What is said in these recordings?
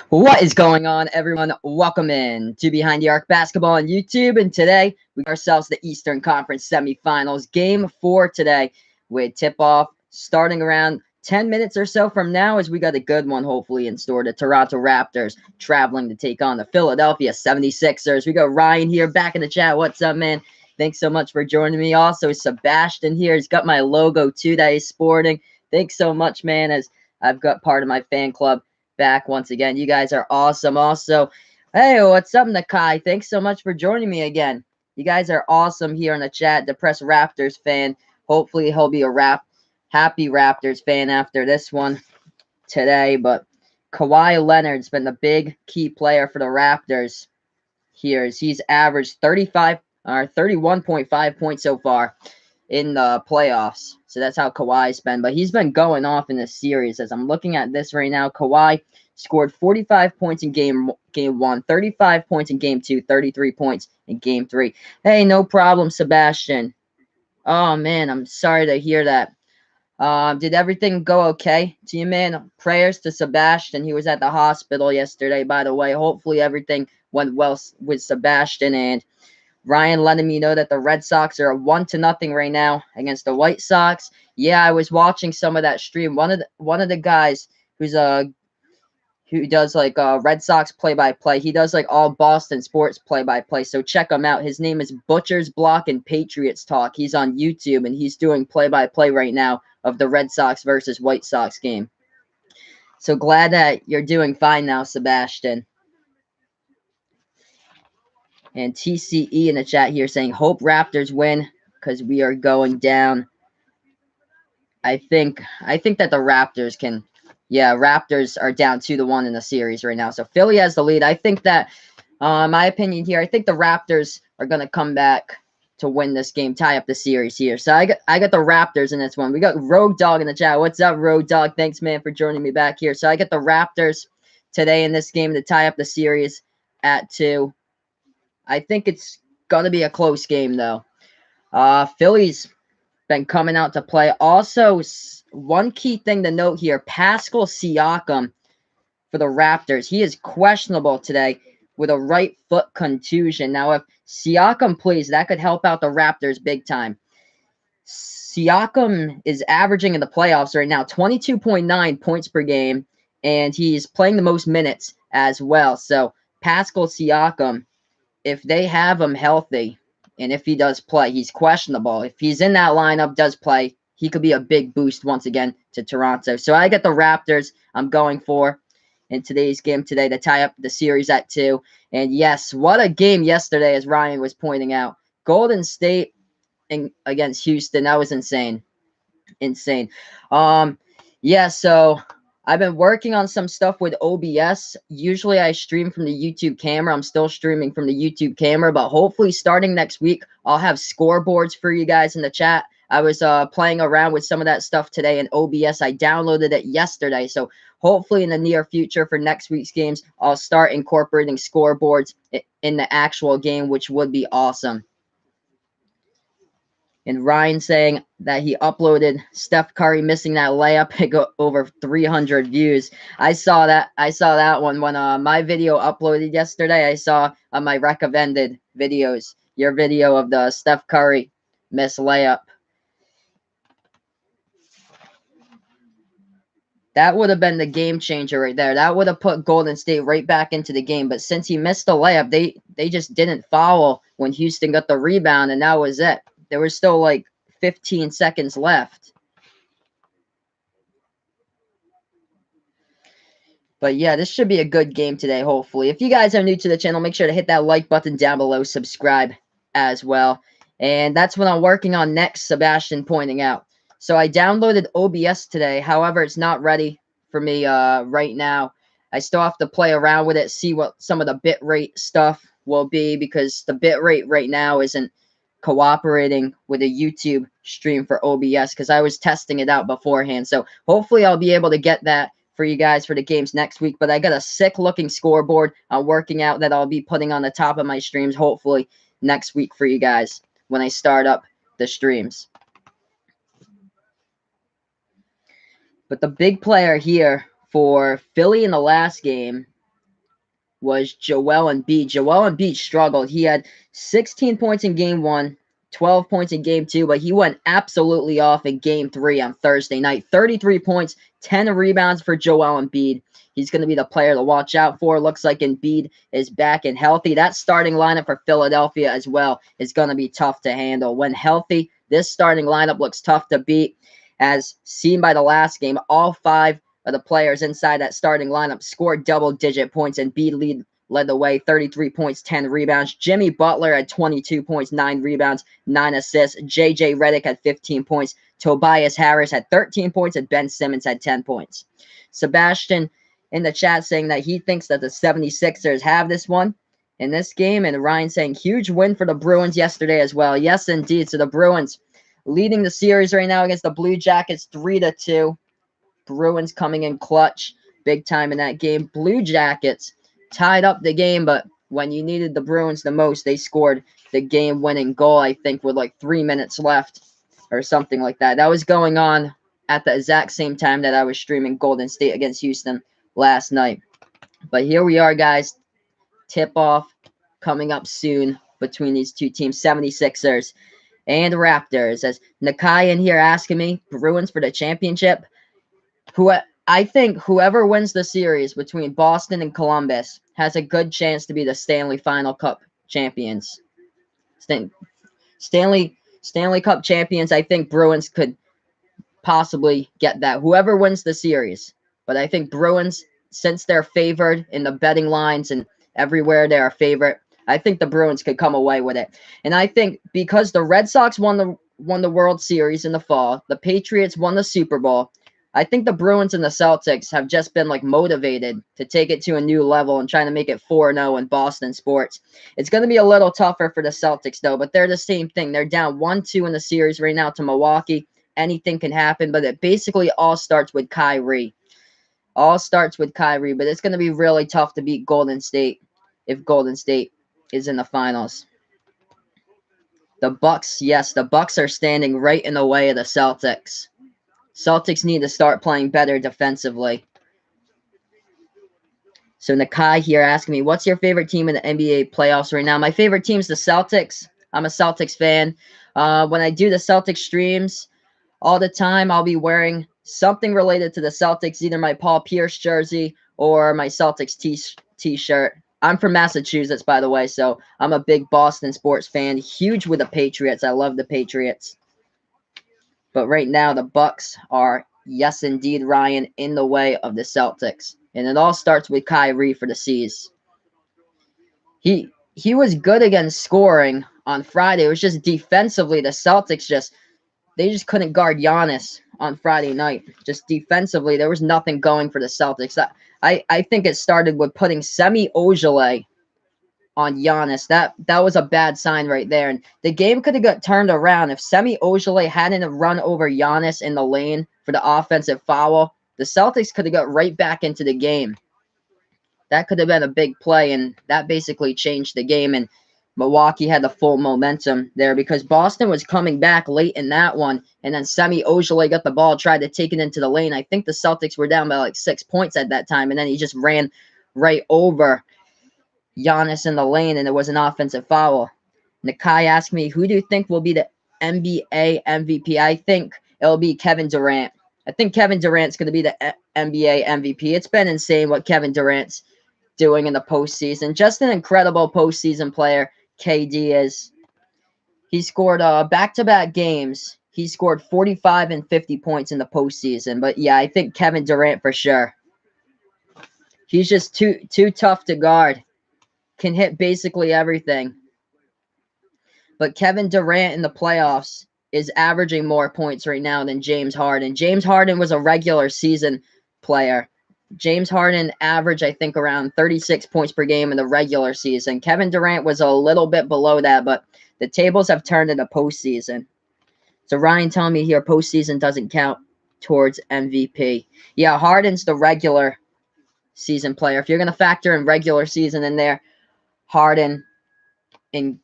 What is going on, everyone? Welcome in to Behind the Arc Basketball on YouTube. And today, we got ourselves the Eastern Conference Semifinals. Game 4 today with tip-off starting around 10 minutes or so from now, as we got a good one, hopefully, in store. The Toronto Raptors traveling to take on the Philadelphia 76ers. We got Ryan here back in the chat. What's up, man? Thanks so much for joining me. Also, Sebastian here. He's got my logo, too, that he's sporting. Thanks so much, man, as I've got part of my fan club back once again. You guys are awesome. Also, hey, what's up, Nakai? Thanks so much for joining me again. You guys are awesome here in the chat. Depressed Raptors fan. Hopefully he'll be a happy Raptors fan after this one today. But Kawhi Leonard's been the big key player for the Raptors here, as he's averaged 31.5 points so far in the playoffs. So that's how Kawhi's been. But he's been going off in this series. As I'm looking at this right now, Kawhi scored 45 points in game 1, 35 points in game 2, 33 points in game 3. Hey, no problem, Sebastian. Oh, man, I'm sorry to hear that. Did everything go okay to you, man? Prayers to Sebastian. He was at the hospital yesterday, by the way. Hopefully everything went well with Sebastian. And Ryan letting me know that the Red Sox are 1-0 right now against the White Sox. Yeah, I was watching some of that stream. One of the guys who does like Red Sox play-by-play. He does like all Boston sports play-by-play. So check him out. His name is Butcher's Block and Patriots Talk. He's on YouTube and he's doing play-by-play right now of the Red Sox versus White Sox game. So glad that you're doing fine now, Sebastian. And TCE in the chat here saying, hope Raptors win because we are going down. I think that the Raptors can. Yeah, Raptors are down 2-1 in the series right now. So Philly has the lead. I think that, my opinion here, I think the Raptors are going to come back to win this game, tie up the series here. So I got the Raptors in this one. We got Rogue Dog in the chat. What's up, Rogue Dog? Thanks, man, for joining me back here. So I get the Raptors today in this game to tie up the series at 2. I think it's going to be a close game, though. Philly's been coming out to play. Also, one key thing to note here, Pascal Siakam for the Raptors. He is questionable today with a right foot contusion. Now, if Siakam plays, that could help out the Raptors big time. Siakam is averaging in the playoffs right now 22.9 points per game, and he's playing the most minutes as well. So, Pascal Siakam, if they have him healthy, and if he does play, he's questionable. If he's in that lineup, does play, he could be a big boost once again to Toronto. So I get the Raptors I'm going for in today's game today to tie up the series at 2. And yes, what a game yesterday, as Ryan was pointing out. Golden State against Houston, that was insane. Insane. Yeah, so I've been working on some stuff with OBS. Usually I stream from the YouTube camera. I'm still streaming from the YouTube camera, but hopefully starting next week, I'll have scoreboards for you guys in the chat. I was playing around with some of that stuff today in OBS. I downloaded it yesterday, so hopefully in the near future for next week's games, I'll start incorporating scoreboards in the actual game, which would be awesome. And Ryan saying that he uploaded Steph Curry missing that layup. It got over 300 views. I saw that one when my video uploaded yesterday. I saw on my recommended videos your video of the Steph Curry miss layup. That would have been the game changer right there. That would have put Golden State right back into the game. But since he missed the layup, they just didn't foul when Houston got the rebound, and that was it. There was still like 15 seconds left. But yeah, this should be a good game today, hopefully. If you guys are new to the channel, make sure to hit that like button down below, subscribe as well. And that's what I'm working on next, Sebastian pointing out. So I downloaded OBS today. However, it's not ready for me right now. I still have to play around with it, see what some of the bitrate stuff will be, because the bitrate right now isn't cooperating with a YouTube stream for OBS, because I was testing it out beforehand. So hopefully I'll be able to get that for you guys for the games next week. But I got a sick looking scoreboard I'm working out that I'll be putting on the top of my streams hopefully next week for you guys when I start up the streams. But the big player here for Philly in the last game was Joel Embiid. Joel Embiid struggled. He had 16 points in game 1, 12 points in game 2, but he went absolutely off in game 3 on Thursday night. 33 points, 10 rebounds for Joel Embiid. He's going to be the player to watch out for. Looks like Embiid is back and healthy. That starting lineup for Philadelphia as well is going to be tough to handle. When healthy, this starting lineup looks tough to beat. As seen by the last game, all 5 of the players inside that starting lineup scored double-digit points, and Embiid led the way, 33 points, 10 rebounds. Jimmy Butler had 22 points, 9 rebounds, 9 assists. J.J. Redick had 15 points. Tobias Harris had 13 points, and Ben Simmons had 10 points. Sebastian in the chat saying that he thinks that the 76ers have this one in this game, and Ryan saying huge win for the Bruins yesterday as well. Yes, indeed. So the Bruins leading the series right now against the Blue Jackets 3-2. Bruins coming in clutch big time in that game. Blue Jackets tied up the game, but when you needed the Bruins the most, they scored the game-winning goal, I think, with like 3 minutes left or something like that. That was going on at the exact same time that I was streaming Golden State against Houston last night. But here we are, guys. Tip-off coming up soon between these two teams, 76ers and Raptors. As Nakai in here asking me, Bruins for the championship. I think whoever wins the series between Boston and Columbus has a good chance to be the Stanley Final Cup champions. Stanley Cup champions, I think Bruins could possibly get that. Whoever wins the series. But I think Bruins, since they're favored in the betting lines and everywhere they're a favorite, I think the Bruins could come away with it. And I think because the Red Sox won the World Series in the fall, the Patriots won the Super Bowl, I think the Bruins and the Celtics have just been like motivated to take it to a new level and trying to make it 4-0 in Boston sports. It's going to be a little tougher for the Celtics though, but they're the same thing. They're down 1-2 in the series right now to Milwaukee. Anything can happen, but it basically all starts with Kyrie. All starts with Kyrie, but it's going to be really tough to beat Golden State if Golden State is in the finals. The Bucks, yes, the Bucks are standing right in the way of the Celtics. Celtics need to start playing better defensively. So Nakai here asking me, what's your favorite team in the NBA playoffs right now? My favorite team is the Celtics. I'm a Celtics fan. When I do the Celtics streams all the time, I'll be wearing something related to the Celtics, either my Paul Pierce jersey or my Celtics t-shirt. I'm from Massachusetts, by the way, so I'm a big Boston sports fan. Huge with the Patriots. I love the Patriots. But right now, the Bucks are, yes, indeed, Ryan, in the way of the Celtics. And it all starts with Kyrie for the C's. He was good against scoring on Friday. It was just defensively, the Celtics they just couldn't guard Giannis on Friday night. Just defensively, there was nothing going for the Celtics. I think it started with putting Semi Ojeleye on Giannis. That was a bad sign right there. And the game could have got turned around if Semi Ojeleye hadn't run over Giannis in the lane for the offensive foul. The Celtics could have got right back into the game. That could have been a big play, and that basically changed the game. And Milwaukee had the full momentum there because Boston was coming back late in that one, and then Semi Ojeleye got the ball, tried to take it into the lane. I think the Celtics were down by like 6 points at that time, and then he just ran right over Giannis in the lane, and it was an offensive foul. Nakai asked me, who do you think will be the NBA MVP? I think it'll be Kevin Durant. I think Kevin Durant's going to be the NBA MVP. It's been insane what Kevin Durant's doing in the postseason. Just an incredible postseason player, KD is. He scored back-to-back games. He scored 45 and 50 points in the postseason. But yeah, I think Kevin Durant for sure. He's just too tough to guard. Can hit basically everything. But Kevin Durant in the playoffs is averaging more points right now than James Harden. James Harden was a regular season player. James Harden averaged, I think, around 36 points per game in the regular season. Kevin Durant was a little bit below that, but the tables have turned in the postseason. So Ryan telling me here postseason doesn't count towards MVP. Yeah, Harden's the regular season player. If you're going to factor in regular season in there, Harden and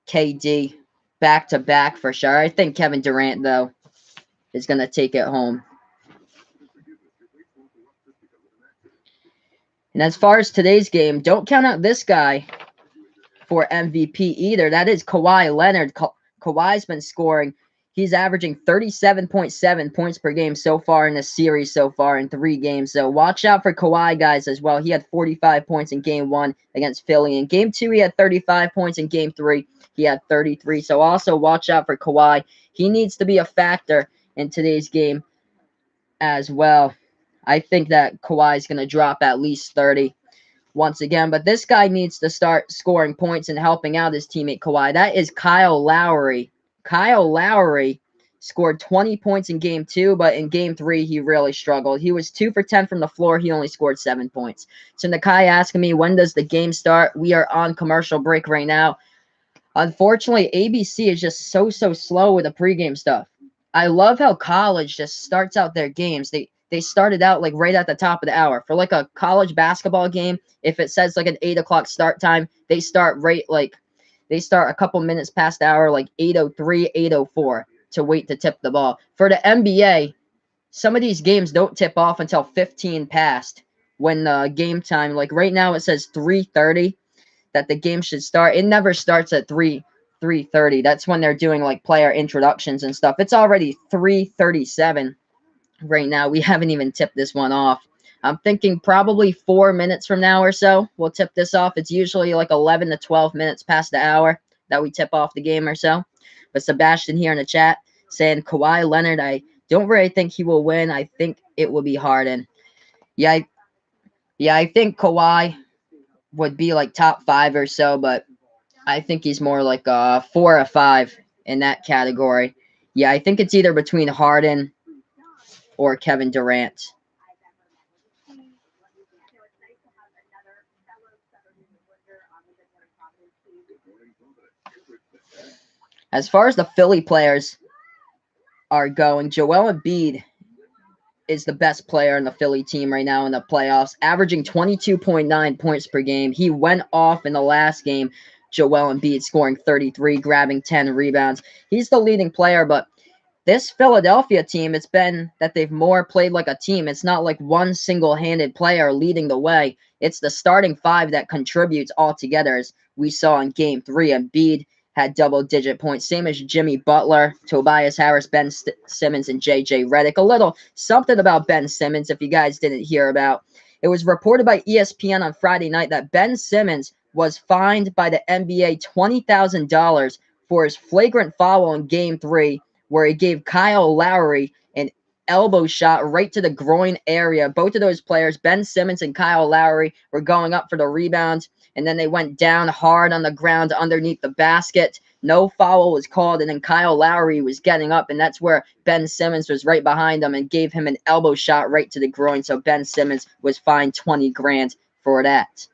KD back-to-back for sure. I think Kevin Durant, though, is going to take it home. And as far as today's game, don't count out this guy for MVP either. That is Kawhi Leonard. Kawhi's been scoring. He's averaging 37.7 points per game so far in the series so far in 3 games. So watch out for Kawhi, guys, as well. He had 45 points in Game 1 against Philly. In Game 2, he had 35 points. In Game 3, he had 33. So also watch out for Kawhi. He needs to be a factor in today's game as well. I think that Kawhi is going to drop at least 30 once again. But this guy needs to start scoring points and helping out his teammate Kawhi. That is Kyle Lowry. Kyle Lowry scored 20 points in Game 2, but in Game 3, he really struggled. He was 2 for 10 from the floor. He only scored 7 points. So Nakai asking me, when does the game start? We are on commercial break right now. Unfortunately, ABC is just so slow with the pregame stuff. I love how college just starts out their games. They started out like right at the top of the hour. For like a college basketball game, if it says like an 8 o'clock start time, they start a couple minutes past the hour, like 8:03, 8:04 to wait to tip the ball. For the NBA, some of these games don't tip off until 15 past when the game time, like right now it says 3:30 that the game should start. It never starts at 3:30. That's when they're doing like player introductions and stuff. It's already 3:37 right now. We haven't even tipped this one off. I'm thinking probably 4 minutes from now or so we'll tip this off. It's usually like 11 to 12 minutes past the hour that we tip off the game or so. But Sebastian here in the chat saying Kawhi Leonard, I don't really think he will win. I think it will be Harden. Yeah, I think Kawhi would be like top 5 or so, but I think he's more like 4 or 5 in that category. Yeah, I think it's either between Harden or Kevin Durant. As far as the Philly players are going, Joel Embiid is the best player in the Philly team right now in the playoffs, averaging 22.9 points per game. He went off in the last game. Joel Embiid scoring 33, grabbing 10 rebounds. He's the leading player, but this Philadelphia team, it's been that they've more played like a team. It's not like one single-handed player leading the way. It's the starting 5 that contributes all together, as we saw in Game 3. Embiid had double-digit points, same as Jimmy Butler, Tobias Harris, Ben Simmons, and J.J. Redick. A little something about Ben Simmons, if you guys didn't hear about. It was reported by ESPN on Friday night that Ben Simmons was fined by the NBA $20,000 for his flagrant foul in Game 3, where he gave Kyle Lowry an elbow shot right to the groin area. Both of those players, Ben Simmons and Kyle Lowry, were going up for the rebound, and then they went down hard on the ground underneath the basket. No foul was called, and then Kyle Lowry was getting up, and that's where Ben Simmons was right behind him and gave him an elbow shot right to the groin. So Ben Simmons was fined 20 grand for that.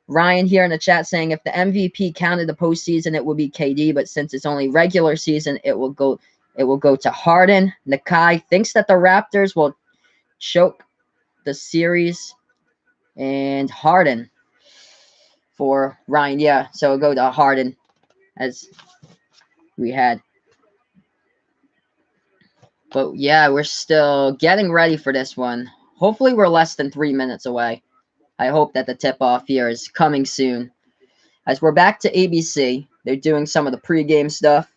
Ryan here in the chat saying if the MVP counted the postseason, it would be KD, but since it's only regular season, it will go to Harden. Nakai thinks that the Raptors will choke the series, and Harden for Ryan. Yeah, so it'll go to Harden as we had. But yeah, we're still getting ready for this one. Hopefully we're less than 3 minutes away. I hope that the tip-off here is coming soon. As we're back to ABC, they're doing some of the pregame stuff.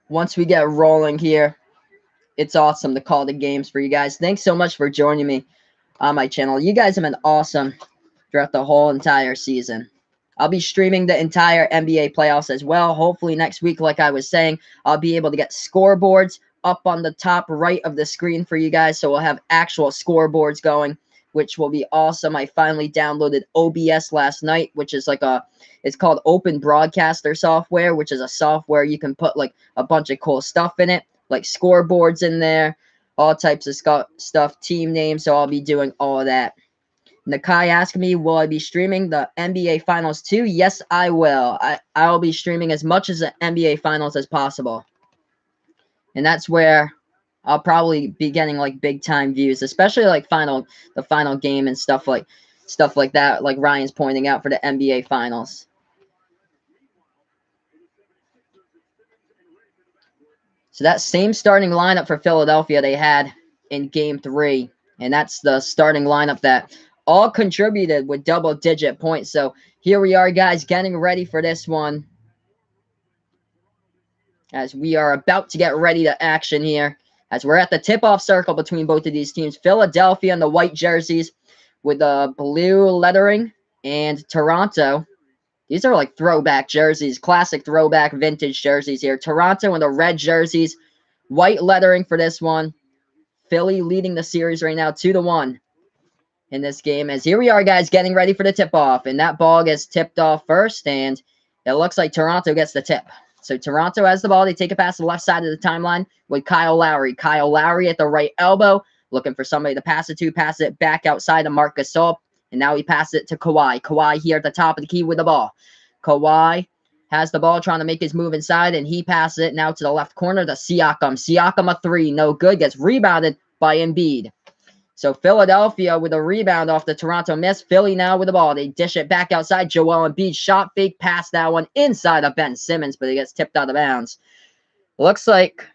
Once we get rolling here, it's awesome to call the games for you guys. Thanks so much for joining me on my channel. You guys have been awesome throughout the whole entire season. I'll be streaming the entire NBA playoffs as well. Hopefully next week, like I was saying, I'll be able to get scoreboards up on the top right of the screen for you guys. So we'll have actual scoreboards going, which will be awesome. I finally downloaded OBS last night, which is like it's called Open Broadcaster software, which is a software you can put like a bunch of cool stuff in it, like scoreboards in there, all types of stuff, team names. So I'll be doing all of that. Nakai asked me, will I be streaming the NBA Finals too? Yes, I will. I'll be streaming as much as the NBA Finals as possible. And that's where I'll probably be getting like big time views, especially like the final game and stuff like that, like Ryan's pointing out for the NBA Finals. So that same starting lineup for Philadelphia they had in Game 3. And that's the starting lineup that all contributed with double-digit points. So here we are, guys, getting ready for this one, as we are about to get ready to action here, as we're at the tip-off circle between both of these teams. Philadelphia in the white jerseys with the blue lettering, and Toronto. These are like throwback jerseys, classic throwback vintage jerseys here. Toronto in the red jerseys, white lettering for this one. Philly leading the series right now 2-1 in this game. As here we are, guys, getting ready for the tip-off. And that ball gets tipped off first, and it looks like Toronto gets the tip. So Toronto has the ball. They take it past the left side of the timeline with Kyle Lowry. Kyle Lowry at the right elbow, looking for somebody to pass it to. Pass it back outside to Marc Gasol. And now he passes it to Kawhi. Kawhi here at the top of the key with the ball. Kawhi has the ball, trying to make his move inside, and he passes it now to the left corner to Siakam. Siakam, a three, no good. Gets rebounded by Embiid. So Philadelphia with a rebound off the Toronto miss. Philly now with the ball. They dish it back outside. Joel Embiid shot fake, pass that one inside of Ben Simmons, but he gets tipped out of bounds. Looks like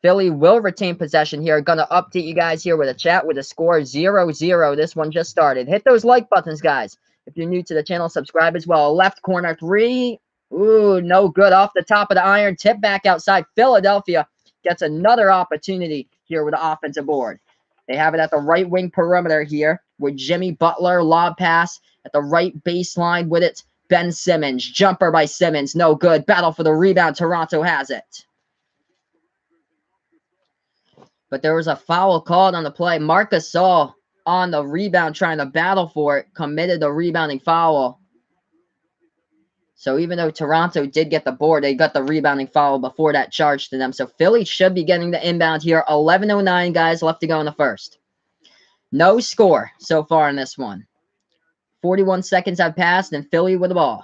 Philly will retain possession here. Going to update you guys here with a chat with a score 0-0. This one just started. Hit those like buttons, guys. If you're new to the channel, subscribe as well. Left corner three. Ooh, no good. Off the top of the iron. Tip back outside. Philadelphia gets another opportunity here with the offensive board. They have it at the right wing perimeter here with Jimmy Butler. Lob pass at the right baseline with it. Ben Simmons. Jumper by Simmons. No good. Battle for the rebound. Toronto has it. But there was a foul called on the play. Marc Gasol on the rebound trying to battle for it, committed the rebounding foul. So even though Toronto did get the board, they got the rebounding foul before that charge to them. So Philly should be getting the inbound here. 11:09, guys, left to go in the first. No score so far in this one. 41 seconds have passed, and Philly with the ball.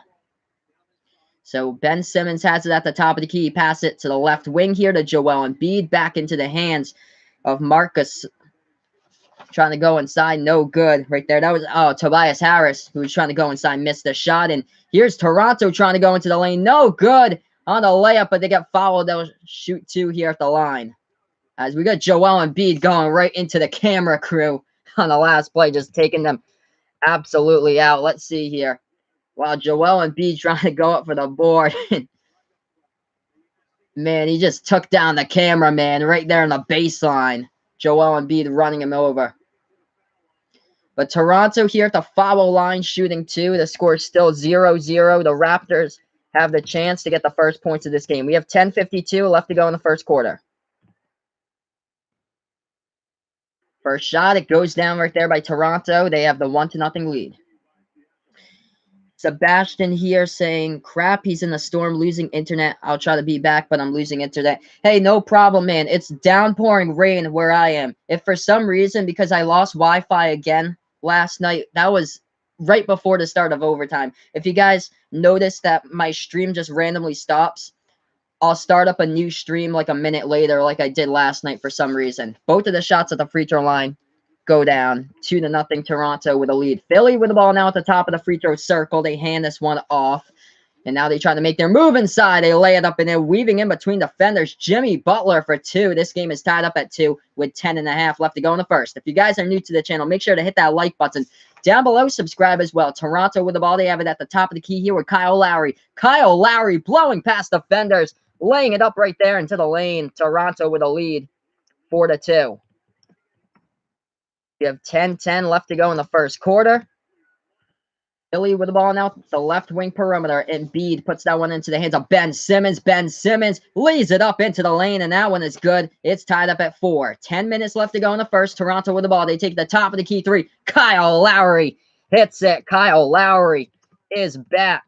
So Ben Simmons has it at the top of the key. Pass it to the left wing here to Joel Embiid. Back into the hands of Marcus. Trying to go inside. No good right there. That was Tobias Harris, who was trying to go inside. Missed the shot. And here's Toronto trying to go into the lane. No good on the layup, but they get fouled. They'll shoot two here at the line. As we got Joel Embiid going right into the camera crew on the last play, just taking them absolutely out. Let's see here. While Joel Embiid trying to go up for the board. Man, he just took down the cameraman right there on the baseline. Joel Embiid running him over. But Toronto here at the foul line shooting two. The score is still 0-0. The Raptors have the chance to get the first points of this game. We have 10:52 left to go in the first quarter. First shot, it goes down right there by Toronto. They have the 1-0 lead. Sebastian here saying, crap, he's in the storm, losing internet. I'll try to be back, but I'm losing internet. Hey, no problem, man. It's downpouring rain where I am. If for some reason, because I lost Wi-Fi again last night, that was right before the start of overtime. If you guys notice that my stream just randomly stops, I'll start up a new stream like a minute later like I did last night for some reason. Both of the shots at the free throw line go down. 2-0 Toronto with a lead. Philly with the ball now at the top of the free throw circle. They hand this one off. And now they try to make their move inside. They lay it up and they're weaving in between defenders. Jimmy Butler for two. This game is tied up at 2 with 10.5 left to go in the first. If you guys are new to the channel, make sure to hit that like button. Down below, subscribe as well. Toronto with the ball. They have it at the top of the key here with Kyle Lowry. Kyle Lowry blowing past defenders. Laying it up right there into the lane. Toronto with a lead. 4-2. We have 10:10 left to go in the first quarter. Philly with the ball now, the left wing perimeter. Embiid puts that one into the hands of Ben Simmons. Ben Simmons lays it up into the lane, and that one is good. It's tied up at 4. 10 minutes left to go in the first. Toronto with the ball. They take the top of the key three. Kyle Lowry hits it. Kyle Lowry is back.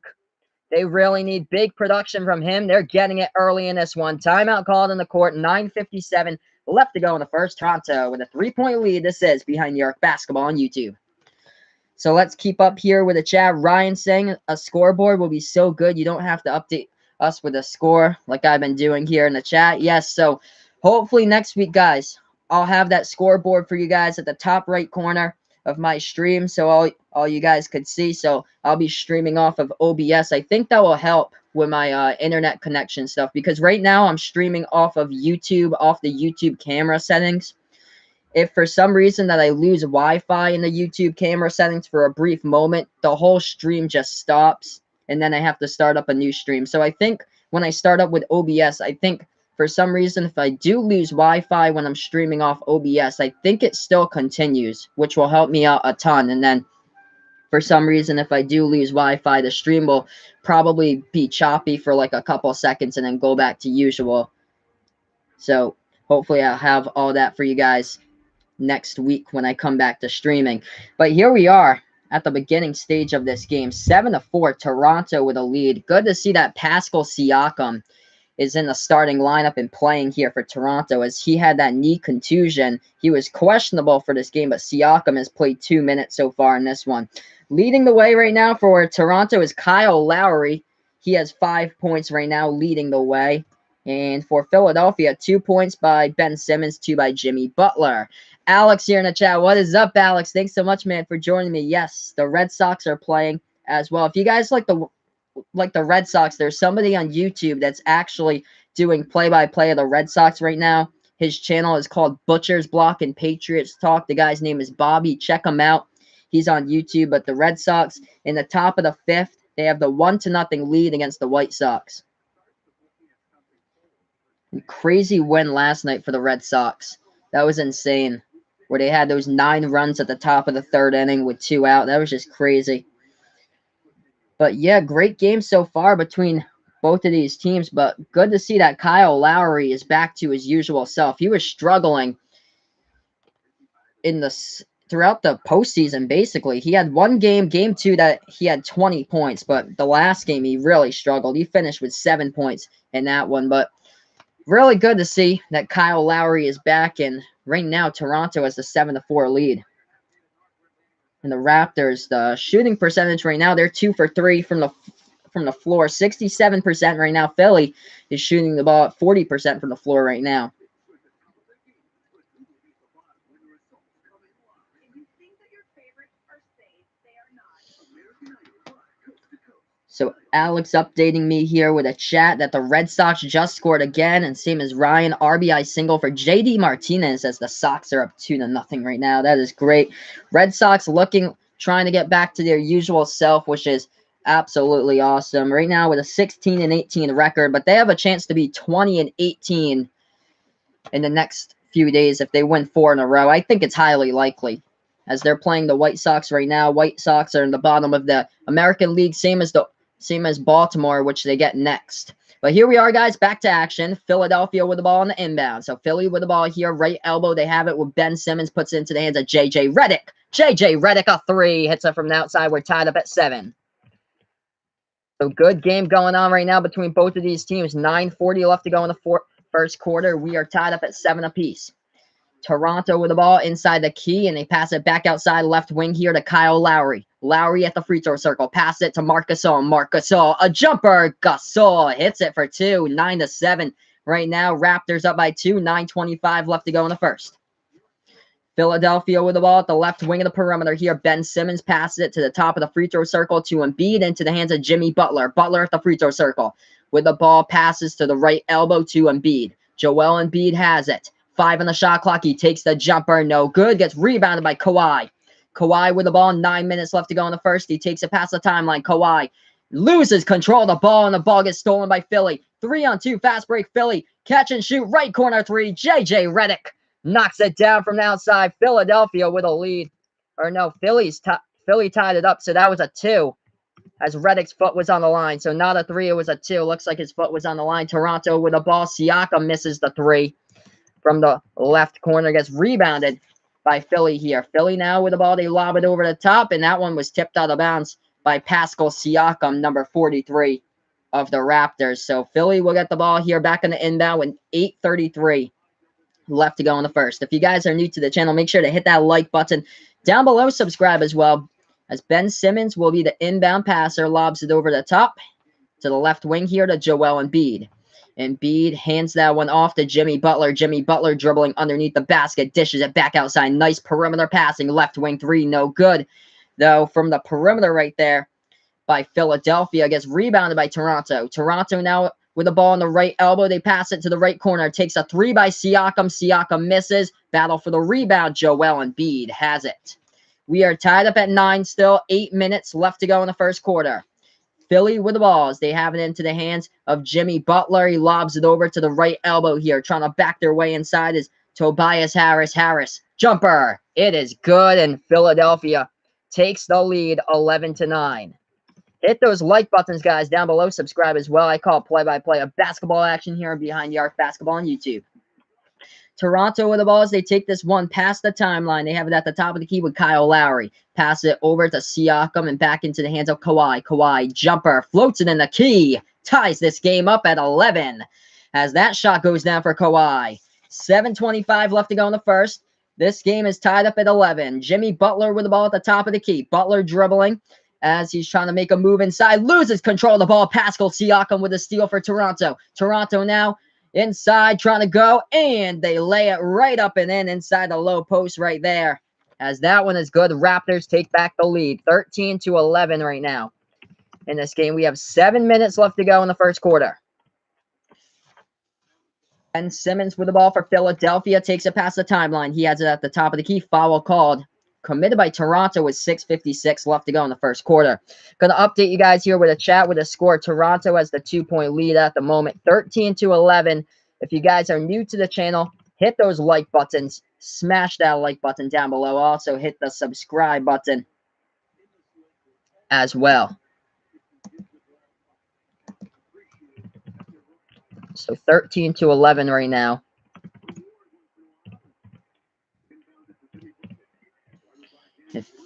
They really need big production from him. They're getting it early in this one. Timeout called in the court. 9:57 left to go in the first. Toronto with a 3-point lead. This is Behind New York Basketball on YouTube. So let's keep up here with the chat. Ryan saying a scoreboard will be so good. You don't have to update us with a score like I've been doing here in the chat. Yes, so hopefully next week, guys, I'll have that scoreboard for you guys at the top right corner of my stream so all you guys could see. So I'll be streaming off of OBS. I think that will help with my internet connection stuff, because right now I'm streaming off of YouTube, off the YouTube camera settings, if for some reason that I lose Wi-Fi in the YouTube camera settings for a brief moment, the whole stream just stops, and then I have to start up a new stream. So I think when I start up with OBS, I think for some reason, if I do lose Wi-Fi when I'm streaming off OBS, I think it still continues, which will help me out a ton. And then for some reason, if I do lose Wi-Fi, the stream will probably be choppy for like a couple seconds and then go back to usual. So hopefully I'll have all that for you guys next week when I come back to streaming. But here we are at the beginning stage of this game. 7-4, Toronto with a lead. Good to see that Pascal Siakam is in the starting lineup and playing here for Toronto, as he had that knee contusion. He was questionable for this game, but Siakam has played 2 minutes so far in this one. Leading the way right now for Toronto is Kyle Lowry. He has 5 points right now, leading the way. And for Philadelphia, 2 points by Ben Simmons, 2 by Jimmy Butler. Alex here in the chat. What is up, Alex? Thanks so much, man, for joining me. Yes, the Red Sox are playing as well. If you guys like the Red Sox, there's somebody on YouTube that's actually doing play-by-play of the Red Sox right now. His channel is called Butcher's Block and Patriots Talk. The guy's name is Bobby. Check him out. He's on YouTube. But the Red Sox, in the top of the 5th, they have the 1-0 lead against the White Sox. Crazy win last night for the Red Sox. That was insane. Where they had those 9 runs at the top of the 3rd inning with 2 out. That was just crazy. But yeah, great game so far between both of these teams. But good to see that Kyle Lowry is back to his usual self. He was struggling throughout the postseason, basically. He had one game, game 2, that he had 20 points. But the last game, he really struggled. He finished with 7 points in that one. But really good to see that Kyle Lowry is back. And right now, Toronto has the 7-4 lead. And the Raptors, the shooting percentage right now, they're 2 for 3 from the floor. 67% right now. Philly is shooting the ball at 40% from the floor right now. So Alex updating me here with a chat that the Red Sox just scored again, and same as Ryan, RBI single for JD Martinez, as the Sox are up 2-0 right now. That is great. Red Sox trying to get back to their usual self, which is absolutely awesome. Right now with a 16-18 record, but they have a chance to be 20-18 in the next few days if they win 4 in a row. I think it's highly likely, as they're playing the White Sox right now. White Sox are in the bottom of the American League, same as Baltimore, which they get next. But here we are, guys, back to action. Philadelphia with the ball on the inbound. So Philly with the ball here, right elbow. They have it with Ben Simmons, puts it into the hands of J.J. Redick. J.J. Redick, a 3, hits it from the outside. We're tied up at 7. So good game going on right now between both of these teams. 9:40 left to go in the first quarter. We are tied up at 7 apiece. Toronto with the ball inside the key, and they pass it back outside left wing here to Kyle Lowry. Lowry at the free throw circle. Pass it to Marc Gasol. Marc Gasol, a jumper. Gasol hits it for 2. 9-7 right now. Raptors up by 2. 9:25 left to go in the first. Philadelphia with the ball at the left wing of the perimeter here. Ben Simmons passes it to the top of the free throw circle to Embiid, into the hands of Jimmy Butler. Butler at the free throw circle with the ball, passes to the right elbow to Embiid. Joel Embiid has it. 5 on the shot clock. He takes the jumper. No good. Gets rebounded by Kawhi. Kawhi with the ball. 9 minutes left to go in the first. He takes it past the timeline. Kawhi loses control of the ball, and the ball gets stolen by Philly. 3-on-2 fast break Philly. Catch and shoot. Right corner 3. J.J. Redick knocks it down from the outside. Philadelphia with a lead. Or no, Philly tied it up, so that was a 2. As Redick's foot was on the line. So not a 3, it was a 2. Looks like his foot was on the line. Toronto with the ball. Siakam misses the 3. From the left corner, gets rebounded by Philly here. Philly now with the ball. They lob it over the top, and that one was tipped out of bounds by Pascal Siakam, number 43 of the Raptors. So Philly will get the ball here back in the inbound with 8:33 left to go in the first. If you guys are new to the channel, make sure to hit that like button. Down below, subscribe as well, as Ben Simmons will be the inbound passer. Lobs it over the top to the left wing here to Joel Embiid. Embiid hands that one off to Jimmy Butler. Jimmy Butler dribbling underneath the basket, dishes it back outside. Nice perimeter passing. Left wing 3, no good. Though from the perimeter right there by Philadelphia, gets rebounded by Toronto. Toronto now with the ball on the right elbow. They pass it to the right corner. Takes a 3 by Siakam. Siakam misses. battle for the rebound. Joel Embiid has it. We are tied up at 9 still. 8 minutes left to go in the first quarter. Philly with the ball as they have it into the hands of Jimmy Butler. He lobs it over to the right elbow here. Trying to back their way inside is Tobias Harris. Harris, jumper. It is good, and Philadelphia takes the lead 11-9. Hit those like buttons, guys, down below. Subscribe as well. I call play-by-play of basketball action here on Behind the Arc Basketball on YouTube. Toronto with the ball as they take this one past the timeline. They have it at the top of the key with Kyle Lowry. Pass it over to Siakam and back into the hands of Kawhi. Kawhi, jumper, floats it in the key. Ties this game up at 11 as that shot goes down for Kawhi. 7:25 left to go in the first. This game is tied up at 11. Jimmy Butler with the ball at the top of the key. Butler dribbling as he's trying to make a move inside. Loses control of the ball. Pascal Siakam with a steal for Toronto. Toronto now inside, trying to go, and they lay it right up and in inside the low post right there. As that one is good, Raptors take back the lead, 13-11 right now. In this game, we have 7 minutes left to go in the first quarter. Ben Simmons with the ball for Philadelphia, takes it past the timeline. He has it at the top of the key, foul called. Committed by Toronto with 6:56 left to go in the first quarter. Going to update you guys here with a chat with a score. Toronto has the 2-point lead at the moment, 13-11. If you guys are new to the channel, hit those like buttons. Smash that like button down below. Also, hit the subscribe button as well. So 13-11 right now.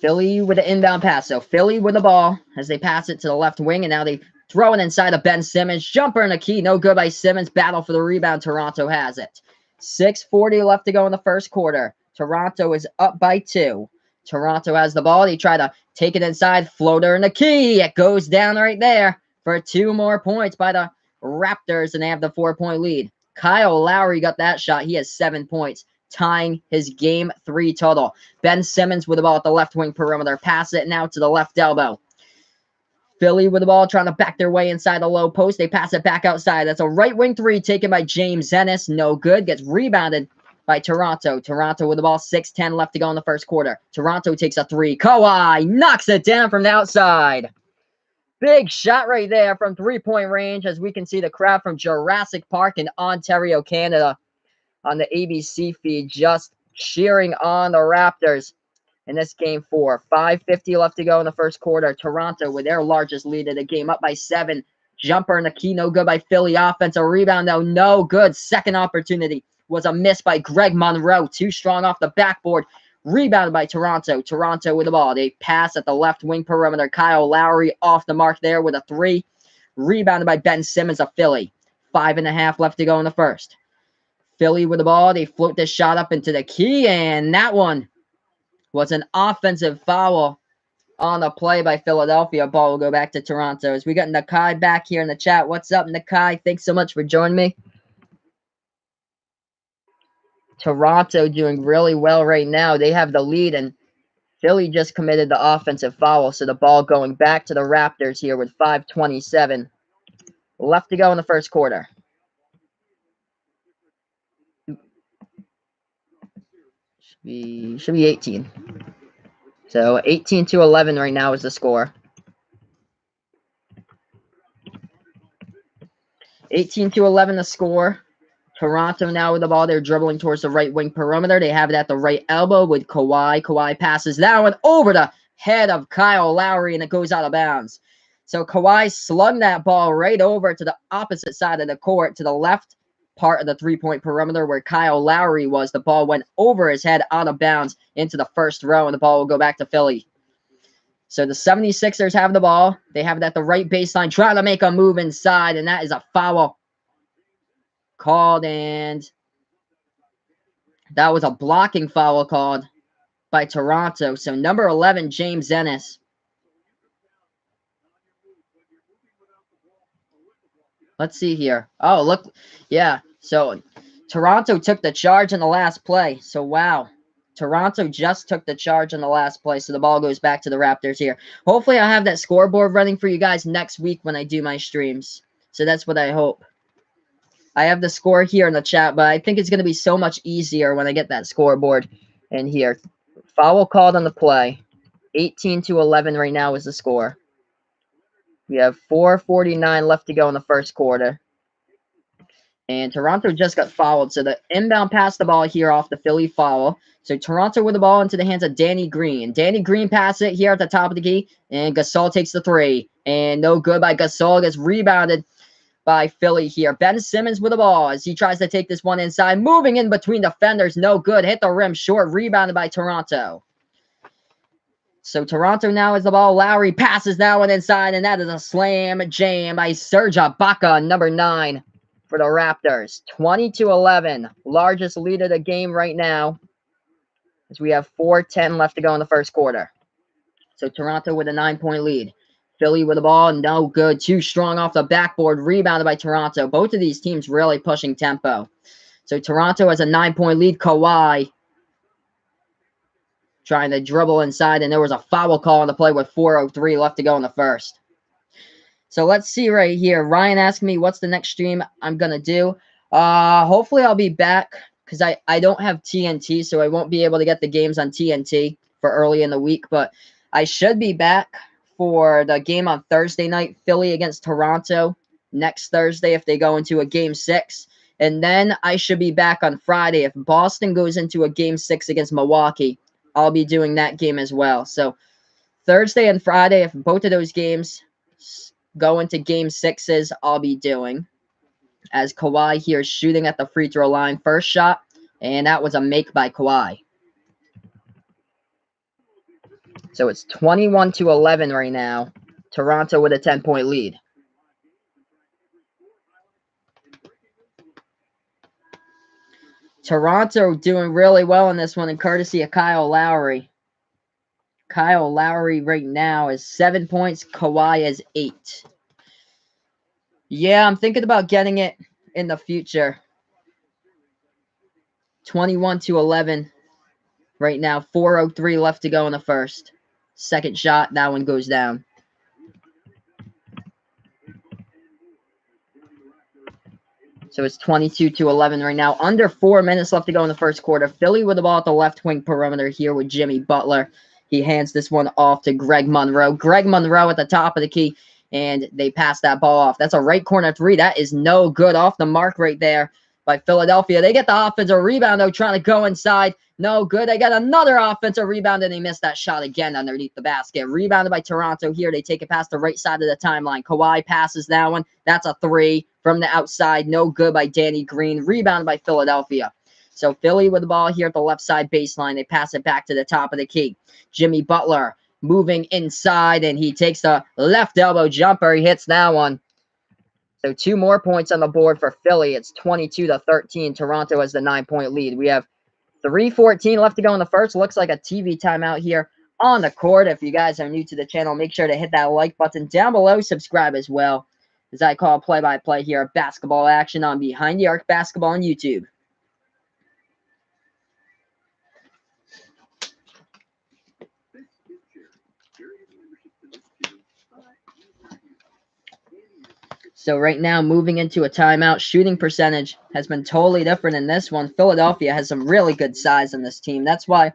Philly with an inbound pass. So Philly with the ball as they pass it to the left wing, and now they throw it inside of Ben Simmons. Jumper in the key. No good by Simmons. Battle for the rebound. Toronto has it. 6:40 left to go in the first quarter. Toronto is up by 2. Toronto has the ball. They try to take it inside. Floater in the key. It goes down right there for 2 more points by the Raptors, and they have the 4-point lead. Kyle Lowry got that shot. He has 7 points, tying his game 3 total. Ben Simmons with the ball at the left wing perimeter. Pass it now to the left elbow. Philly with the ball trying to back their way inside the low post. They pass it back outside. That's a right wing 3 taken by James Ennis. No good. Gets rebounded by Toronto. Toronto with the ball. 6:10 left to go in the first quarter. Toronto takes a 3. Kawhi knocks it down from the outside. Big shot right there from 3-point range, as we can see the crowd from Jurassic Park in Ontario, Canada on the ABC feed just cheering on the Raptors in this game 4. 5:50 left to go in the first quarter. Toronto with their largest lead of the game, up by 7. Jumper in the key, no good by Philly. Offensive rebound, though, no good. Second opportunity was a miss by Greg Monroe. Too strong off the backboard. Rebounded by Toronto. Toronto with the ball. They pass at the left wing perimeter. Kyle Lowry off the mark there with a 3. Rebounded by Ben Simmons of Philly. 5.5 left to go in the first. Philly with the ball. They float this shot up into the key, and that one was an offensive foul on the play by Philadelphia. Ball will go back to Toronto. As we got Nakai back here in the chat. What's up, Nakai? Thanks so much for joining me. Toronto doing really well right now. They have the lead, and Philly just committed the offensive foul, so the ball going back to the Raptors here with 5:27 left to go in the first quarter. Should be 18. So 18-11 right now is the score. 18-11 the score. Toronto now with the ball. They're dribbling towards the right wing perimeter. They have it at the right elbow with Kawhi. Kawhi passes that one over the head of Kyle Lowry, and it goes out of bounds. So Kawhi slung that ball right over to the opposite side of the court, to the left part of the 3-point perimeter where Kyle Lowry was. The ball went over his head, out of bounds, into the first row, and the ball will go back to Philly. So the 76ers have the ball. They have it at the right baseline, trying to make a move inside, and that is a foul called, and that was a blocking foul called by Toronto. So number 11, James Ennis. Let's see here. Oh, look. Yeah, so Toronto took the charge in the last play. So, wow. Toronto just took the charge in the last play, so the ball goes back to the Raptors here. Hopefully, I'll have that scoreboard running for you guys next week when I do my streams. So that's what I hope. I have the score here in the chat, but I think it's going to be so much easier when I get that scoreboard in here. Foul called on the play. 18-11 right now is the score. We have 4:49 left to go in the first quarter. And Toronto just got fouled. So the inbound pass the ball here off the Philly foul. So Toronto with the ball into the hands of Danny Green. Danny Green passes it here at the top of the key. And Gasol takes the three. And no good by Gasol. Gets rebounded by Philly here. Ben Simmons with the ball as he tries to take this one inside. Moving in between defenders. No good. Hit the rim short. Rebounded by Toronto. So Toronto now has the ball. Lowry passes that one inside. And that is a slam jam by Serge Ibaka, number 9. For the Raptors, 20-11, largest lead of the game right now, as we have 4:10 left to go in the first quarter. So Toronto with a 9-point lead. Philly with the ball, no good, too strong off the backboard, rebounded by Toronto. Both of these teams really pushing tempo. So Toronto has a 9-point lead. Kawhi trying to dribble inside, and there was a foul call on the play with 4:03 left to go in the first. So let's see right here. Ryan asked me what's the next stream I'm going to do. Hopefully I'll be back because I don't have TNT, so I won't be able to get the games on TNT for early in the week. But I should be back for the game on Thursday night, Philly against Toronto, next Thursday if they go into a Game 6. And then I should be back on Friday. If Boston goes into a Game 6 against Milwaukee, I'll be doing that game as well. So Thursday and Friday, if both of those games go into Game 6s, I'll be doing. As Kawhi here is shooting at the free throw line. First shot, and that was a make by Kawhi. So it's 21-11 right now. Toronto with a 10-point lead. Toronto doing really well in this one, and courtesy of Kyle Lowry. Kyle Lowry right now is 7 points. Kawhi is 8. Yeah, I'm thinking about getting it in the future. 21-11 right now. 4:03 left to go in the first. Second shot, that one goes down. So it's 22-11 right now. Under 4 minutes left to go in the first quarter. Philly with the ball at the left wing perimeter here with Jimmy Butler. He hands this one off to Greg Monroe. Greg Monroe at the top of the key, and they pass that ball off. That's a right corner three. That is no good. Off the mark right there by Philadelphia. They get the offensive rebound, though, trying to go inside. No good. They got another offensive rebound, and they missed that shot again underneath the basket. Rebounded by Toronto here. They take it past the right side of the timeline. Kawhi passes that one. That's a three from the outside. No good by Danny Green. Rebounded by Philadelphia. So Philly with the ball here at the left side baseline. They pass it back to the top of the key. Jimmy Butler moving inside, and he takes the left elbow jumper. He hits that one. So 2 more points on the board for Philly. It's 22-13. Toronto has the 9-point lead. We have 3:14 left to go in the first. Looks like a TV timeout here on the court. If you guys are new to the channel, make sure to hit that like button down below. Subscribe as well, as I call play-by-play here of basketball action on Behind the Arc Basketball on YouTube. So right now, moving into a timeout, shooting percentage has been totally different in this one. Philadelphia has some really good size in this team. That's why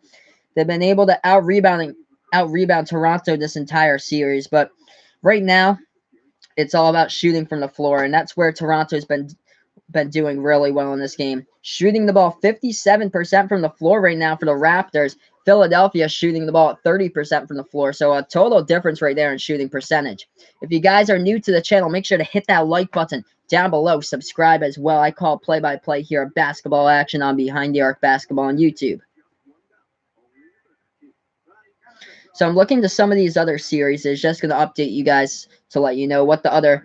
they've been able to out-rebound Toronto this entire series. But right now, it's all about shooting from the floor, and that's where Toronto's been doing really well in this game. Shooting the ball 57% from the floor right now for the Raptors. Philadelphia shooting the ball at 30% from the floor. So a total difference right there in shooting percentage. If you guys are new to the channel, make sure to hit that like button down below. Subscribe as well. I call play-by-play here of basketball action on Behind the Arc Basketball on YouTube. So I'm looking to some of these other series. It's just going to update you guys to let you know what the other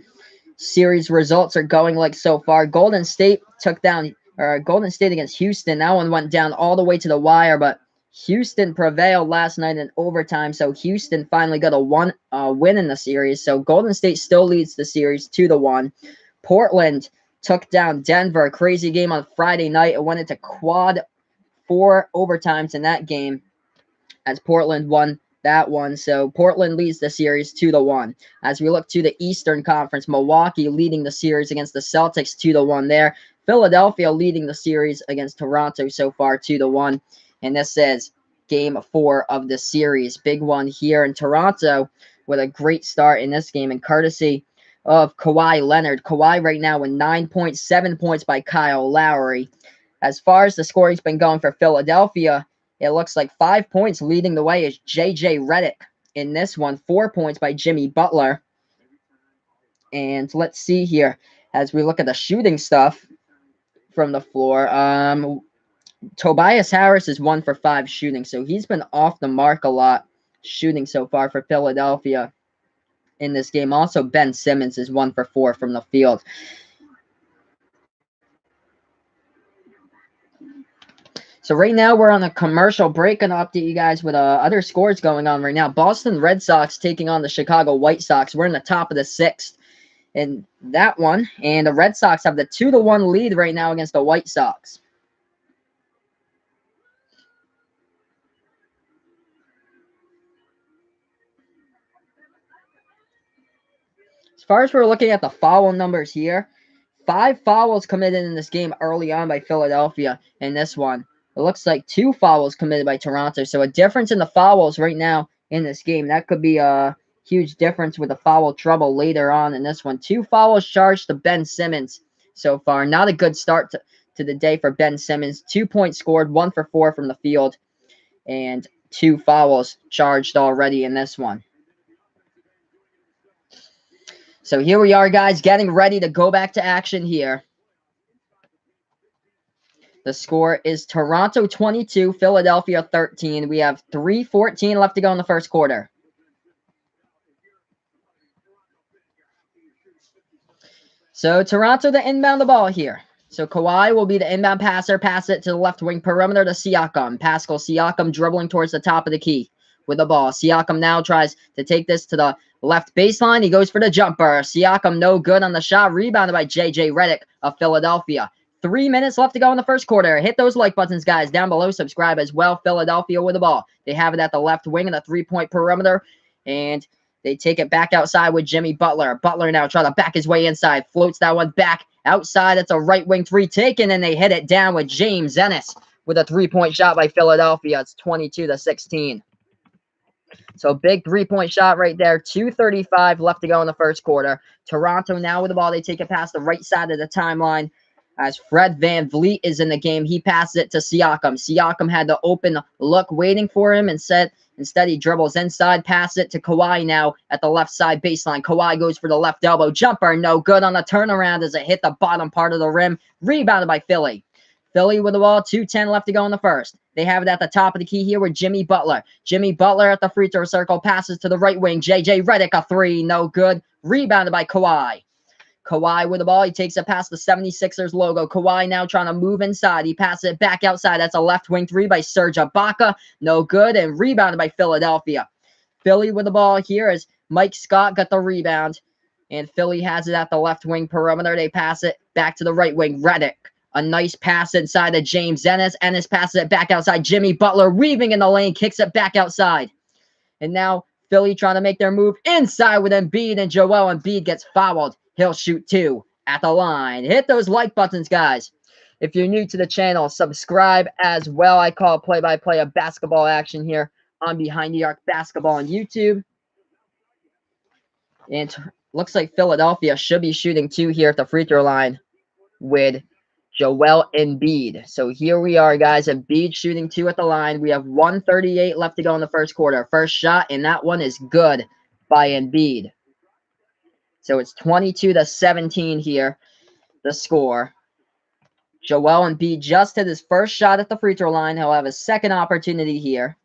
series results are going like so far. Golden State against Houston. That one went down all the way to the wire, but Houston prevailed last night in overtime, so Houston finally got a win in the series. So Golden State still leads the series 2-1. Portland took down Denver. Crazy game on Friday night. It went into quad 4 overtimes in that game, as Portland won that one. So Portland leads the series 2-1. As we look to the Eastern Conference, Milwaukee leading the series against the Celtics 2-1 there. Philadelphia leading the series against Toronto so far 2-1. And this is game 4 of the series. Big one here in Toronto with a great start in this game, and courtesy of Kawhi Leonard. Kawhi right now with 9.7 points by Kyle Lowry. As far as the scoring's been going for Philadelphia, it looks like 5 points leading the way is J.J. Redick in this one. 4 points by Jimmy Butler. And let's see here as we look at the shooting stuff from the floor. Tobias Harris is 1 for 5 shooting, so he's been off the mark a lot shooting so far for Philadelphia in this game. Also, Ben Simmons is 1 for 4 from the field. So right now we're on a commercial break. Gonna update you guys with other scores going on right now. Boston Red Sox taking on the Chicago White Sox. We're in the top of the 6th in that one, and the Red Sox have the 2-1 lead right now against the White Sox. As far as we're looking at the foul numbers here, 5 fouls committed in this game early on by Philadelphia in this one. It looks like 2 fouls committed by Toronto. So a difference in the fouls right now in this game. That could be a huge difference with the foul trouble later on in this one. 2 fouls charged to Ben Simmons so far. Not a good start to the day for Ben Simmons. 2 points scored, 1 for 4 from the field, and 2 fouls charged already in this one. So here we are, guys, getting ready to go back to action here. The score is Toronto 22, Philadelphia 13. We have 3:14 left to go in the first quarter. So Toronto to inbound the ball here. So Kawhi will be the inbound passer, pass it to the left wing perimeter to Siakam. Pascal Siakam dribbling towards the top of the key with the ball. Siakam now tries to take this to the left baseline. He goes for the jumper. Siakam no good on the shot. Rebounded by J.J. Redick of Philadelphia. 3 minutes left to go in the first quarter. Hit those like buttons, guys. Down below, subscribe as well. Philadelphia with the ball. They have it at the left wing in the 3-point perimeter. And they take it back outside with Jimmy Butler. Butler now trying to back his way inside. Floats that one back outside. It's a right wing 3 taken, and they hit it down with James Ennis with a 3-point shot by Philadelphia. It's 22-16. So big 3-point shot right there. 2:35 left to go in the first quarter. Toronto now with the ball. They take it past the right side of the timeline as Fred VanVleet is in the game. He passes it to Siakam. Siakam had the open look waiting for him, and instead he dribbles inside, pass it to Kawhi now at the left side baseline. Kawhi goes for the left elbow jumper. No good on the turnaround as it hit the bottom part of the rim. Rebounded by Philly. Philly with the ball, 2:10 left to go in the first. They have it at the top of the key here with Jimmy Butler. Jimmy Butler at the free throw circle, passes to the right wing. J.J. Redick, a 3, no good. Rebounded by Kawhi. Kawhi with the ball. He takes it past the 76ers logo. Kawhi now trying to move inside. He passes it back outside. That's a left wing 3 by Serge Ibaka. No good, and rebounded by Philadelphia. Philly with the ball here as Mike Scott got the rebound, and Philly has it at the left wing perimeter. They pass it back to the right wing. Redick. A nice pass inside to James Ennis. Ennis passes it back outside. Jimmy Butler weaving in the lane, kicks it back outside. And now Philly trying to make their move inside with Embiid, and Joel Embiid gets fouled. He'll shoot 2 at the line. Hit those like buttons, guys. If you're new to the channel, subscribe as well. I call play-by-play of basketball action here on Behind the Arc Basketball on YouTube. And looks like Philadelphia should be shooting 2 here at the free throw line with Joel Embiid. So here we are, guys. Embiid shooting 2 at the line. We have 1:38 left to go in the first quarter. First shot, and that one is good by Embiid. So it's 22-17 here, the score. Joel Embiid just hit his first shot at the free throw line. He'll have a second opportunity here.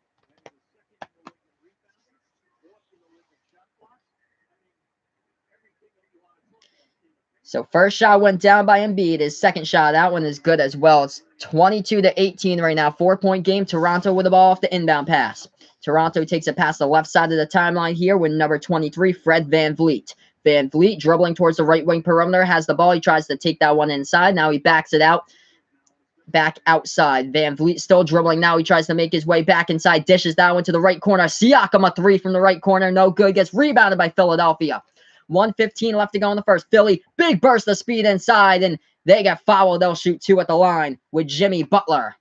So first shot went down by Embiid. His second shot, that one is good as well. It's 22-18 right now. 4-point game. Toronto with the ball off the inbound pass. Toronto takes it past the left side of the timeline here with number 23, Fred VanVleet. VanVleet dribbling towards the right wing perimeter, has the ball. He tries to take that one inside. Now he backs it out back outside. Van Vliet still dribbling now. He tries to make his way back inside. Dishes that one to the right corner. Siakam a three from the right corner. No good. Gets rebounded by Philadelphia. 1:15 left to go in the first. Philly, big burst of speed inside, and they get fouled. They'll shoot 2 at the line with Jimmy Butler.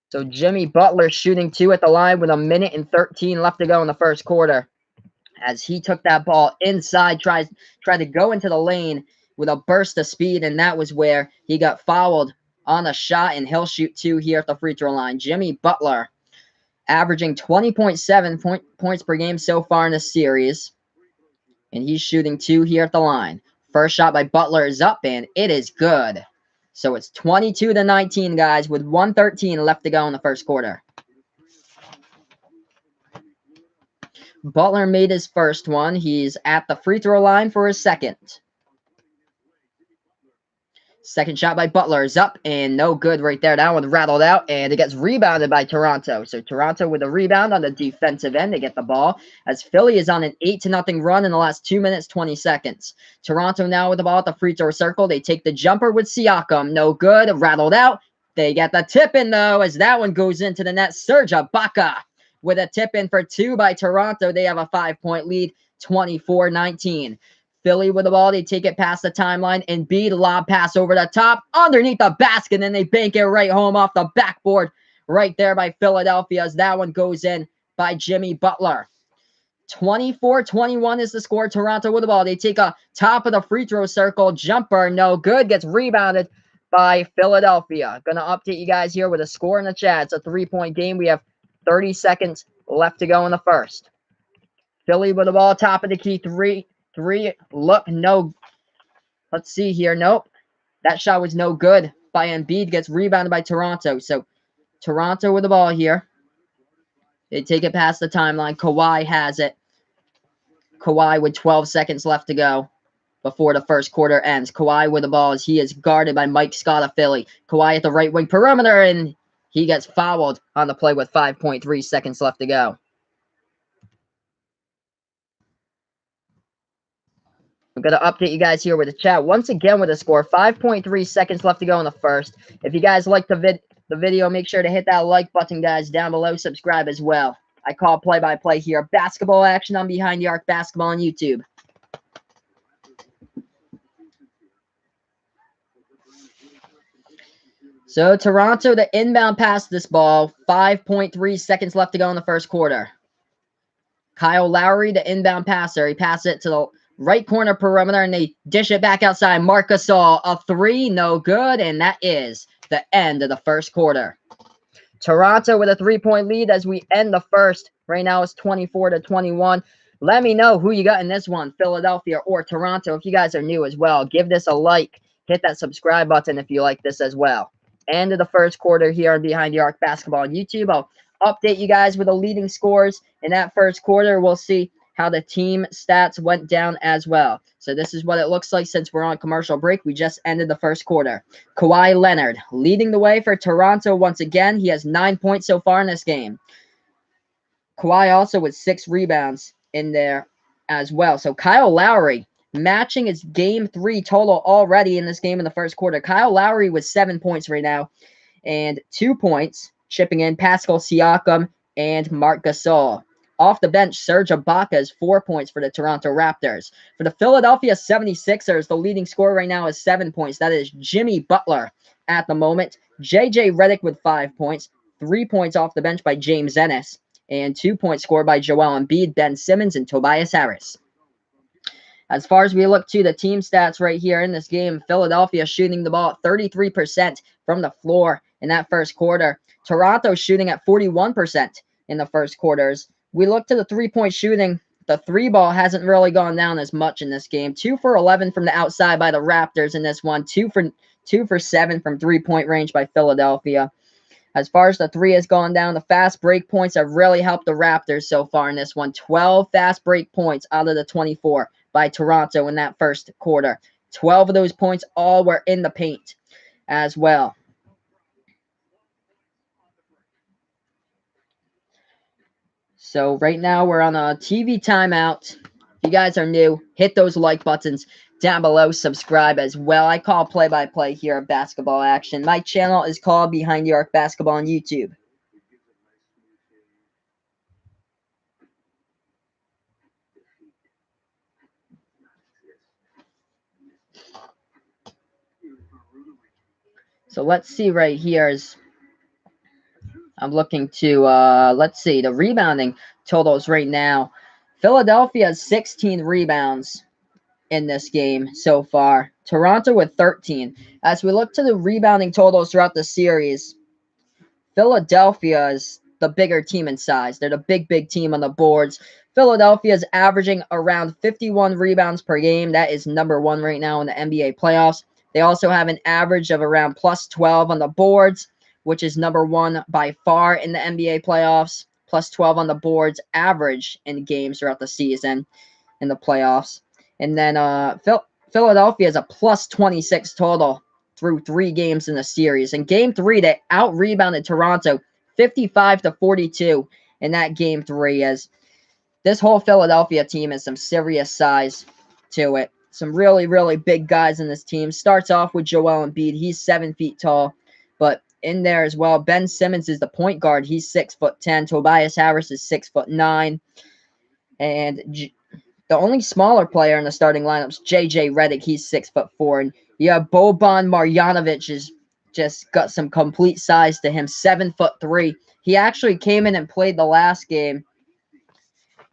So Jimmy Butler shooting 2 at the line with 1:13 left to go in the first quarter. As he took that ball inside, tried to go into the lane with a burst of speed, and that was where he got fouled on a shot, and he'll shoot 2 here at the free throw line. Jimmy Butler averaging 20.7 points per game so far in the series, and he's shooting 2 here at the line. First shot by Butler is up, and it is good. So it's 22-19, guys, with 1:13 left to go in the first quarter. Butler made his first one. He's at the free throw line for his second. Second shot by Butler is up and no good right there. That one rattled out, and it gets rebounded by Toronto. So Toronto with a rebound on the defensive end. They get the ball as Philly is on an 8-0 run in the last 2 minutes, 20 seconds. Toronto now with the ball at the free throw circle. They take the jumper with Siakam. No good. Rattled out. They get the tip in, though, as that one goes into the net. Serge Ibaka with a tip in for 2 by Toronto. They have a 5-point lead, 24-19. Philly with the ball, they take it past the timeline, and Embiid lob pass over the top, underneath the basket, and they bank it right home off the backboard right there by Philadelphia as that one goes in by Jimmy Butler. 24-21 is the score. Toronto with the ball. They take a top of the free throw circle jumper, no good, gets rebounded by Philadelphia. Gonna update you guys here with a score in the chat. It's a 3-point game. We have 30 seconds left to go in the first. Philly with the ball, top of the key, three, look, no. Let's see here. Nope. That shot was no good by Embiid. Gets rebounded by Toronto. So Toronto with the ball here. They take it past the timeline. Kawhi has it. Kawhi with 12 seconds left to go before the first quarter ends. Kawhi with the ball as he is guarded by Mike Scott of Philly. Kawhi at the right wing perimeter, and he gets fouled on the play with 5.3 seconds left to go. I'm going to update you guys here with the chat once again with a score. 5.3 seconds left to go in the first. If you guys like the video, make sure to hit that like button, guys, down below. Subscribe as well. I call play-by-play here. Basketball action on Behind the Arc Basketball on YouTube. So Toronto, the inbound pass this ball. 5.3 seconds left to go in the first quarter. Kyle Lowry, the inbound passer. He passes it to the right corner perimeter, and they dish it back outside. Marc Gasol, a 3, no good, and that is the end of the first quarter. Toronto with a 3-point lead as we end the first. Right now it's 24-21. Let me know who you got in this one, Philadelphia or Toronto. If you guys are new as well, give this a like. Hit that subscribe button if you like this as well. End of the first quarter here on Behind the Arc Basketball on YouTube. I'll update you guys with the leading scores in that first quarter. We'll see how the team stats went down as well. So this is what it looks like since we're on commercial break. We just ended the first quarter. Kawhi Leonard leading the way for Toronto once again. He has 9 points so far in this game. Kawhi also with 6 rebounds in there as well. So Kyle Lowry matching his game 3 total already in this game in the first quarter. Kyle Lowry with 7 points right now and 2 points chipping in Pascal Siakam and Marc Gasol. Off the bench, Serge Ibaka has 4 points for the Toronto Raptors. For the Philadelphia 76ers, the leading scorer right now is 7 points. That is Jimmy Butler at the moment. J.J. Redick with 5 points. 3 points off the bench by James Ennis. And 2 points scored by Joel Embiid, Ben Simmons, and Tobias Harris. As far as we look to the team stats right here in this game, Philadelphia shooting the ball at 33% from the floor in that first quarter. Toronto shooting at 41% in the first quarters. We look to the three-point shooting. The 3-ball hasn't really gone down as much in this game. 2 for 11 from the outside by the Raptors in this one. 2 for 7 from three-point range by Philadelphia. As far as the 3 has gone down, the fast break points have really helped the Raptors so far in this one. 12 fast break points out of the 24 by Toronto in that first quarter. 12 of those points all were in the paint as well. So right now we're on a TV timeout. If you guys are new, hit those like buttons down below, subscribe as well. I call play-by-play here at Basketball Action. My channel is called Behind the Arc Basketball on YouTube. So let's see right here is I'm looking to let's see the rebounding totals right now. Philadelphia has 16 rebounds in this game so far. Toronto with 13. As we look to the rebounding totals throughout the series, Philadelphia is the bigger team in size. They're the big team on the boards. Philadelphia is averaging around 51 rebounds per game. That is number one right now in the NBA playoffs. They also have an average of around plus 12 on the boards, which is number one by far in the NBA playoffs. Plus 12 on the boards average in games throughout the season in the playoffs. And then Philadelphia is a plus 26 total through 3 games in the series. In game 3, they out-rebounded Toronto 55-42 in that game 3, as this whole Philadelphia team has some serious size to it. Some really big guys in this team. Starts off with Joel Embiid. He's 7 feet tall, but in there as well, Ben Simmons is the point guard. He's 6'10". Tobias Harris is 6'9". And the only smaller player in the starting lineup is J.J. Redick. He's 6'4". And you have Boban Marjanovic is just got some complete size to him, 7'3". He actually came in and played the last game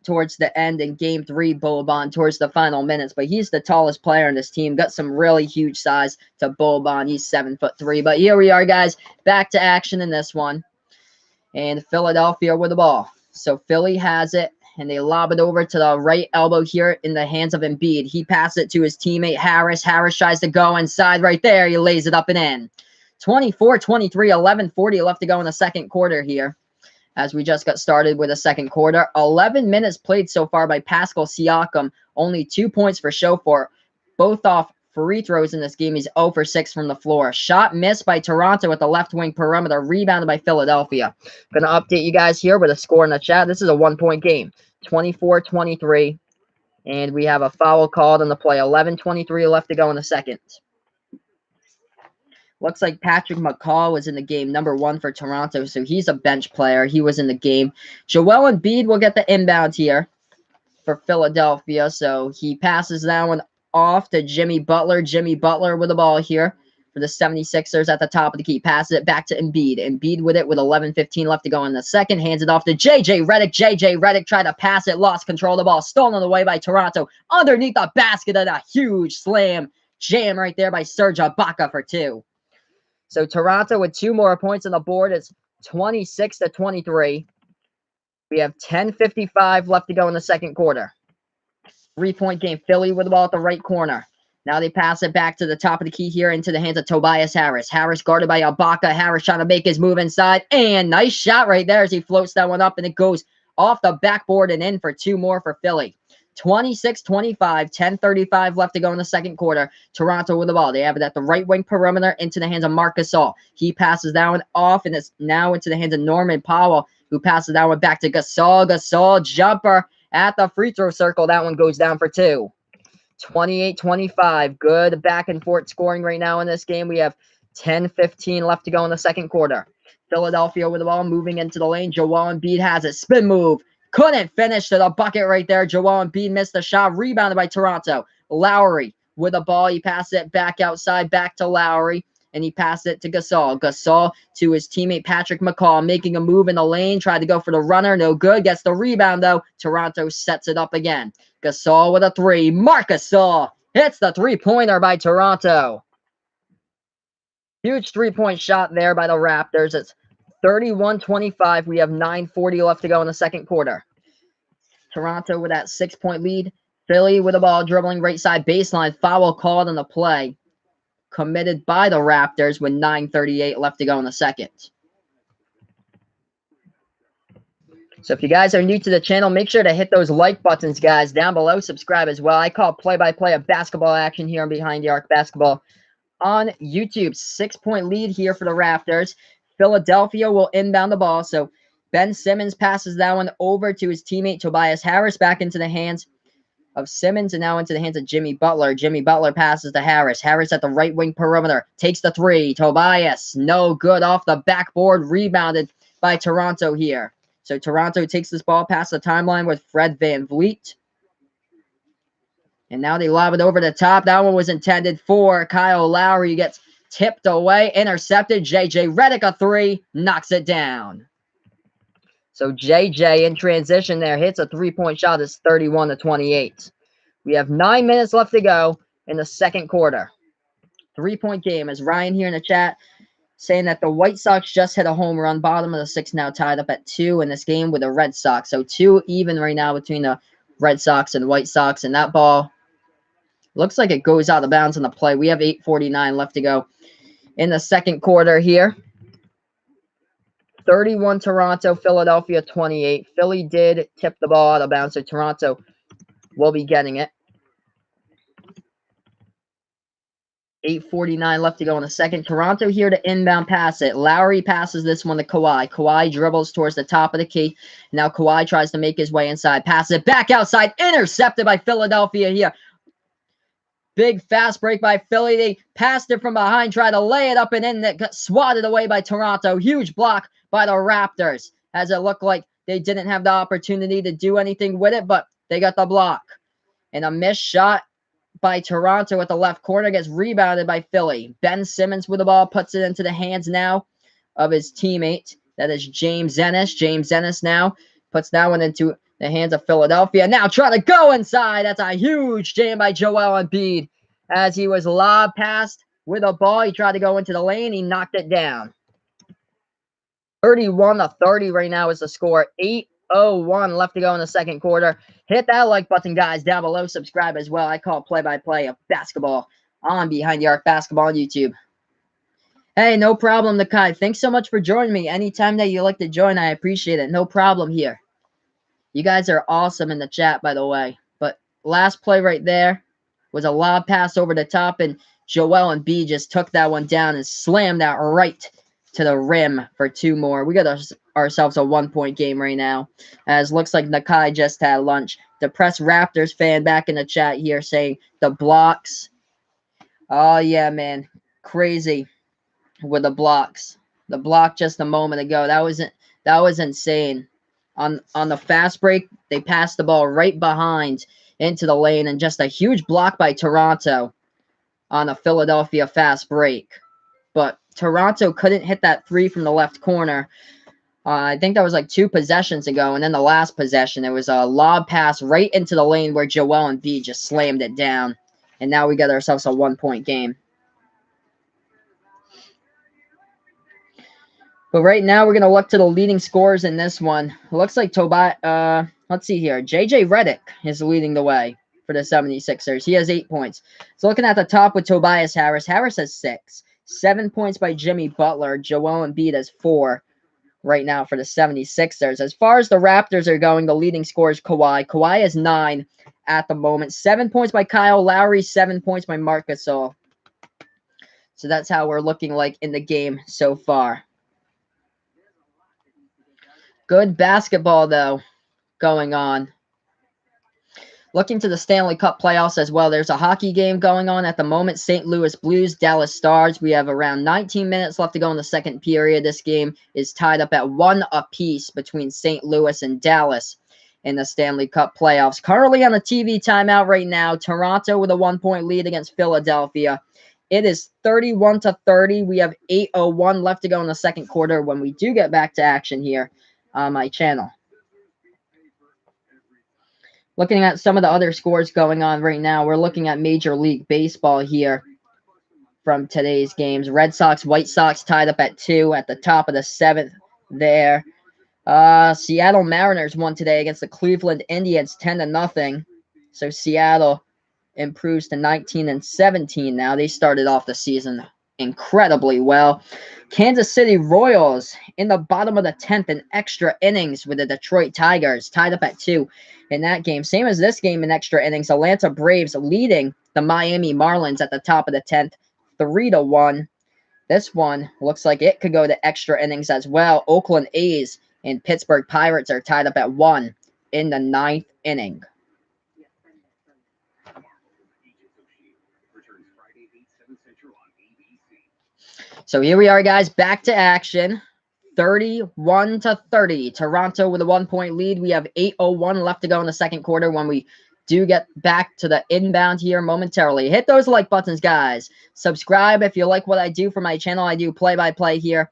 towards the end in game 3, Boban, towards the final minutes. But he's the tallest player in this team. Got some really huge size to Boban. He's 7'3". But here we are, guys. Back to action in this one. And Philadelphia with the ball. So Philly has it, and they lob it over to the right elbow here in the hands of Embiid. He passes it to his teammate Harris. Harris tries to go inside right there. He lays it up and in. 24-23, 11:40 left to go in the second quarter here, as we just got started with the second quarter. 11 minutes played so far by Pascal Siakam. Only 2 points for Shofor. Both off free throws in this game. He's 0 for 6 from the floor. Shot missed by Toronto at the left wing perimeter. Rebounded by Philadelphia. Going to update you guys here with a score in the chat. This is a 1-point game. 24-23. And we have a foul called on the play. 11:23 left to go in the second. Looks like Patrick McCaw was in the game, number 1 for Toronto, so he's a bench player. He was in the game. Joel Embiid will get the inbound here for Philadelphia, so he passes that one off to Jimmy Butler. Jimmy Butler with the ball here for the 76ers at the top of the key. Passes it back to Embiid. Embiid with it with 11:15 left to go in the second. Hands it off to J.J. Redick. J.J. Redick tried to pass it, lost control of the ball. Stolen away by Toronto. Underneath the basket, and a huge slam jam right there by Serge Ibaka for 2. So Toronto with 2 more points on the board. It's 26-23. We have 10:55 left to go in the second quarter. 3-point game. Philly with the ball at the right corner. Now they pass it back to the top of the key here into the hands of Tobias Harris. Harris guarded by Ibaka. Harris trying to make his move inside. And nice shot right there as he floats that one up, and it goes off the backboard and in for 2 more for Philly. 26-25, 10:35 left to go in the second quarter. Toronto with the ball. They have it at the right wing perimeter into the hands of Marc Gasol. He passes that one off, and it's now into the hands of Norman Powell, who passes that one back to Gasol. Gasol jumper at the free throw circle. That one goes down for 2. 28-25. Good back and forth scoring right now in this game. We have 10:15 left to go in the second quarter. Philadelphia with the ball, moving into the lane. Joel Embiid has it. Spin move. Couldn't finish to the bucket right there. Joel Embiid missed the shot. Rebounded by Toronto. Lowry with the ball. He passed it back outside, back to Lowry. And he passed it to Gasol. Gasol to his teammate Patrick McCaw, making a move in the lane. Tried to go for the runner. No good. Gets the rebound, though. Toronto sets it up again. Gasol with a 3. Marc Gasol hits the 3-pointer by Toronto. Huge 3-point shot there by the Raptors. It's 31-25. We have 9:40 left to go in the second quarter. Toronto with that 6-point lead. Philly with the ball, dribbling right side baseline. Foul called on the play, committed by the Raptors with 9:38 left to go in the second. So if you guys are new to the channel, make sure to hit those like buttons, guys, down below. Subscribe as well. I call play-by-play of basketball action here on Behind the Arc Basketball on YouTube. 6-point lead here for the Raptors. Philadelphia will inbound the ball. So Ben Simmons passes that one over to his teammate Tobias Harris, back into the hands of Simmons and now into the hands of Jimmy Butler. Jimmy Butler passes to Harris. Harris at the right wing perimeter. Takes the three. Tobias, no good off the backboard. Rebounded by Toronto here. So Toronto takes this ball past the timeline with Fred VanVleet. And now they lob it over the top. That one was intended for Kyle Lowry. Gets tipped away. Intercepted. J.J. Redick a three. Knocks it down. So J.J. in transition there hits a three-point shot. It's 31-28. We have 9 minutes left to go in the second quarter. 3-point game. As Ryan here in the chat saying that the White Sox just hit a home run. Bottom of the sixth now tied up at 2 in this game with the Red Sox. So 2 even right now between the Red Sox and White Sox. And that ball looks like it goes out of bounds on the play. We have 8:49 left to go in the second quarter here. 31 Toronto, Philadelphia 28. Philly did tip the ball out of bounds, so Toronto will be getting it. 8:49 left to go in the second. Toronto here to inbound pass it. Lowry passes this one to Kawhi. Kawhi dribbles towards the top of the key. Now Kawhi tries to make his way inside. Passes it back outside. Intercepted by Philadelphia here. Big fast break by Philly. They passed it from behind, tried to lay it up and in. That got swatted away by Toronto. Huge block by the Raptors, as it looked like they didn't have the opportunity to do anything with it, but they got the block. And a missed shot by Toronto at the left corner gets rebounded by Philly. Ben Simmons with the ball puts it into the hands now of his teammate. That is James Ennis. James Ennis now puts that one into the hands of Philadelphia. Now trying to go inside. That's a huge jam by Joel Embiid. As he was lobbed past with a ball, he tried to go into the lane. He knocked it down. 31-30 right now is the score. 8:01 left to go in the second quarter. Hit that like button, guys, down below. Subscribe as well. I call play-by-play of basketball on Behind the Arc Basketball on YouTube. Hey, no problem, Nakai. Thanks so much for joining me. Anytime that you like to join, I appreciate it. No problem here. You guys are awesome in the chat, by the way. But last play right there was a lob pass over the top, and Joel Embiid just took that one down and slammed that right to the rim for 2 more. We got ourselves a 1-point game right now, as looks like Nakai just had lunch. Depressed Raptors fan back in the chat here saying the blocks. Oh, yeah, man. Crazy with the blocks. The block just a moment ago. That was insane. On the fast break, they passed the ball right behind into the lane, and just a huge block by Toronto on a Philadelphia fast break. But Toronto couldn't hit that three from the left corner. I think that was like 2 possessions ago, and then the last possession, it was a lob pass right into the lane where Joel Embiid just slammed it down. And now we got ourselves a 1-point game. But right now, we're going to look to the leading scorers in this one. It looks like let's see here. J.J. Redick is leading the way for the 76ers. He has 8 points. So looking at the top with Tobias Harris. Harris has 6. 7 points by Jimmy Butler. Joel Embiid has 4 right now for the 76ers. As far as the Raptors are going, the leading scorer is Kawhi. Kawhi has 9 at the moment. 7 points by Kyle Lowry. 7 points by Marc Gasol. So that's how we're looking like in the game so far. Good basketball, though, going on. Looking to the Stanley Cup playoffs as well. There's a hockey game going on at the moment. St. Louis Blues, Dallas Stars. We have around 19 minutes left to go in the second period. This game is tied up at 1 apiece between St. Louis and Dallas in the Stanley Cup playoffs. Currently on the TV timeout right now, Toronto with a 1-point lead against Philadelphia. It is 31-30. We have 8:01 left to go in the second quarter when we do get back to action here on my channel. Looking at some of the other scores going on right now, we're looking at Major League Baseball here from today's games. Red Sox, White Sox tied up at 2 at the top of the 7th there. Seattle Mariners won today against the Cleveland Indians 10-0. So Seattle improves to 19-17 now. They started off the season incredibly well. Kansas City Royals in the bottom of the 10th in extra innings with the Detroit Tigers, tied up at 2 in that game. Same as this game in extra innings. Atlanta Braves leading the Miami Marlins at the top of the 10th, 3-1. This one looks like it could go to extra innings as well. Oakland A's and Pittsburgh Pirates are tied up at 1 in the 9th inning. So here we are, guys, back to action. 31-30. Toronto with a 1-point lead. We have 8:01 left to go in the second quarter when we do get back to the inbound here momentarily. Hit those like buttons, guys. Subscribe if you like what I do for my channel. I do play-by-play here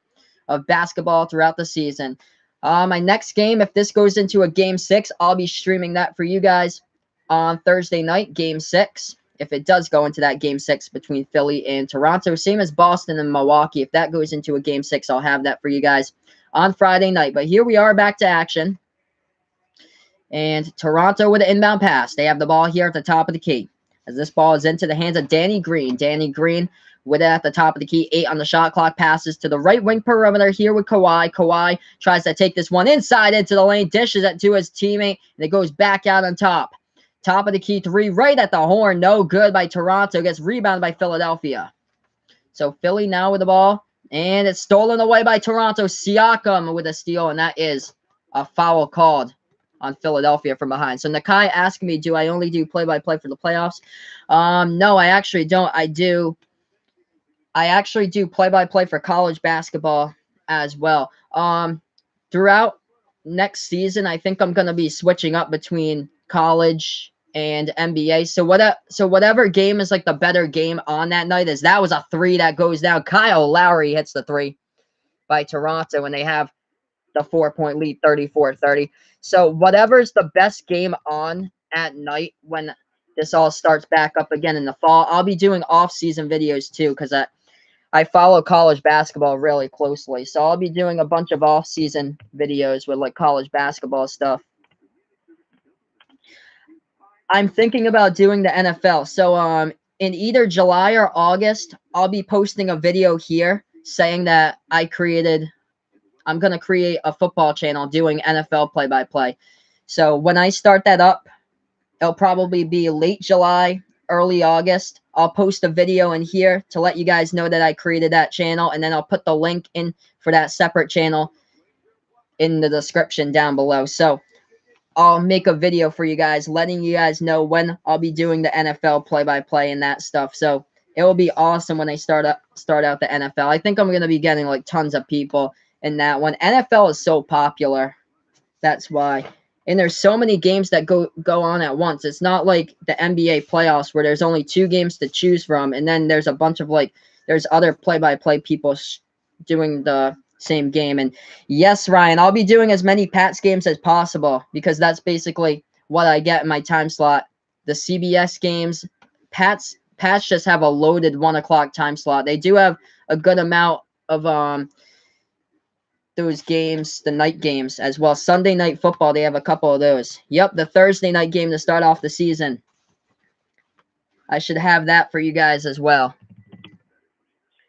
of basketball throughout the season. My next game, if this goes into a Game 6, I'll be streaming that for you guys on Thursday night, Game 6. If it does go into that Game 6 between Philly and Toronto, same as Boston and Milwaukee. If that goes into a Game 6, I'll have that for you guys on Friday night. But here we are back to action. And Toronto with an inbound pass. They have the ball here at the top of the key. As this ball is into the hands of Danny Green. Danny Green with it at the top of the key. 8 on the shot clock. Passes to the right wing perimeter here with Kawhi. Kawhi tries to take this one inside into the lane. Dishes it to his teammate. And it goes back out on top. Top of the key 3 right at the horn. No good by Toronto. Gets rebounded by Philadelphia. So Philly now with the ball. And it's stolen away by Toronto. Siakam with a steal. And that is a foul called on Philadelphia from behind. So Nakai asked me, do I only do play-by-play for the playoffs? No, I actually don't. I actually do play-by-play for college basketball as well. Throughout next season, I think I'm going to be switching up between college and NBA. So whatever game is like the better game on that night is that was a 3 that goes down. Kyle Lowry hits the 3 by Toronto when they have the 4-point lead, 34-30. So whatever's the best game on at night when this all starts back up again in the fall. I'll be doing off-season videos too because I follow college basketball really closely. So I'll be doing a bunch of off-season videos with like college basketball stuff. I'm thinking about doing the NFL. So in either July or August, I'll be posting a video here saying that I'm going to create a football channel doing NFL play-by-play. So when I start that up, it'll probably be late July, early August. I'll post a video in here to let you guys know that I created that channel, and then I'll put the link in for that separate channel in the description down below. So I'll make a video for you guys letting you guys know when I'll be doing the NFL play-by-play and that stuff. So it will be awesome when I start out the NFL. I think I'm going to be getting like tons of people in that one. NFL is so popular. That's why. And there's so many games that go on at once. It's not like the NBA playoffs where there's only 2 games to choose from. And then there's a bunch of there's other play-by-play people doing the same game. And yes, Ryan, I'll be doing as many Pats games as possible because that's basically what I get in my time slot. The CBS games, Pats just have a loaded 1 o'clock time slot. They do have a good amount of those games, the night games as well. Sunday Night Football, they have a couple of those. Yep, the Thursday night game to start off the season. I should have that for you guys as well.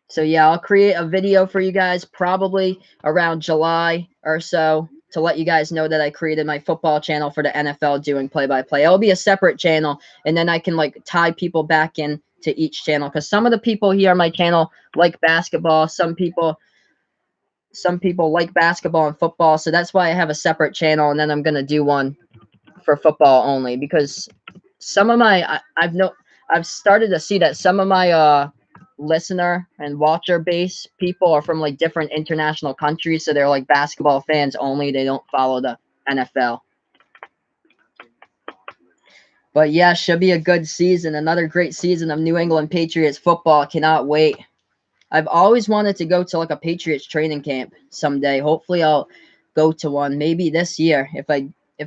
So yeah, I'll create a video for you guys probably around July or so to let you guys know that I created my football channel for the NFL doing play-by-play. It'll be a separate channel, and then I can tie people back in to each channel because some of the people here on my channel like basketball. Some people like basketball and football, so that's why I have a separate channel, and then I'm gonna do one for football only because some of my I've started to see that some of my listener and watcher base people are from different international countries, so they're basketball fans only. They don't follow the NFL. But yeah, should be a good season. Another great season of New England Patriots football. Cannot wait. I've always wanted to go to a Patriots training camp someday. Hopefully I'll go to one maybe this year if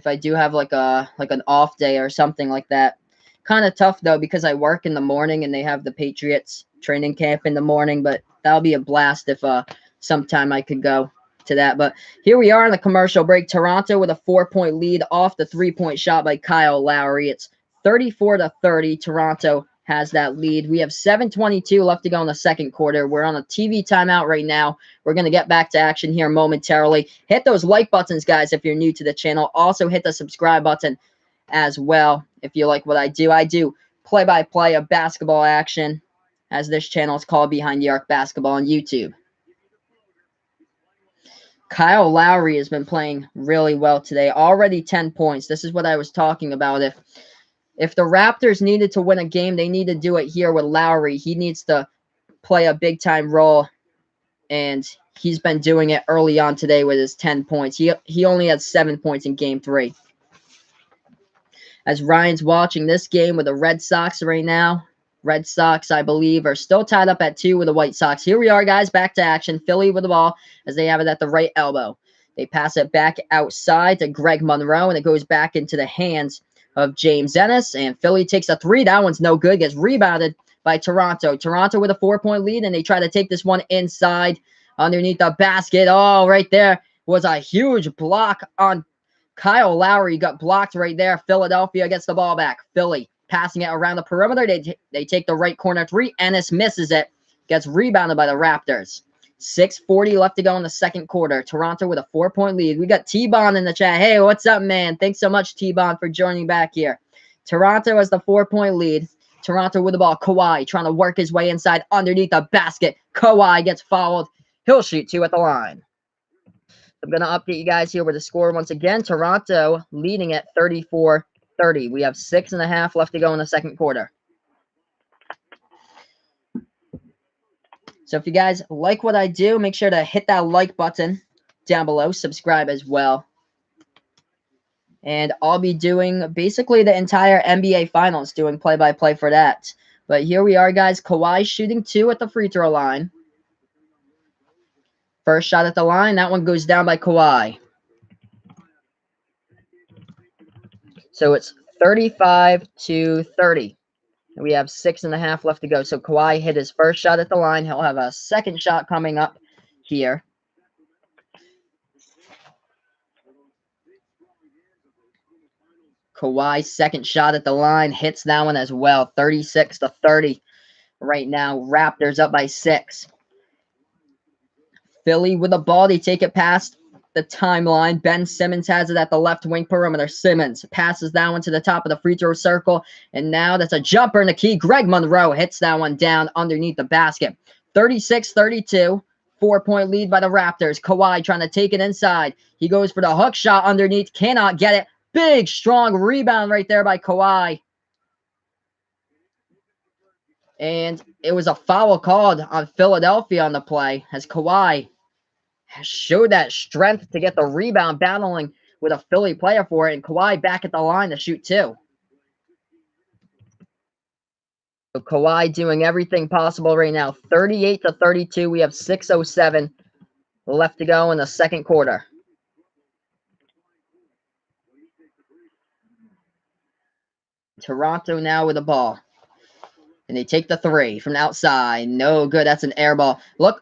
I do have an off day or something like that. Kind of tough though because I work in the morning and they have the Patriots training camp in the morning, but that'll be a blast if sometime I could go to that. But here we are in the commercial break. Toronto with a 4-point lead off the 3-point shot by Kyle Lowry. It's 34-30. Toronto has that lead. We have 7:22 left to go in the second quarter. We're on a TV timeout right now. We're going to get back to action here momentarily. Hit those like buttons, guys, if you're new to the channel. Also hit the subscribe button as well if you like what I do. I do play-by-play of basketball action, as this channel is called, Behind the Arc Basketball on YouTube. Kyle Lowry has been playing really well today. Already 10 points. This is what I was talking about. If the Raptors needed to win a game, they need to do it here with Lowry. He needs to play a big-time role and he's been doing it early on today with his 10 points. He only had 7 points in Game 3. As Ryan's watching this game with the Red Sox right now. Red Sox, I believe, are still tied up at 2 with the White Sox. Here we are, guys, back to action. Philly with the ball as they have it at the right elbow. They pass it back outside to Greg Monroe, and it goes back into the hands of James Ennis. And Philly takes a 3. That one's no good. Gets rebounded by Toronto. Toronto with a 4-point lead, and they try to take this one inside underneath the basket. Oh, right there was a huge block on Kyle Lowry. Got blocked right there. Philadelphia gets the ball back. Philly passing it around the perimeter. They take the right corner 3. Ennis misses it. Gets rebounded by the Raptors. 6:40 left to go in the second quarter. Toronto with a 4-point lead. We got T-Bon in the chat. Hey, what's up, man? Thanks so much, T-Bon, for joining back here. Toronto has the 4-point lead. Toronto with the ball. Kawhi trying to work his way inside underneath the basket. Kawhi gets fouled. He'll shoot 2 at the line. I'm going to update you guys here with the score once again. Toronto leading at 34-30. We have 6.5 left to go in the second quarter. So if you guys like what I do, make sure to hit that like button down below. Subscribe as well. And I'll be doing basically the entire NBA Finals, doing play-by-play for that. But here we are, guys. Kawhi shooting 2 at the free throw line. First shot at the line. That one goes down by Kawhi. So it's 35-30. We have 6.5 left to go. So Kawhi hit his first shot at the line. He'll have a second shot coming up here. Kawhi's second shot at the line hits that one as well. 36-30 right now. Raptors up by 6. Philly with the ball. They take it past the timeline. Ben Simmons has it at the left wing perimeter. Simmons passes that one to the top of the free throw circle. And now that's a jumper in the key. Greg Monroe hits that one down underneath the basket. 36-32. 4-point lead by the Raptors. Kawhi trying to take it inside. He goes for the hook shot underneath. Cannot get it. Big, strong rebound right there by Kawhi. And it was a foul called on Philadelphia on the play as Kawhi showed that strength to get the rebound, battling with a Philly player for it, and Kawhi back at the line to shoot 2. So Kawhi doing everything possible right now. 38-32. We have 6:07 left to go in the second quarter. Toronto now with the ball. And they take the 3 from the outside. No good. That's an air ball. Look.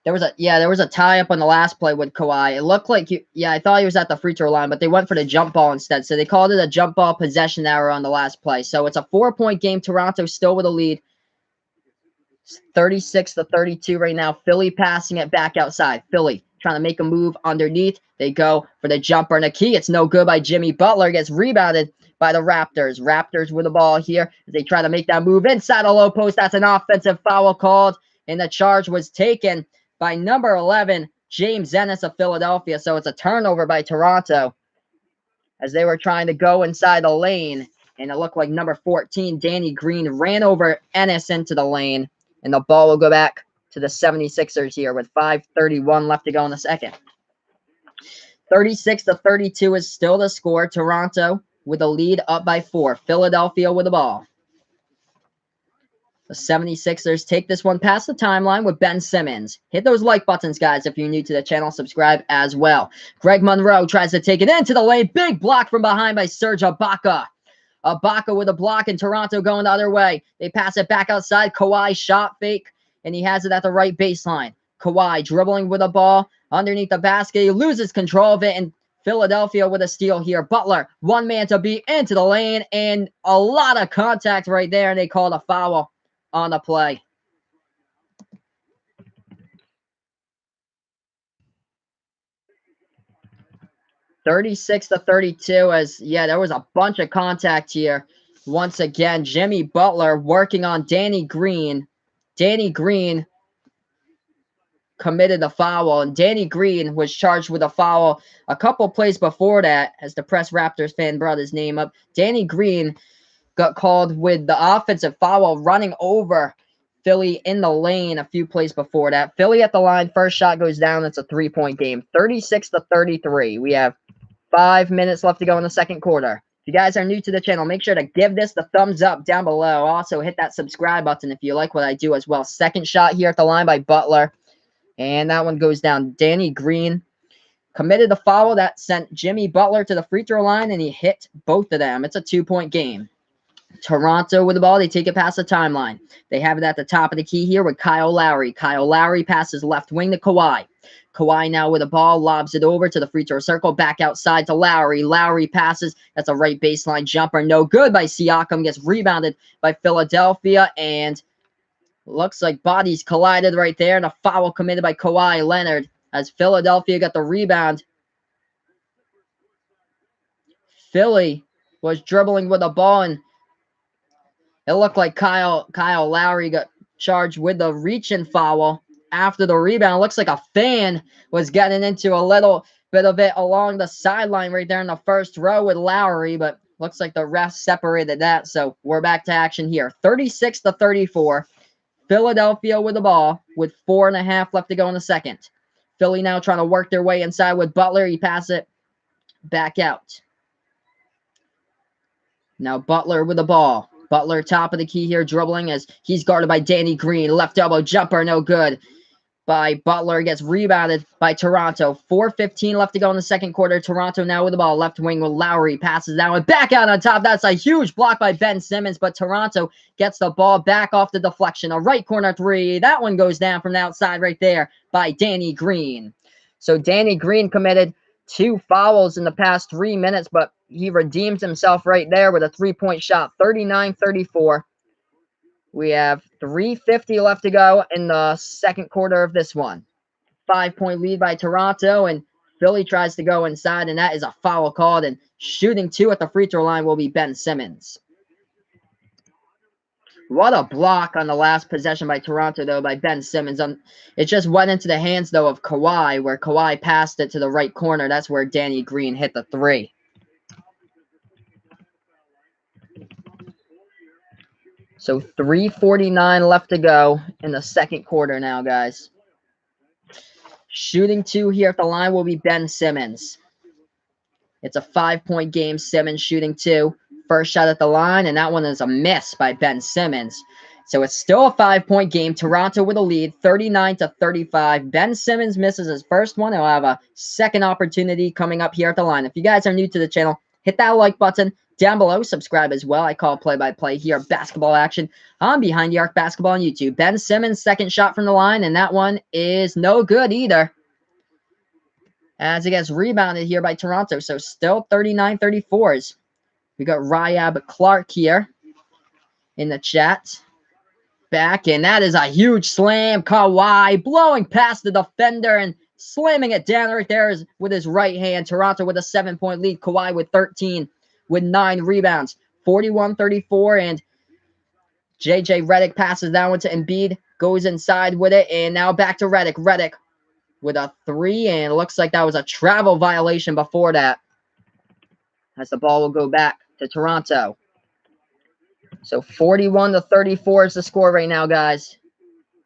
There was a tie up on the last play with Kawhi. It looked like I thought he was at the free throw line, but they went for the jump ball instead. So they called it a jump ball possession error on the last play. So it's a 4-point game. Toronto still with a lead. 36-32 right now. Philly passing it back outside. Philly trying to make a move underneath. They go for the jumper and a key. It's no good by Jimmy Butler. Gets rebounded by the Raptors. Raptors with the ball here as they try to make that move inside the low post. That's an offensive foul called, and the charge was taken by number 11, James Ennis of Philadelphia. So it's a turnover by Toronto as they were trying to go inside the lane. And it looked like number 14, Danny Green, ran over Ennis into the lane. And the ball will go back to the 76ers here with 5:31 left to go in the second. 36-32 is still the score. Toronto with a lead up by 4. Philadelphia with the ball. The 76ers take this one past the timeline with Ben Simmons. Hit those like buttons, guys, if you're new to the channel. Subscribe as well. Greg Monroe tries to take it into the lane. Big block from behind by Serge Ibaka. Ibaka with a block, and Toronto going the other way. They pass it back outside. Kawhi shot fake, and he has it at the right baseline. Kawhi dribbling with the ball underneath the basket. He loses control of it, and Philadelphia with a steal here. Butler, one man to beat into the lane, and a lot of contact right there, and they called a foul on the play. (36-32) as there was a bunch of contact here. Once again, Jimmy Butler working on Danny Green. Danny Green committed a foul, and Danny Green was charged with a foul a couple plays before that, as the Press Raptors fan brought his name up. Danny Green got called with the offensive foul running over Philly in the lane a few plays before that. Philly at the line. First shot goes down. It's a 3-point game. 36-33. We have 5 minutes left to go in the second quarter. If you guys are new to the channel, make sure to give this the thumbs up down below. Also, hit that subscribe button if you like what I do as well. Second shot here at the line by Butler. And that one goes down. Danny Green committed the foul that sent Jimmy Butler to the free throw line, and he hit both of them. It's a 2-point game. Toronto with the ball. They take it past the timeline. They have it at the top of the key here with Kyle Lowry. Kyle Lowry passes left wing to Kawhi. Kawhi now with the ball, lobs it over to the free throw circle, back outside to Lowry. Lowry passes. That's a right baseline jumper. No good by Siakam. Gets rebounded by Philadelphia, and looks like bodies collided right there, and a foul committed by Kawhi Leonard as Philadelphia got the rebound. Philly was dribbling with the ball, and it looked like Kyle Lowry got charged with the reach-in foul after the rebound. Looks like a fan was getting into a little bit of it along the sideline right there in the first row with Lowry, but looks like the refs separated that, so we're back to action here. 36-34. Philadelphia with the ball with 4.5 left to go in the second. Philly now trying to work their way inside with Butler. He passes it back out. Now Butler with the ball. Butler top of the key here, dribbling as he's guarded by Danny Green. Left elbow jumper, no good by Butler. Gets rebounded by Toronto. 4:15 left to go in the second quarter. Toronto now with the ball. Left wing with Lowry. Passes that one back out on top. That's a huge block by Ben Simmons, but Toronto gets the ball back off the deflection. A right corner three. That one goes down from the outside right there by Danny Green. So Danny Green committed 2 fouls in the past 3 minutes, but he redeems himself right there with a 3-point shot. 39-34. We have 3:50 left to go in the second quarter of this one. 5-point lead by Toronto, and Philly tries to go inside, and that is a foul called, and shooting 2 at the free throw line will be Ben Simmons. What a block on the last possession by Toronto, though, by Ben Simmons. It just went into the hands, though, of Kawhi, where Kawhi passed it to the right corner. That's where Danny Green hit the 3. So 3:49 left to go in the second quarter now, guys. Shooting 2 here at the line will be Ben Simmons. It's a 5-point game. Simmons shooting 2. First shot at the line, and that one is a miss by Ben Simmons. So it's still a 5-point game. Toronto with a lead, 39-35. Ben Simmons misses his first one. He'll have a second opportunity coming up here at the line. If you guys are new to the channel, hit that like button down below. Subscribe as well. I call play-by-play here, basketball action on Behind the Arc Basketball on YouTube. Ben Simmons, second shot from the line, and that one is no good either, as it gets rebounded here by Toronto. So still 39-34. We got Ryab Clark here in the chat. Back, and that is a huge slam. Kawhi blowing past the defender and slamming it down right there with his right hand. Toronto with a 7-point lead. Kawhi with 13 with 9 rebounds. 41-34, and JJ Redick passes that one to Embiid. Goes inside with it, and now back to Redick. Redick with a 3, and it looks like that was a travel violation before that, as the ball will go back to Toronto. So 41-34 is the score right now, guys.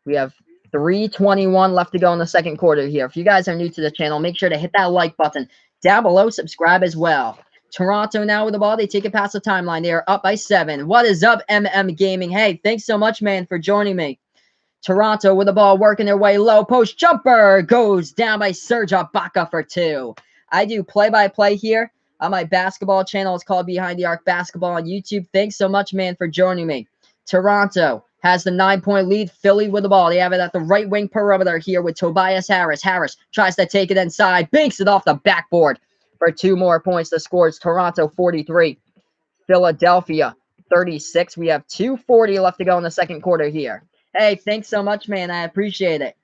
We have 3:21 left to go in the second quarter here. If you guys are new to the channel, make sure to hit that like button down below. Subscribe as well. Toronto now with the ball. They take it past the timeline. They are up by 7. What is up, MM Gaming? Hey, thanks so much, man, for joining me. Toronto with the ball, working their way low. Post jumper goes down by Serge Ibaka for 2. I do play-by-play here on my basketball channel. It's called Behind the Arc Basketball on YouTube. Thanks so much, man, for joining me. Toronto has the 9-point lead. Philly with the ball. They have it at the right wing perimeter here with Tobias Harris. Harris tries to take it inside, banks it off the backboard for 2 more points. The score is Toronto 43, Philadelphia 36. We have 2:40 left to go in the second quarter here. Hey, thanks so much, man. I appreciate it.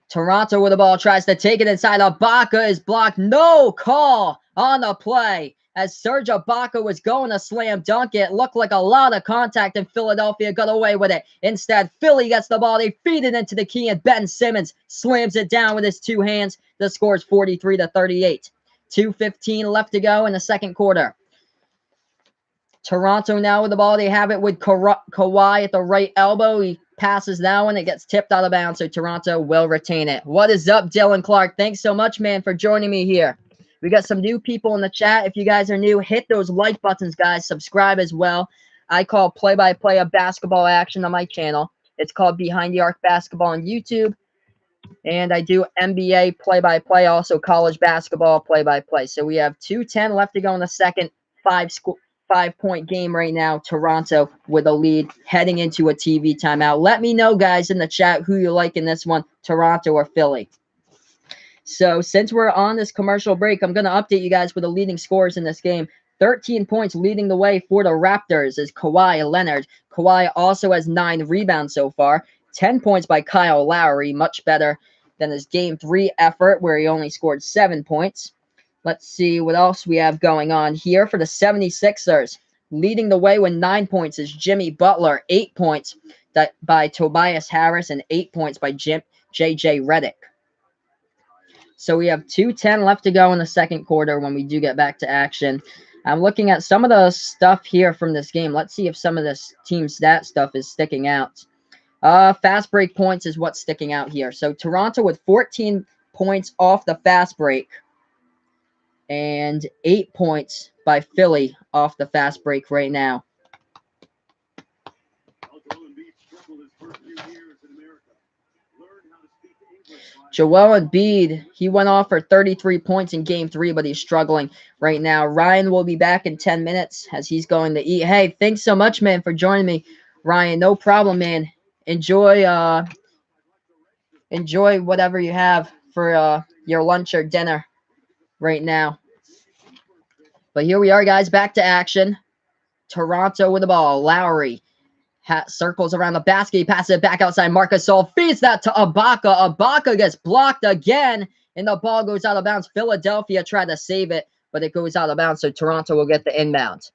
Toronto with the ball, tries to take it inside. Ibaka is blocked. No call on the play. As Serge Ibaka was going to slam dunk it, looked like a lot of contact, and Philadelphia got away with it. Instead, Philly gets the ball. They feed it into the key, and Ben Simmons slams it down with his 2 hands. The score is 43-38. 2:15 left to go in the second quarter. Toronto now with the ball. They have it with Kawhi at the right elbow. He passes that one. It gets tipped out of bounds, so Toronto will retain it. What is up, Dylan Clark? Thanks so much, man, for joining me here. We got some new people in the chat. If you guys are new, hit those like buttons, guys. Subscribe as well. I call play-by-play of basketball action on my channel. It's called Behind the Arc Basketball on YouTube. And I do NBA play-by-play, also college basketball play-by-play. So we have 2:10 left to go in the second. 5-point game right now. Toronto with a lead heading into a TV timeout. Let me know, guys, in the chat who you like in this one, Toronto or Philly. So since we're on this commercial break, I'm going to update you guys with the leading scorers in this game. 13 points leading the way for the Raptors is Kawhi Leonard. Kawhi also has 9 rebounds so far. 10 points by Kyle Lowry, much better than his Game 3 effort where he only scored 7 points. Let's see what else we have going on here for the 76ers. Leading the way with 9 points is Jimmy Butler. 8 points by Tobias Harris and 8 points by J.J. Redick. So we have 2:10 left to go in the second quarter when we do get back to action. I'm looking at some of the stuff here from this game. Let's see if some of this team stat stuff is sticking out. Fast break points is what's sticking out here. So Toronto with 14 points off the fast break. And 8 points by Philly off the fast break right now. Joel Embiid, he went off for 33 points in Game 3, but he's struggling right now. Ryan will be back in 10 minutes as he's going to eat. Hey, thanks so much, man, for joining me, Ryan. No problem, man. Enjoy whatever you have for your lunch or dinner right now. But here we are, guys, back to action. Toronto with the ball. Lowry circles around the basket. He passes it back outside. Marc Gasol feeds that to Ibaka. Ibaka gets blocked again, and the ball goes out of bounds. Philadelphia tried to save it, but it goes out of bounds, so Toronto will get the inbound.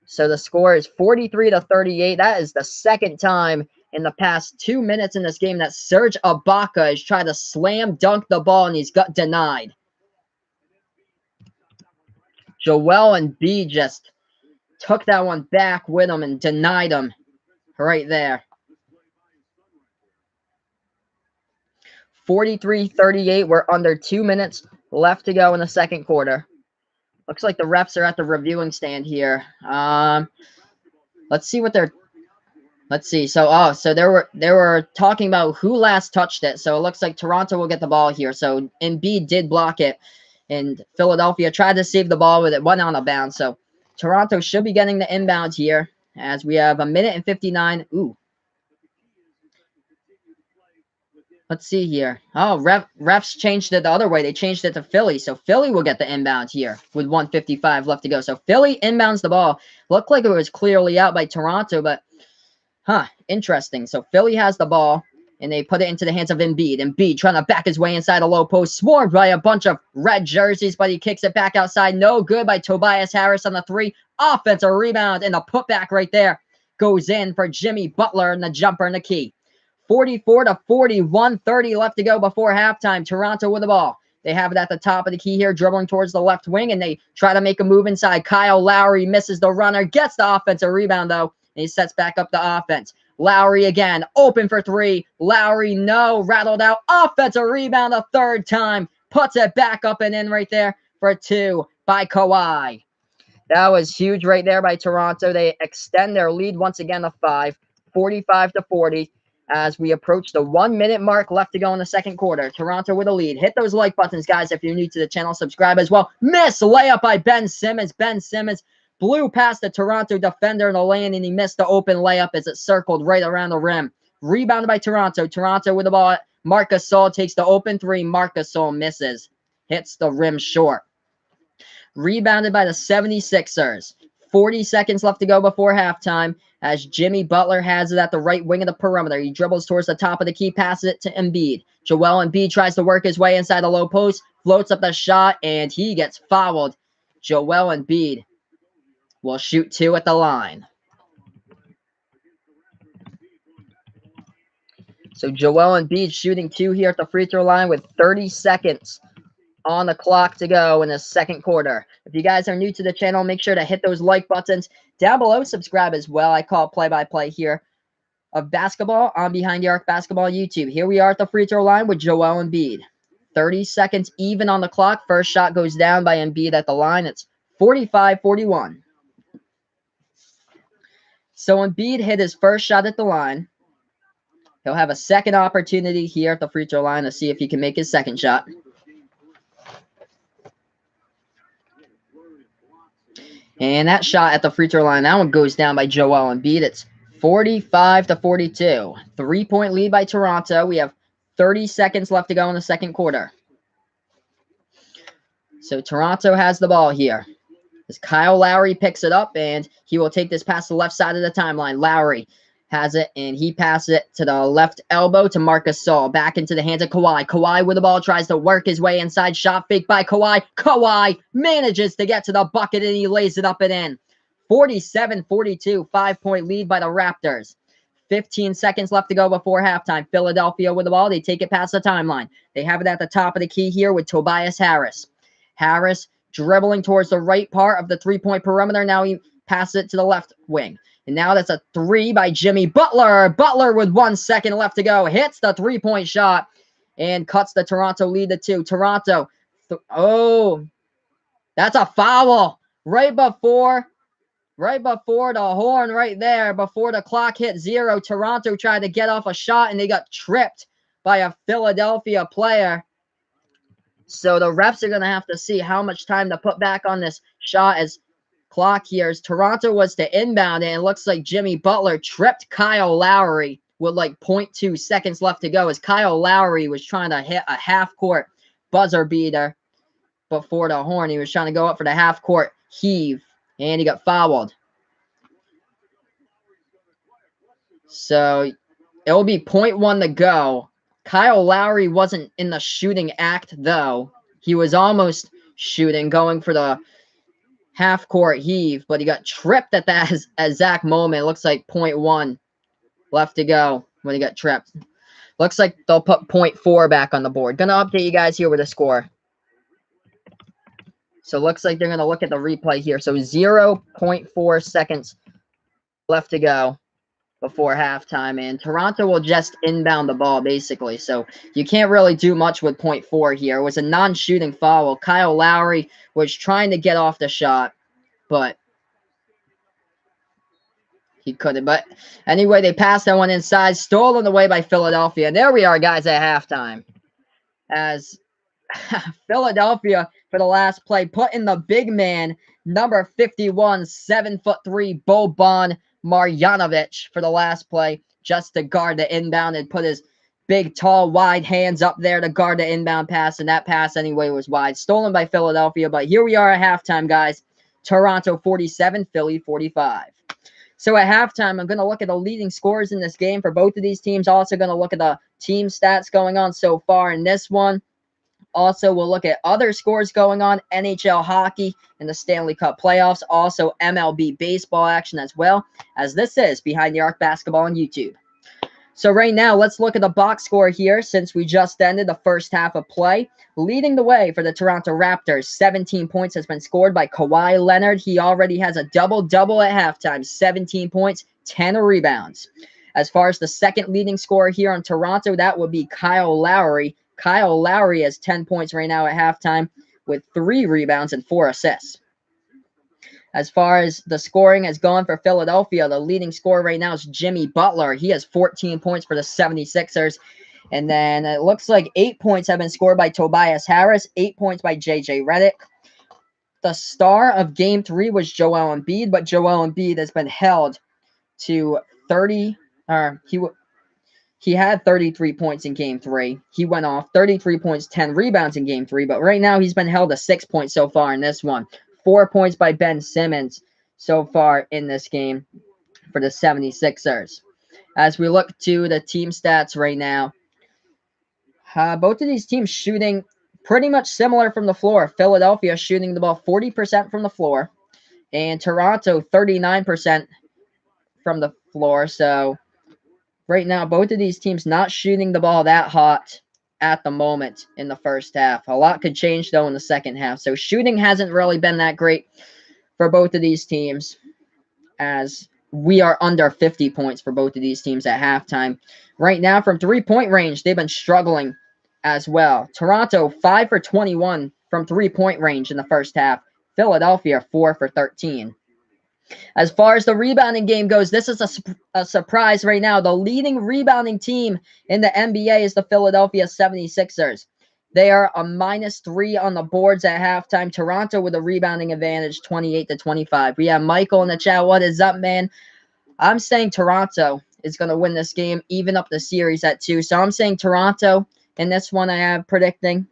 So the score is 43-38. That is the second time in the past 2 minutes in this game that Serge Ibaka has tried to slam dunk the ball, and he's got denied. Joel Embiid just took that one back with him and denied him right there. 43-38. We're under 2 minutes left to go in the second quarter. Looks like the refs are at the reviewing stand here. Let's see what they're. Let's see. So they were talking about who last touched it. So it looks like Toronto will get the ball here. So Embiid did block it, and Philadelphia tried to save the ball with it. Went on a bounce. So Toronto should be getting the inbound here as we have 1:59. Ooh. Let's see here. Oh, refs changed it the other way. They changed it to Philly. So Philly will get the inbound here with 1:55 left to go. So Philly inbounds the ball. Looked like it was clearly out by Toronto, but interesting. So Philly has the ball, and they put it into the hands of Embiid. Embiid trying to back his way inside a low post. Swarmed by a bunch of red jerseys, but he kicks it back outside. No good by Tobias Harris on the 3. Offensive rebound, and the putback right there goes in for Jimmy Butler, and the jumper and the key. 44-40, 30 left to go before halftime. Toronto with the ball. They have it at the top of the key here, dribbling towards the left wing, and they try to make a move inside. Kyle Lowry misses the runner, gets the offensive rebound, though, and he sets back up the offense. Lowry again, open for 3. Lowry, no, rattled out. Offensive rebound a third time. Puts it back up and in right there for 2 by Kawhi. That was huge right there by Toronto. They extend their lead once again to 5, 45-40. As we approach the 1 minute mark left to go in the second quarter. Toronto with a lead. Hit those like buttons, guys, if you're new to the channel. Subscribe as well. Miss layup by Ben Simmons. Ben Simmons blew past the Toronto defender in the lane, and he missed the open layup as it circled right around the rim. Rebounded by Toronto. Toronto with the ball. Marc Gasol takes the open 3. Marc Gasol misses. Hits the rim short. Rebounded by the 76ers. 40 seconds left to go before halftime as Jimmy Butler has it at the right wing of the perimeter. He dribbles towards the top of the key, passes it to Embiid. Joel Embiid tries to work his way inside the low post, floats up the shot, and he gets fouled. Joel Embiid will shoot 2 at the line. So Joel Embiid shooting 2 here at the free throw line with 30 seconds on the clock to go in the second quarter. If you guys are new to the channel, make sure to hit those like buttons down below. Subscribe as well. I call play-by-play here of basketball on Behind the Arc Basketball YouTube. Here we are at the free throw line with Joel Embiid. 30 seconds even on the clock. First shot goes down by Embiid at the line. It's 45-41. So Embiid hit his first shot at the line. He'll have a second opportunity here at the free throw line to see if he can make his second shot. And that shot at the free throw line, that one goes down by Joel Embiid. It's 45-42. 3-point lead by Toronto. We have 30 seconds left to go in the second quarter. So Toronto has the ball here. As Kyle Lowry picks it up, and he will take this past the left side of the timeline. Lowry has it, and he passes it to the left elbow to Marcus Gasol. Back into the hands of Kawhi. Kawhi with the ball tries to work his way inside. Shot fake by Kawhi. Kawhi manages to get to the bucket, and he lays it up and in. 47-42, 5-point lead by the Raptors. 15 seconds left to go before halftime. Philadelphia with the ball. They take it past the timeline. They have it at the top of the key here with Tobias Harris. Harris dribbling towards the right part of the three-point perimeter. Now he passes it to the left wing. And now that's a three by Jimmy Butler. Butler with 1 second left to go. Hits the three-point shot and cuts the Toronto lead to 2. Toronto. That's a foul right before the horn right there. Before the clock hit 0, Toronto tried to get off a shot, and they got tripped by a Philadelphia player. So the refs are going to have to see how much time to put back on this shot as clock here. As Toronto was to inbound, and it looks like Jimmy Butler tripped Kyle Lowry with like 0.2 seconds left to go as Kyle Lowry was trying to hit a half-court buzzer beater before the horn. He was trying to go up for the half-court heave, and he got fouled. So it will be 0.1 to go. Kyle Lowry wasn't in the shooting act, though. He was almost shooting, going for the half-court heave, but he got tripped at that exact moment. It looks like 0.1 left to go when he got tripped. Looks like they'll put 0.4 back on the board. Gonna update you guys here with the score. So it looks like they're gonna look at the replay here. So 0.4 seconds left to go before halftime, and Toronto will just inbound the ball, basically. So you can't really do much with 0.4 here. It was a non-shooting foul. Kyle Lowry was trying to get off the shot, but he couldn't. But anyway, they passed that one inside, stolen away by Philadelphia. And there we are, guys, at halftime. As Philadelphia, for the last play, put in the big man, number 51, 7'3", Boban Marjanovic for the last play, just to guard the inbound and put his big, tall, wide hands up there to guard the inbound pass, and that pass anyway was wide. Stolen by Philadelphia, but here we are at halftime, guys. Toronto 47, Philly 45. So at halftime, I'm going to look at the leading scorers in this game for both of these teams. Also going to look at the team stats going on so far in this one. Also, we'll look at other scores going on, NHL hockey and the Stanley Cup playoffs. Also, MLB baseball action as well, as this is Behind the Arc Basketball on YouTube. So right now, let's look at the box score here since we just ended the first half of play. Leading the way for the Toronto Raptors, 17 points has been scored by Kawhi Leonard. He already has a double-double at halftime, 17 points, 10 rebounds. As far as the second leading scorer here on Toronto, that would be Kyle Lowry. Kyle Lowry has 10 points right now at halftime with 3 rebounds and 4 assists. As far as the scoring has gone for Philadelphia, the leading scorer right now is Jimmy Butler. He has 14 points for the 76ers. And then it looks like 8 points have been scored by Tobias Harris, 8 points by J.J. Redick. The star of Game 3 was Joel Embiid, but Joel Embiid has been held to 30. He had 33 points in Game 3. He went off 33 points, 10 rebounds in Game 3. But right now, he's been held to 6 points so far in this one. 4 points by Ben Simmons so far in this game for the 76ers. As we look to the team stats right now, both of these teams shooting pretty much similar from the floor. Philadelphia shooting the ball 40% from the floor, and Toronto 39% from the floor. So right now, both of these teams not shooting the ball that hot at the moment in the first half. A lot could change, though, in the second half. So shooting hasn't really been that great for both of these teams, as we are under 50 points for both of these teams at halftime. Right now, from three-point range, they've been struggling as well. Toronto, 5 for 21 from three-point range in the first half. Philadelphia, 4 for 13. As far as the rebounding game goes, this is a surprise right now. The leading rebounding team in the NBA is the Philadelphia 76ers. They are a -3 on the boards at halftime. Toronto with a rebounding advantage, 28-25. We have Michael in the chat. What is up, man? I'm saying Toronto is going to win this game, even up the series at 2. So I'm saying Toronto in this one. I have predicting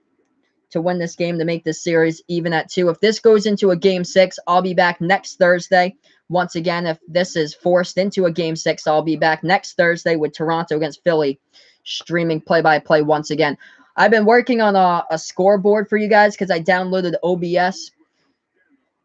to win this game to make this series even at 2. If this goes into a game 6, I'll be back next Thursday. Once again, if this is forced into a game 6, I'll be back next Thursday with Toronto against Philly, streaming play-by-play once again. I've been working on a scoreboard for you guys because I downloaded OBS.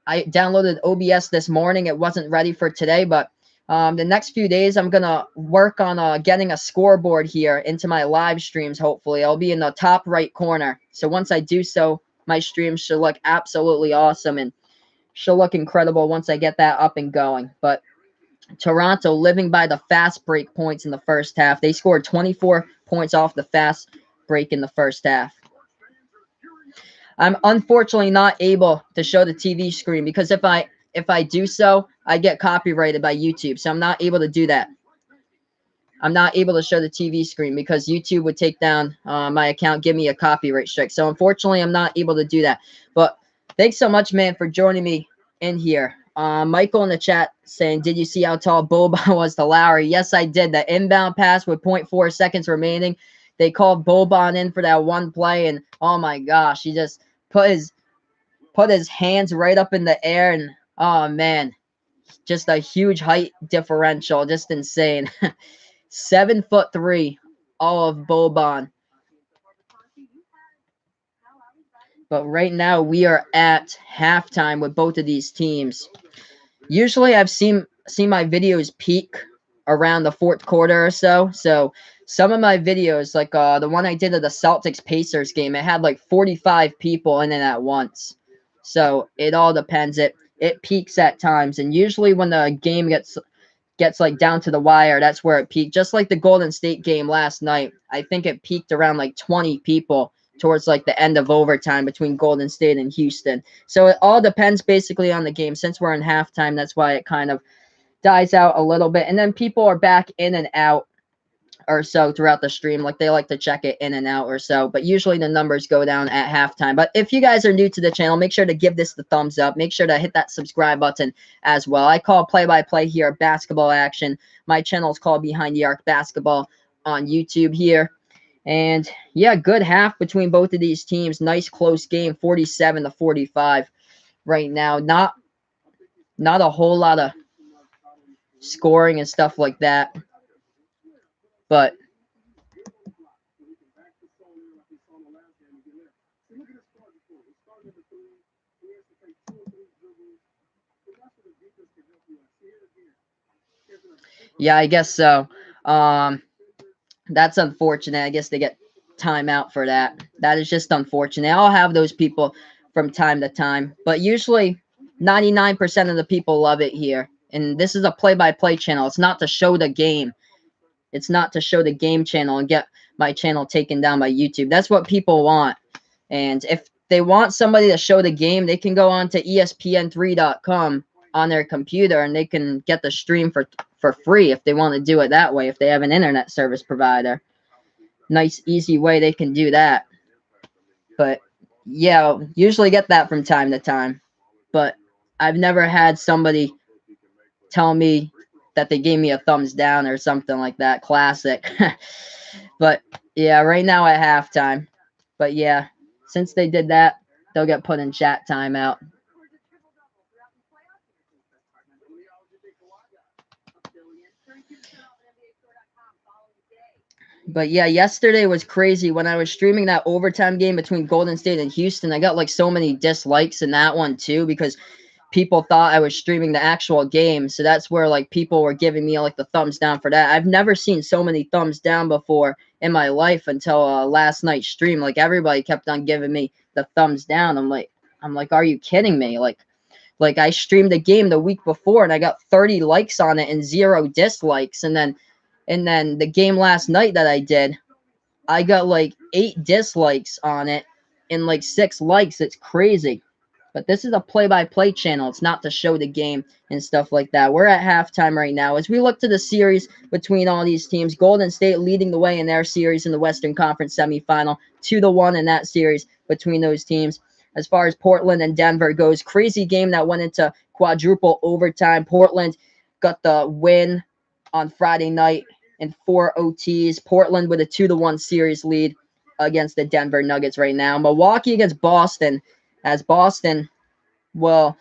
I downloaded OBS this morning. It wasn't ready for today, but the next few days, I'm going to work on getting a scoreboard here into my live streams, hopefully. I'll be in the top right corner. So once I do so, my streams should look absolutely awesome and should look incredible once I get that up and going. But Toronto living by the fast break points in the first half. They scored 24 points off the fast break in the first half. I'm unfortunately not able to show the TV screen because if I do so, I get copyrighted by YouTube. So I'm not able to do that. I'm not able to show the TV screen because YouTube would take down my account, give me a copyright strike. So unfortunately, I'm not able to do that. But thanks so much, man, for joining me in here. Michael in the chat saying, did you see how tall Boban was to Lowry? Yes, I did. The inbound pass with 0.4 seconds remaining. They called Boban in for that one play, and oh my gosh, he just put his hands right up in the air, and oh man, just a huge height differential, just insane. 7'3", all of Boban. But right now we are at halftime with both of these teams. Usually I've seen my videos peak around the fourth quarter or so. So some of my videos, like the one I did of the Celtics Pacers game, it had like 45 people in it at once. So it all depends. It peaks at times, and usually when the game gets like down to the wire, that's where it peaked. Just like the Golden State game last night, I think it peaked around like 20 people towards like the end of overtime between Golden State and Houston. So it all depends basically on the game. Since we're in halftime, that's why it kind of dies out a little bit, and then people are back in and out or so throughout the stream. Like they like to check it in and out or so, but usually the numbers go down at halftime. But if you guys are new to the channel, make sure to give this the thumbs up. Make sure to hit that subscribe button as well. I call play-by-play here basketball action. My channel is called Behind the Arc Basketball on YouTube here. And yeah, good half between both of these teams. Nice close game, 47-45 right now. Not a whole lot of scoring and stuff like that, but yeah, I guess so. That's unfortunate. I guess they get timeout for that. That is just unfortunate. I'll have those people from time to time, but usually 99% of the people love it here. And this is a play-by-play channel. It's not to show the game. It's not to show the game channel and get my channel taken down by YouTube. That's what people want. And if they want somebody to show the game, they can go on to ESPN3.com on their computer and they can get the stream for free if they want to do it that way, if they have an internet service provider. Nice, easy way they can do that. But yeah, usually get that from time to time. But I've never had somebody tell me that they gave me a thumbs down or something like that. Classic. But yeah, right now at halftime. But yeah, since they did that, they'll get put in chat timeout. But yeah, yesterday was crazy when I was streaming that overtime game between Golden State and Houston. I got like so many dislikes in that one too because people thought I was streaming the actual game. So that's where like people were giving me like the thumbs down for that. I've never seen so many thumbs down before in my life until last night's stream. Like everybody kept on giving me the thumbs down. I'm like, are you kidding me? Like I streamed a game the week before and I got 30 likes on it and 0 dislikes. And then the game last night that I did, I got like 8 dislikes on it and like 6 likes. It's crazy. But this is a play-by-play channel. It's not to show the game and stuff like that. We're at halftime right now. As we look to the series between all these teams, Golden State leading the way in their series in the Western Conference semifinal, 2-1 in that series between those teams. As far as Portland and Denver goes, crazy game that went into quadruple overtime. Portland got the win on Friday night in 4 OTs. Portland with a 2-1 series lead against the Denver Nuggets right now. Milwaukee against Boston, as Boston will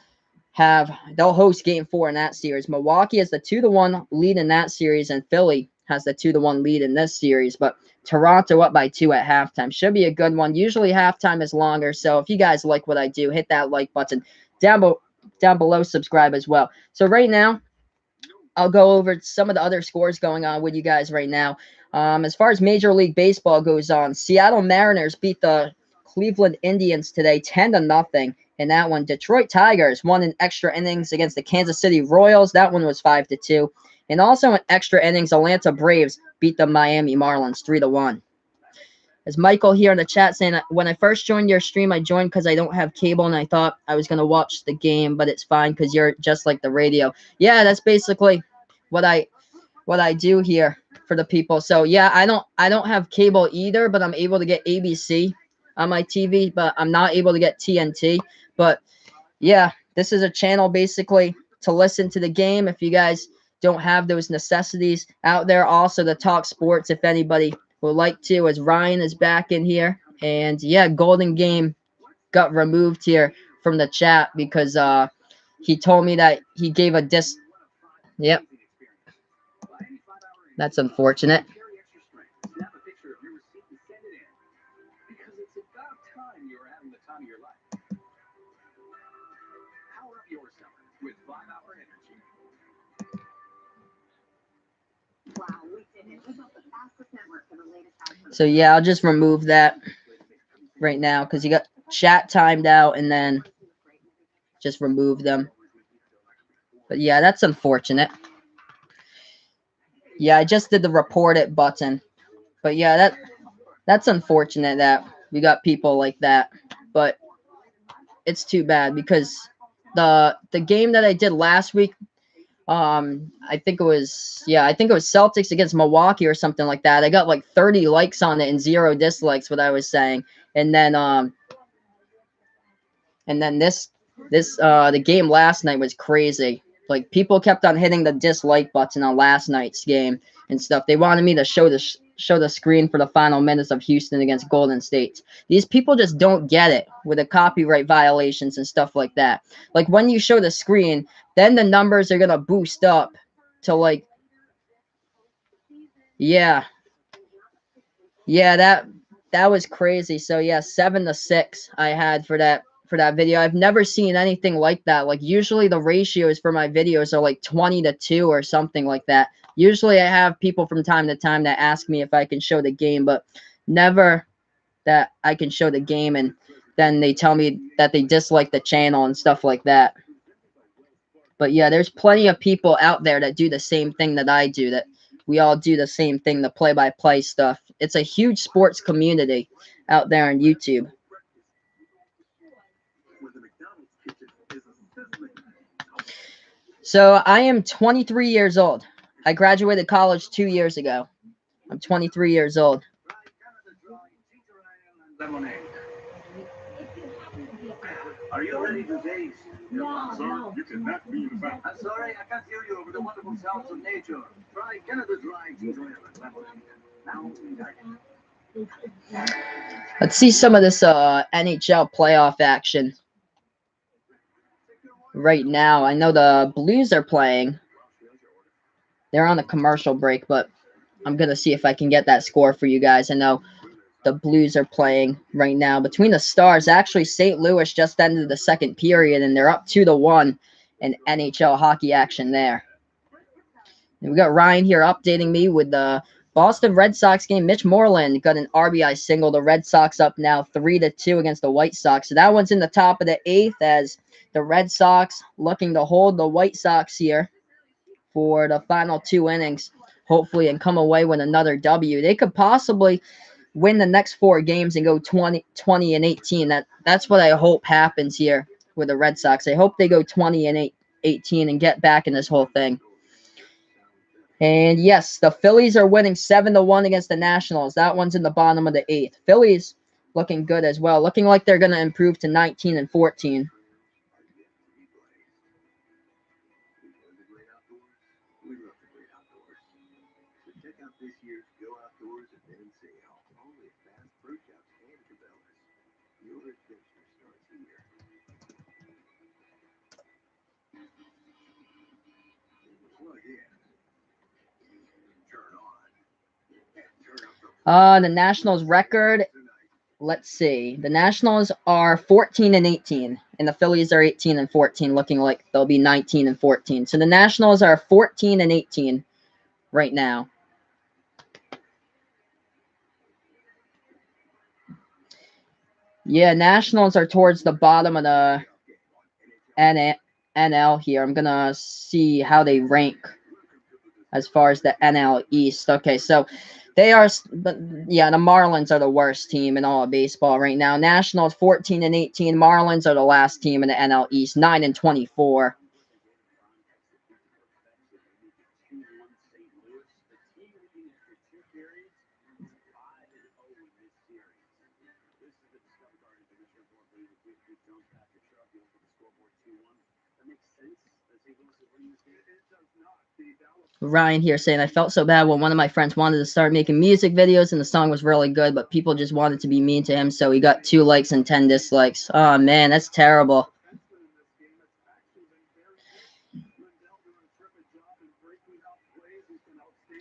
they'll host game 4 in that series. Milwaukee has the 2-1 lead in that series, and Philly has the 2-1 lead in this series. But Toronto up by 2 at halftime. Should be a good one. Usually halftime is longer, so if you guys like what I do, hit that like button. Down below, subscribe as well. So right now, I'll go over some of the other scores going on with you guys right now. As far as Major League Baseball goes on, Seattle Mariners beat the Cleveland Indians today 10-0 in that one. Detroit Tigers won in extra innings against the Kansas City Royals. That one was 5-2. And also in extra innings, Atlanta Braves beat the Miami Marlins 3-1. As Michael here in the chat saying, when I first joined your stream, I joined because I don't have cable and I thought I was going to watch the game, but it's fine because you're just like the radio. Yeah, that's basically what I do here for the people. So yeah, I don't have cable either, but I'm able to get ABC on my TV, but I'm not able to get TNT. But yeah, this is a channel basically to listen to the game if you guys don't have those necessities out there. Also to talk sports if anybody would like to, as Ryan is back in here. And yeah, Golden Game got removed here from the chat because he told me that he gave a Yep. That's unfortunate. So yeah, I'll just remove that right now because you got chat timed out and then just remove them. But yeah, that's unfortunate. Yeah, I just did the report it button. But yeah, that's unfortunate that we got people like that. But it's too bad because the game that I did last week, I think it was Celtics against Milwaukee or something like that. I got like 30 likes on it and 0 dislikes, what I was saying. And then this the game last night was crazy. Like people kept on hitting the dislike button on last night's game and stuff. They wanted me to show the screen for the final minutes of Houston against Golden State. These people just don't get it with the copyright violations and stuff like that. Like when you show the screen, then the numbers are gonna boost up to like, yeah, that was crazy. So yeah, 7-6 I had for that video. I've never seen anything like that. Like usually the ratios for my videos are like 20-2 or something like that. Usually I have people from time to time that ask me if I can show the game, but never that I can show the game and then they tell me that they dislike the channel and stuff like that. But yeah, there's plenty of people out there that do the same thing that I do, that we all do the same thing, the play-by-play stuff. It's a huge sports community out there on YouTube. So I am 23 years old. I graduated college 2 years ago. I'm 23 years old. Are you ready to taste? No. You cannot be in fact. I'm sorry, I can't hear you over the wonderful sounds of nature. Try Canada Dry ginger ale and lemonade. Now, let's see some of this NHL playoff action right now. I know the Blues are playing. They're on a commercial break, but I'm going to see if I can get that score for you guys. I know the Blues are playing right now. Between the Stars, actually, St. Louis just ended the second period, and they're up 2-1 in NHL hockey action there. And we got Ryan here updating me with the Boston Red Sox game. Mitch Moreland got an RBI single. The Red Sox up now 3-2 against the White Sox. So that one's in the top of the 8th as the Red Sox looking to hold the White Sox here for the final 2 innings, hopefully, and come away with another W. They could possibly win the next 4 games and go 20-18. That's what I hope happens here with the Red Sox. I hope they go 20-18 and get back in this whole thing. And yes, the Phillies are winning 7-1 against the Nationals. That one's in the bottom of the 8th. Phillies looking good as well, looking like they're going to improve to 19-14. The Nationals record, let's see. The Nationals are 14-18, and the Phillies are 18-14, looking like they'll be 19-14. So the Nationals are 14-18 right now. Yeah, Nationals are towards the bottom of the NL here. I'm gonna see how they rank as far as the NL East. Okay, so they are, yeah, the Marlins are the worst team in all of baseball right now. Nationals 14-18. Marlins are the last team in the NL East, 9-24. Ryan here saying, I felt so bad when one of my friends wanted to start making music videos and the song was really good, but people just wanted to be mean to him, so he got 2 likes and 10 dislikes. Oh, man, that's terrible.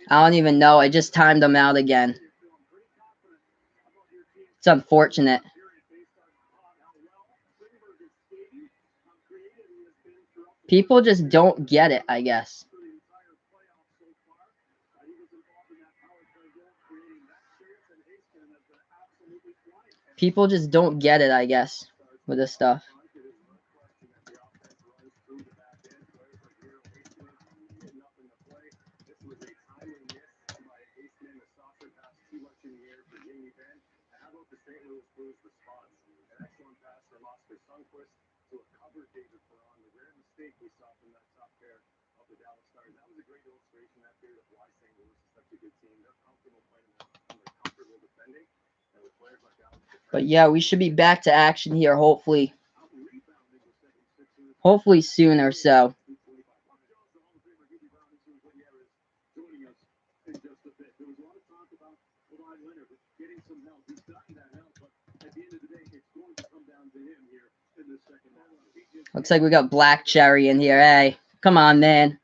I don't even know. I just timed them out again. It's unfortunate. People just don't get it, I guess. People just don't get it, I guess, with this stuff. But yeah, we should be back to action here, hopefully. Hopefully soon or so. Looks like we got Black Cherry in here. Hey, come on, man.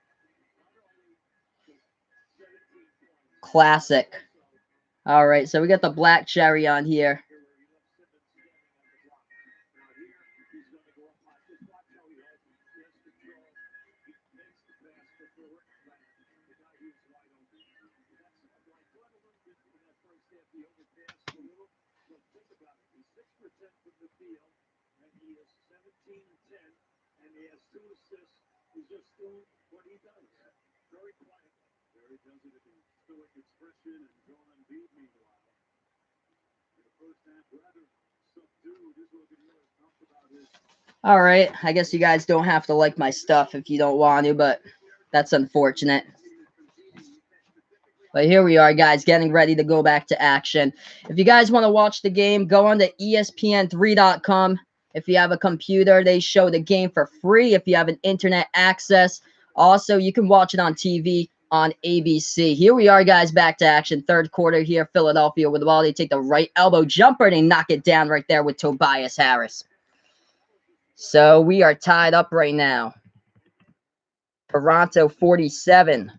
Classic. All right, so we got the Black Cherry on here. All right, I guess you guys don't have to like my stuff if you don't want to, but that's unfortunate. But here we are, guys, getting ready to go back to action. If you guys want to watch the game, go on to ESPN3.com. If you have a computer, they show the game for free if you have an internet access. Also, you can watch it on TV on ABC. Here we are, guys, back to action. Third quarter here, Philadelphia with the ball. They take the right elbow jumper. They knock it down right there with Tobias Harris. So we are tied up right now. Toronto 47.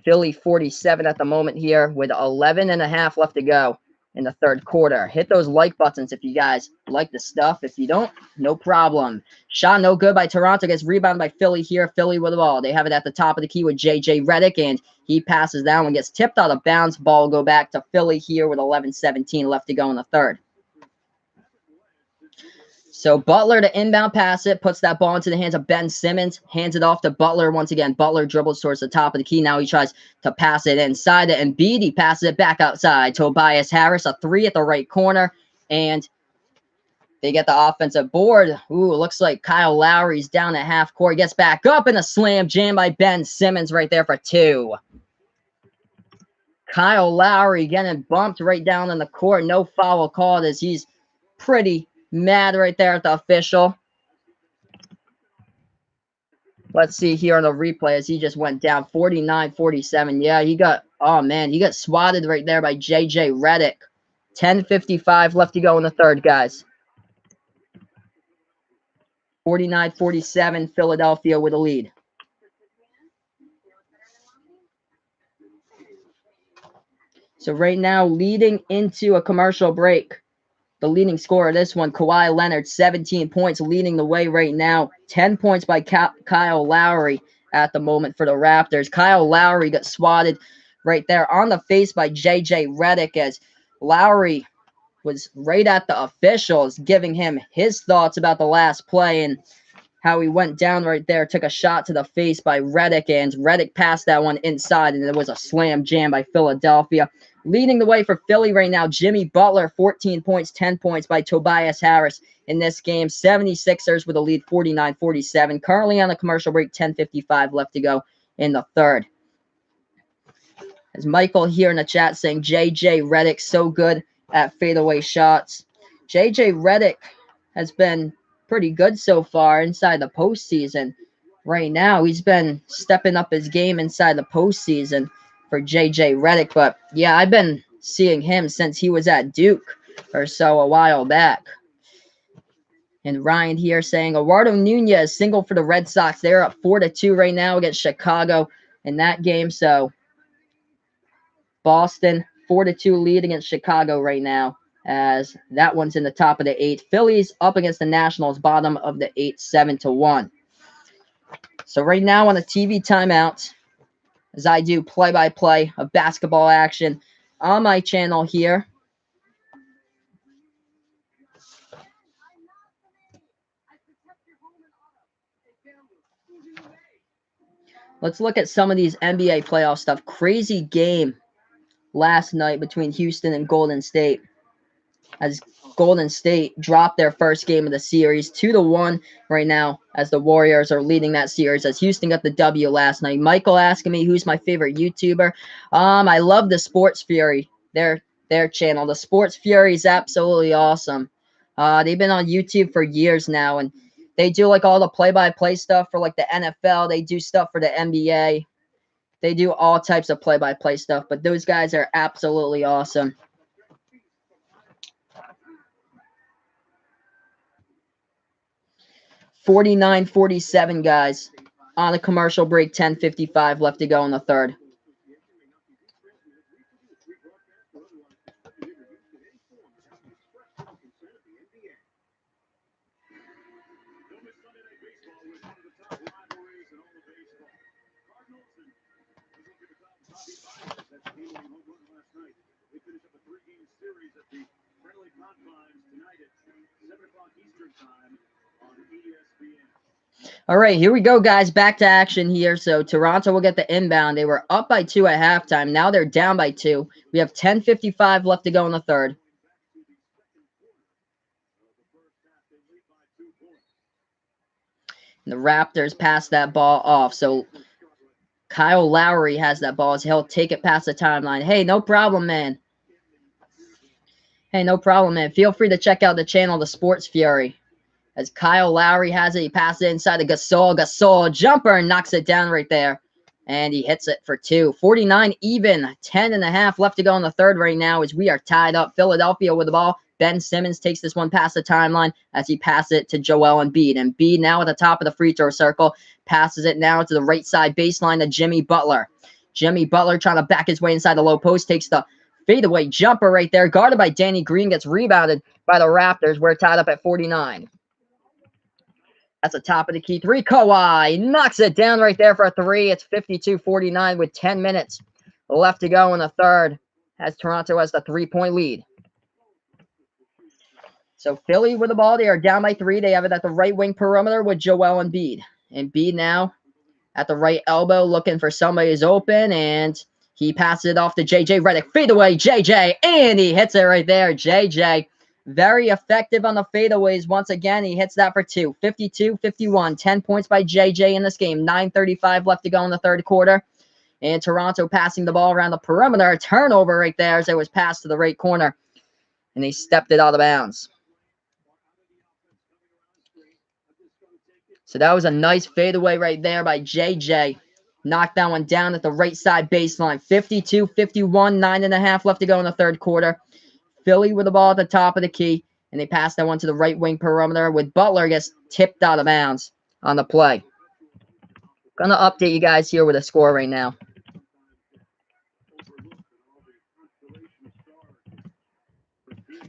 Philly 47 at the moment here with 11 and a half left to go. in the third quarter. Hit those like buttons if you guys like the stuff. If you don't, no problem. Shot no good by Toronto. Gets rebounded by Philly here. Philly with the ball. They have it at the top of the key with J.J. Redick, and he passes that one. Gets tipped out of bounds. Ball will go back to Philly here with 11:17 left to go in the third. So Butler to inbound pass it, puts that ball into the hands of Ben Simmons, hands it off to Butler once again. Butler dribbles towards the top of the key. Now he tries to pass it inside it, and Embiid, he passes it back outside. Tobias Harris, a three at the right corner, and they get the offensive board. Ooh, looks like Kyle Lowry's down at half court. Gets back up, and a slam jam by Ben Simmons right there for two. Kyle Lowry getting bumped right down in the court. No foul called as he's pretty mad right there at the official. Let's see here on the replay as he just went down 49-47. Yeah, he got swatted right there by J.J. Redick. 10:55 left to go in the third, guys. 49-47, Philadelphia with a lead. So right now, leading into a commercial break. The leading scorer of this one, Kawhi Leonard, 17 points, leading the way right now. 10 points by Kyle Lowry at the moment for the Raptors. Kyle Lowry got swatted right there on the face by J.J. Redick as Lowry was right at the officials, giving him his thoughts about the last play and how he went down right there, took a shot to the face by Redick, and Redick passed that one inside, and it was a slam jam by Philadelphia. Leading the way for Philly right now, Jimmy Butler, 14 points, 10 points by Tobias Harris in this game. 76ers with a lead, 49-47. Currently on the commercial break, 10:55 left to go in the third. As Michael here in the chat saying, J.J. Redick, so good at fadeaway shots. J.J. Redick has been pretty good so far inside the postseason. Right now, he's been stepping up his game inside the postseason for J.J. Redick. But, yeah, I've been seeing him since he was at Duke or so a while back. And Ryan here saying, Eduardo Nunez single for the Red Sox. They're up 4-2 right now against Chicago in that game. So, Boston, 4-2 lead against Chicago right now, as that one's in the top of the 8. Phillies up against the Nationals, bottom of the 8, 7-1. So right now on the TV timeout, as I do play-by-play of basketball action on my channel here. Let's look at some of these NBA playoff stuff. Crazy game last night between Houston and Golden State, as Golden State dropped their first game of the series 2-1 right now, as the Warriors are leading that series, as Houston got the W last night. Michael asking me who's my favorite YouTuber. I love the Sports Fury, their channel. The Sports Fury is absolutely awesome. They've been on YouTube for years now, and they do like all the play-by-play stuff for like the NFL. They do stuff for the NBA. They do all types of play-by-play stuff, but those guys are absolutely awesome. 49-47, guys. On a commercial break, 10:55 left to go in the third. All right, here we go, guys. Back to action here. So Toronto will get the inbound. They were up by 2 at halftime. Now they're down by 2. We have 10:55 left to go in the third. And the Raptors pass that ball off. So Kyle Lowry has that ball as he'll take it past the timeline. Hey, no problem, man. Hey, no problem, man. Feel free to check out the channel, The Sports Fury. As Kyle Lowry has it, he passes it inside to Gasol. Gasol jumper and knocks it down right there. And he hits it for 2. 49 even. 10.5 left to go in the third right now as we are tied up. Philadelphia with the ball. Ben Simmons takes this one past the timeline as he passes it to Joel Embiid. Embiid now at the top of the free throw circle. Passes it now to the right side baseline to Jimmy Butler. Jimmy Butler trying to back his way inside the low post. Takes the Fadeaway jumper right there, guarded by Danny Green, gets rebounded by the Raptors. We're tied up at 49. That's the top of the key three. Kawhi knocks it down right there for a three. It's 52-49 with 10 minutes left to go in the third, as Toronto has the 3-point lead. So Philly with the ball. They are down by 3. They have it at the right wing perimeter with Joel Embiid. Embiid now at the right elbow looking for somebody who's open, and he passes it off to J.J. Redick. Fadeaway, J.J., and he hits it right there. J.J. very effective on the fadeaways. Once again, he hits that for 2. 52-51. 10 points by J.J. in this game. 9:35 left to go in the third quarter. And Toronto passing the ball around the perimeter. A turnover right there as it was passed to the right corner. And they stepped it out of bounds. So that was a nice fadeaway right there by JJ. Knocked that one down at the right side baseline. 52-51, 9.5 left to go in the third quarter. Philly with the ball at the top of the key, and they pass that one to the right wing perimeter with Butler gets tipped out of bounds on the play. Gonna update you guys here with a score right now.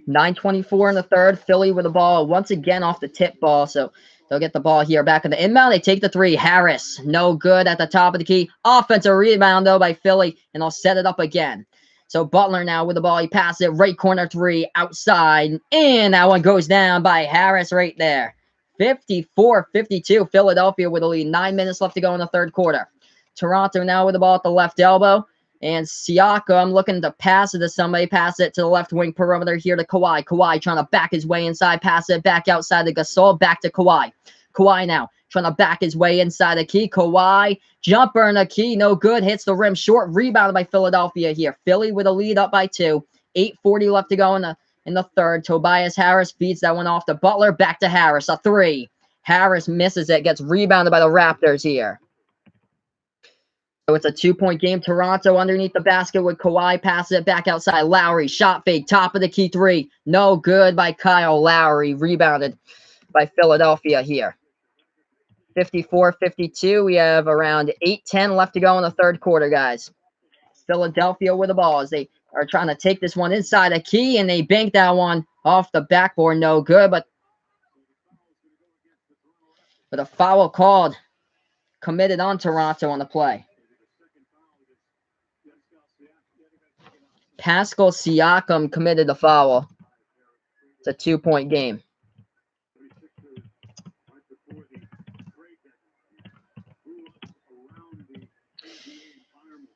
.9:24 in the third. Philly with the ball once again off the tip ball, so they'll get the ball here back in the inbound. They take the three. Harris, no good at the top of the key. Offensive rebound, though, by Philly, and they'll set it up again. So Butler now with the ball. He passes it right corner three outside, and that one goes down by Harris right there. 54-52. Philadelphia with the lead. 9 minutes left to go in the third quarter. Toronto now with the ball at the left elbow. And Siakam looking to pass it to somebody. Pass it to the left wing perimeter here to Kawhi. Kawhi trying to back his way inside. Pass it back outside to Gasol. Back to Kawhi. Kawhi now trying to back his way inside the key. Kawhi, jumper in the key. No good. Hits the rim short. Rebounded by Philadelphia here. Philly with a lead up by 2. 8:40 left to go in the third. Tobias Harris beats that one off to Butler. Back to Harris. A 3. Harris misses it. Gets rebounded by the Raptors here. So it's a 2-point game. Toronto underneath the basket with Kawhi. Passes it back outside. Lowry, shot fake, top of the key 3. No good by Kyle Lowry. Rebounded by Philadelphia here. 54-52. We have around 8:10 left to go in the third quarter, guys. Philadelphia with the ball as they are trying to take this one inside a key, and they bank that one off the backboard. No good, but a foul called, committed on Toronto on the play. Pascal Siakam committed the foul. It's a 2-point game.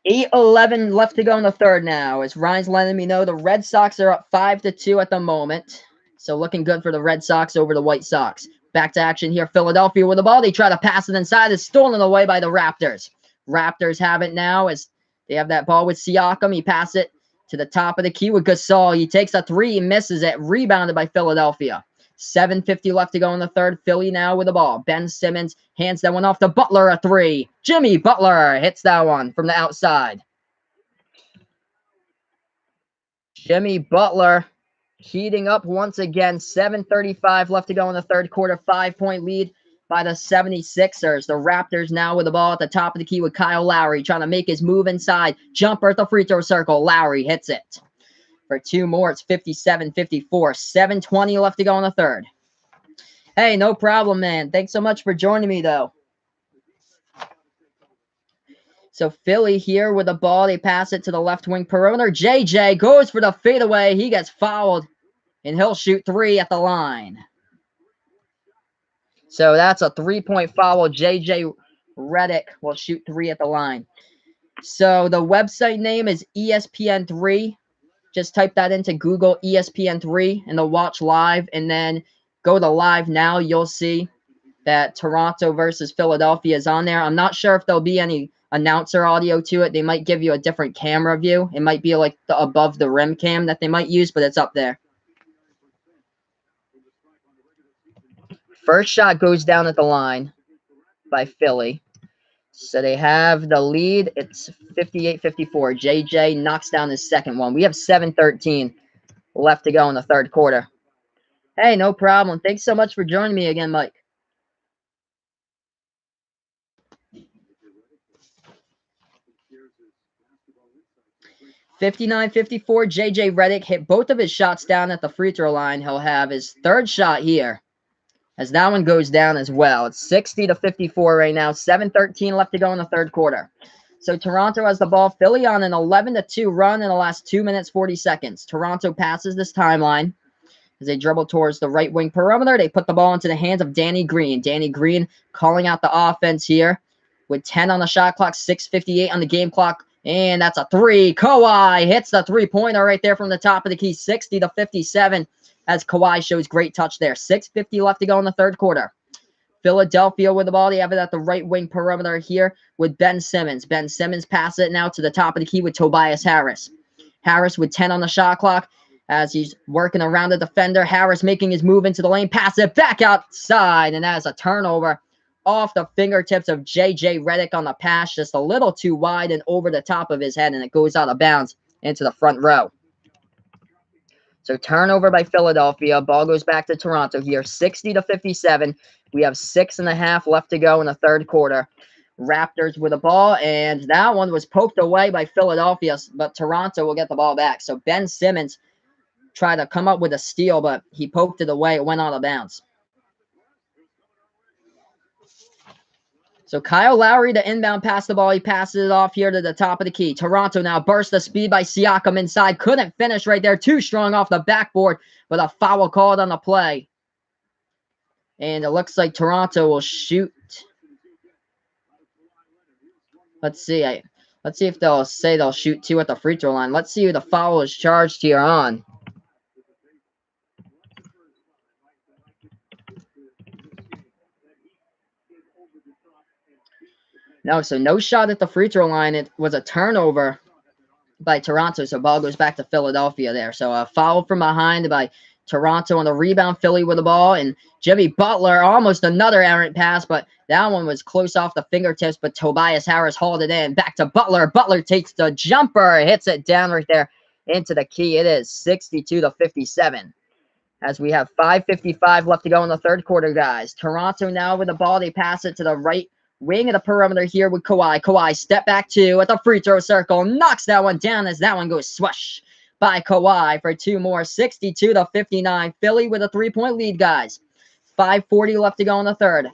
8:11 left to go in the third now. As Ryan's letting me know, the Red Sox are up 5-2 at the moment. So looking good for the Red Sox over the White Sox. Back to action here. Philadelphia with the ball. They try to pass it inside. It's stolen away by the Raptors. Raptors have it now as they have that ball with Siakam. He passes it to the top of the key with Gasol. He takes a 3. He misses it. Rebounded by Philadelphia. 7:50 left to go in the third. Philly now with the ball. Ben Simmons hands that one off to Butler, a 3. Jimmy Butler hits that one from the outside. Jimmy Butler heating up once again. 7:35 left to go in the third quarter. 5-point lead by the 76ers. The Raptors now with the ball at the top of the key with Kyle Lowry trying to make his move inside. Jumper at the free throw circle. Lowry hits it. For 2 more, it's 57-54. 7:20 left to go in the third. Hey, no problem, man. Thanks so much for joining me, though. So Philly here with the ball. They pass it to the left wing perimeter. JJ goes for the fadeaway. He gets fouled, and he'll shoot 3 at the line. So that's a 3-point foul. JJ Redick will shoot 3 at the line. So the website name is ESPN3. Just type that into Google, ESPN3, and they'll watch live. And then go to live now. You'll see that Toronto versus Philadelphia is on there. I'm not sure if there'll be any announcer audio to it. They might give you a different camera view. It might be like the above the rim cam that they might use, but it's up there. First shot goes down at the line by Philly. So they have the lead. It's 58-54. JJ knocks down his second one. We have 7:13 left to go in the third quarter. Hey, no problem. Thanks so much for joining me again, Mike. 59-54, J.J. Redick hit both of his shots down at the free throw line. He'll have his third shot here, as that one goes down as well. It's 60-54 right now. 7:13 left to go in the third quarter. So Toronto has the ball. Philly on an 11-2 run in the last 2 minutes, 40 seconds. Toronto passes this timeline as they dribble towards the right wing perimeter. They put the ball into the hands of Danny Green. Danny Green calling out the offense here with 10 on the shot clock, 6:58 on the game clock. And that's a three. Kawhi hits the three-pointer right there from the top of the key, 60-57, as Kawhi shows great touch there. 6:50 left to go in the third quarter. Philadelphia with the ball. They have it at the right wing perimeter here with Ben Simmons. Ben Simmons passes it now to the top of the key with Tobias Harris. Harris with 10 on the shot clock as he's working around the defender. Harris making his move into the lane. Pass it back outside, and that is a turnover off the fingertips of J.J. Redick on the pass, just a little too wide and over the top of his head, and it goes out of bounds into the front row. So turnover by Philadelphia. Ball goes back to Toronto here, 60-57. We have 6.5 left to go in the third quarter. Raptors with the ball, and that one was poked away by Philadelphia, but Toronto will get the ball back. So Ben Simmons tried to come up with a steal, but he poked it away. It went out of bounds. So Kyle Lowry, the inbound pass the ball. He passes it off here to the top of the key. Toronto now burst the speed by Siakam inside. Couldn't finish right there. Too strong off the backboard, but a foul called on the play. And it looks like Toronto will shoot. Let's see. Let's see if they'll say they'll shoot 2 at the free throw line. Let's see who the foul is charged here on. No, so no shot at the free throw line. It was a turnover by Toronto, so ball goes back to Philadelphia there. So a foul from behind by Toronto on the rebound. Philly with the ball, and Jimmy Butler, almost another errant pass, but that one was close off the fingertips, but Tobias Harris hauled it in. Back to Butler. Butler takes the jumper, hits it down right there into the key. It is 62-57. As we have 5:55 left to go in the third quarter, guys. Toronto now with the ball. They pass it to the right wing of the perimeter here with Kawhi. Kawhi step back 2 at the free throw circle. Knocks that one down as that one goes swish by Kawhi for 2 more. 62-59. Philly with a 3-point lead, guys. 5:40 left to go in the third.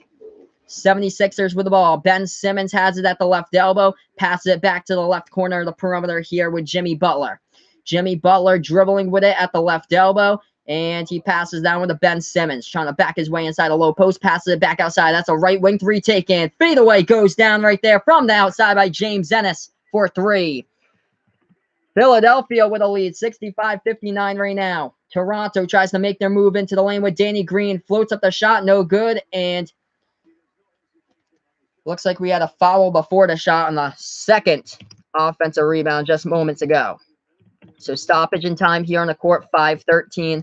76ers with the ball. Ben Simmons has it at the left elbow. Passes it back to the left corner of the perimeter here with Jimmy Butler. Jimmy Butler dribbling with it at the left elbow. And he passes down with the Ben Simmons, trying to back his way inside a low post, passes it back outside. That's a right wing 3 taken. Fade away goes down right there from the outside by James Ennis for 3. Philadelphia with a lead, 65-59 right now. Toronto tries to make their move into the lane with Danny Green. Floats up the shot, no good. And looks like we had a foul before the shot on the second offensive rebound just moments ago. So stoppage in time here on the court, 5:13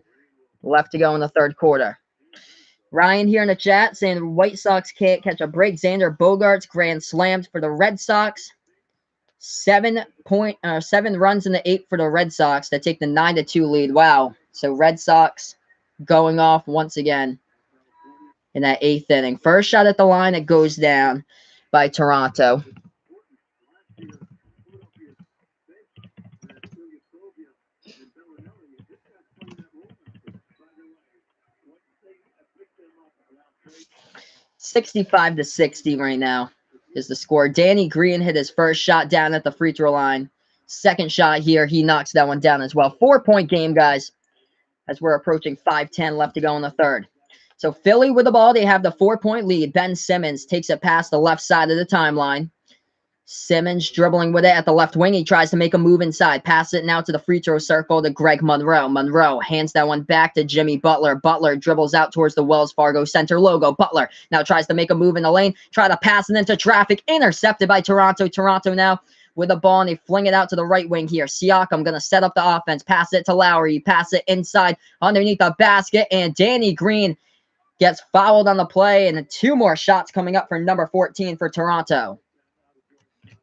left to go in the third quarter. Ryan here in the chat saying the White Sox can't catch a break. Xander Bogaerts grand slammed for the Red Sox. 7 runs in the 8 for the Red Sox that take the 9-2 lead. Wow. So Red Sox going off once again in that 8th inning. First shot at the line, it goes down by Toronto. $65-60 right now is the score. Danny Green hit his first shot down at the free throw line. Second shot here, he knocks that one down as well. 4-point game, guys, as we're approaching 5:10 left to go in the third. So Philly with the ball, they have the 4-point lead. Ben Simmons takes it past the left side of the timeline. Simmons dribbling with it at the left wing. He tries to make a move inside. Pass it now to the free throw circle to Greg Monroe. Monroe hands that one back to Jimmy Butler. Butler dribbles out towards the Wells Fargo Center logo. Butler now tries to make a move in the lane. Try to pass it into traffic. Intercepted by Toronto. Toronto now with the ball, and they fling it out to the right wing here. Siakam going to set up the offense. Pass it to Lowry. Pass it inside underneath the basket, and Danny Green gets fouled on the play, and 2 more shots coming up for number 14 for Toronto.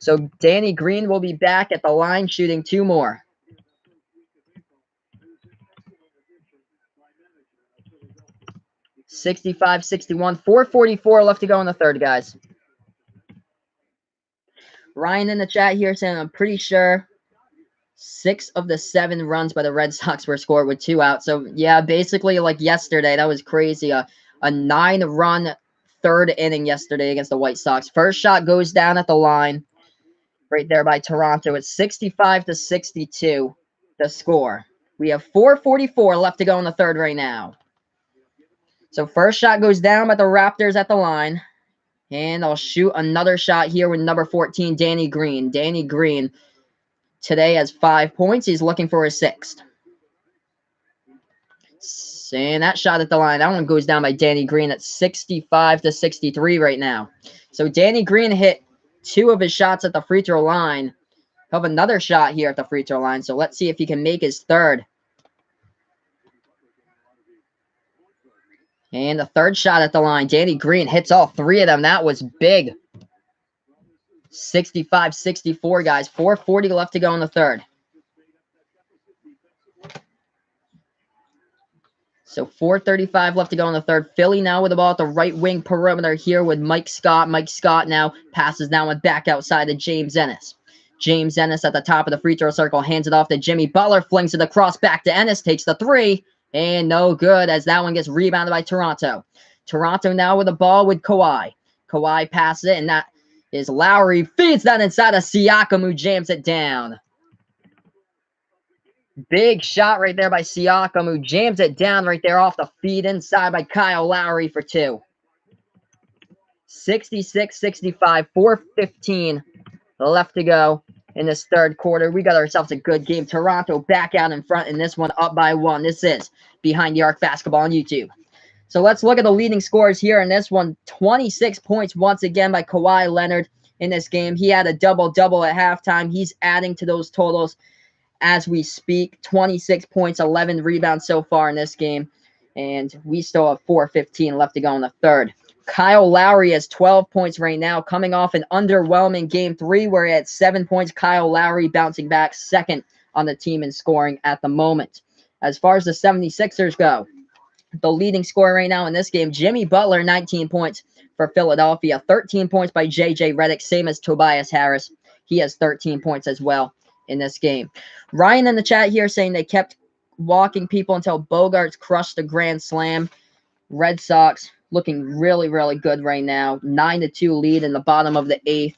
So Danny Green will be back at the line shooting 2 more. $65-61, 4:44 left to go in the third, guys. Ryan in the chat here saying, I'm pretty sure 6 of the 7 runs by the Red Sox were scored with 2 outs. So, yeah, basically like yesterday, that was crazy. A 9-run third inning yesterday against the White Sox. First shot goes down at the line right there by Toronto. It's 65-62 the score. We have 4:44 left to go in the third right now. So first shot goes down by the Raptors at the line. And I'll shoot another shot here with number 14, Danny Green. Danny Green today has 5 points. He's looking for his 6th. And that shot at the line, that one goes down by Danny Green at 65-63 right now. So Danny Green hit 2 of his shots at the free throw line. He'll have another shot here at the free throw line. So let's see if he can make his 3rd. And the 3rd shot at the line. Danny Green hits all 3 of them. That was big. 65-64, guys. 4:40 left to go in the 3rd. So 4:35 left to go in the 3rd. Philly now with the ball at the right wing perimeter here with Mike Scott. Mike Scott now passes down with back outside to James Ennis. James Ennis at the top of the free throw circle hands it off to Jimmy Butler. Flings it across back to Ennis. Takes the 3. And no good as that one gets rebounded by Toronto. Toronto now with the ball with Kawhi. Kawhi passes it, and that is Lowry. Feeds that inside of Siakam, who jams it down. Big shot right there by Siakam, who jams it down right there off the feed inside by Kyle Lowry for 2. 66-65, 4:15 left to go in this 3rd quarter. We got ourselves a good game. Toronto back out in front in this one, up by 1. This is Behind the Arc Basketball on YouTube. So let's look at the leading scores here in this one. 26 points once again by Kawhi Leonard in this game. He had a double-double at halftime. He's adding to those totals as we speak. 26 points, 11 rebounds so far in this game. And we still have 4:15 left to go in the 3rd. Kyle Lowry has 12 points right now, coming off an underwhelming Game 3 where he had 7 points. Kyle Lowry bouncing back 2nd on the team in scoring at the moment. As far as the 76ers go, the leading scorer right now in this game, Jimmy Butler, 19 points for Philadelphia. 13 points by J.J. Redick, same as Tobias Harris. He has 13 points as well in this game. Ryan in the chat here saying they kept walking people until Bogarts crushed the grand slam. Red Sox looking really, really good right now. 9-2 lead in the bottom of the 8th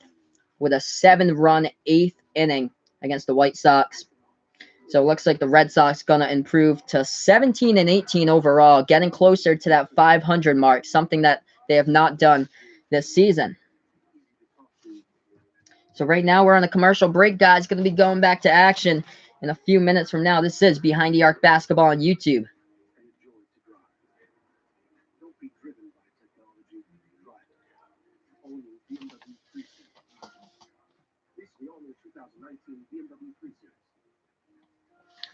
with a 7-run 8th inning against the White Sox. So it looks like the Red Sox going to improve to 17-18 overall, getting closer to that 500 mark, something that they have not done this season. So right now we're on a commercial break, guys. Going to be going back to action in a few minutes from now. This is Behind the Arc Basketball on YouTube.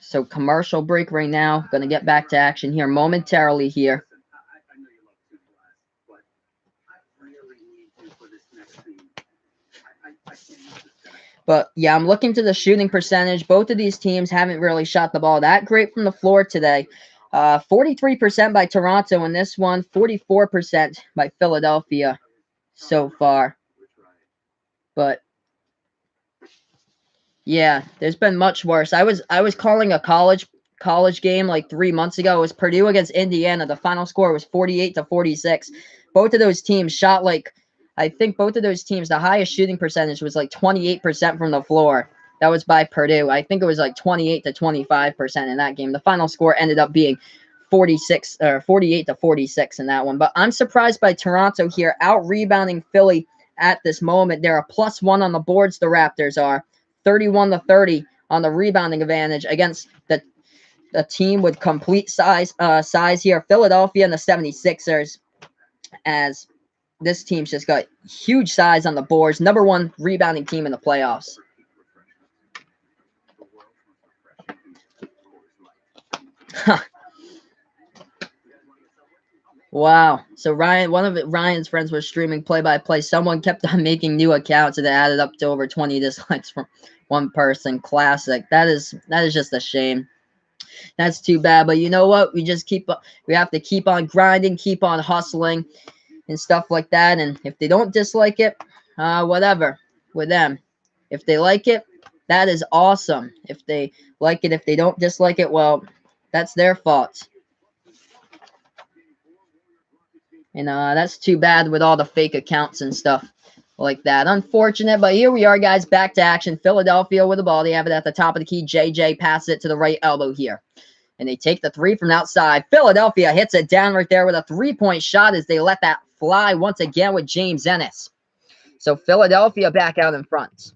So commercial break right now. Going to get back to action here momentarily here. But, yeah, I'm looking to the shooting percentage. Both of these teams haven't really shot the ball that great from the floor today. 43% by Toronto in this one. 44% by Philadelphia so far. But, yeah, there's been much worse. I was calling a college game like 3 months ago. It was Purdue against Indiana. The final score was 48-46. Both of those teams shot like, I think both of those teams, the highest shooting percentage was like 28% from the floor. That was by Purdue. I think it was like 28-25% in that game. The final score ended up being 48-46 in that one. But I'm surprised by Toronto here, out-rebounding Philly at this moment. They're a +1 on the boards, the Raptors are. 31-30 on the rebounding advantage against the team with complete size here, Philadelphia and the 76ers, as this team's just got huge size on the boards. Number 1 rebounding team in the playoffs. Wow. So Ryan's friends were streaming play-by-play. Someone kept on making new accounts and it added up to over 20 dislikes from one person. Classic. That is just a shame. That's too bad. But you know what? We have to keep on grinding, keep on hustling and stuff like that. And if they don't dislike it, whatever with them. If they like it, That is awesome. If they like it, if they don't dislike it, well, that's their fault. And that's too bad with all the fake accounts and stuff like that. Unfortunate, but here we are, guys. Back to action. Philadelphia with the ball. They have it at the top of the key. JJ passes it to the right elbow here. And they take the three from outside. Philadelphia hits it down right there with a three-point shot as they let that fly once again with James Ennis. So Philadelphia back out in front.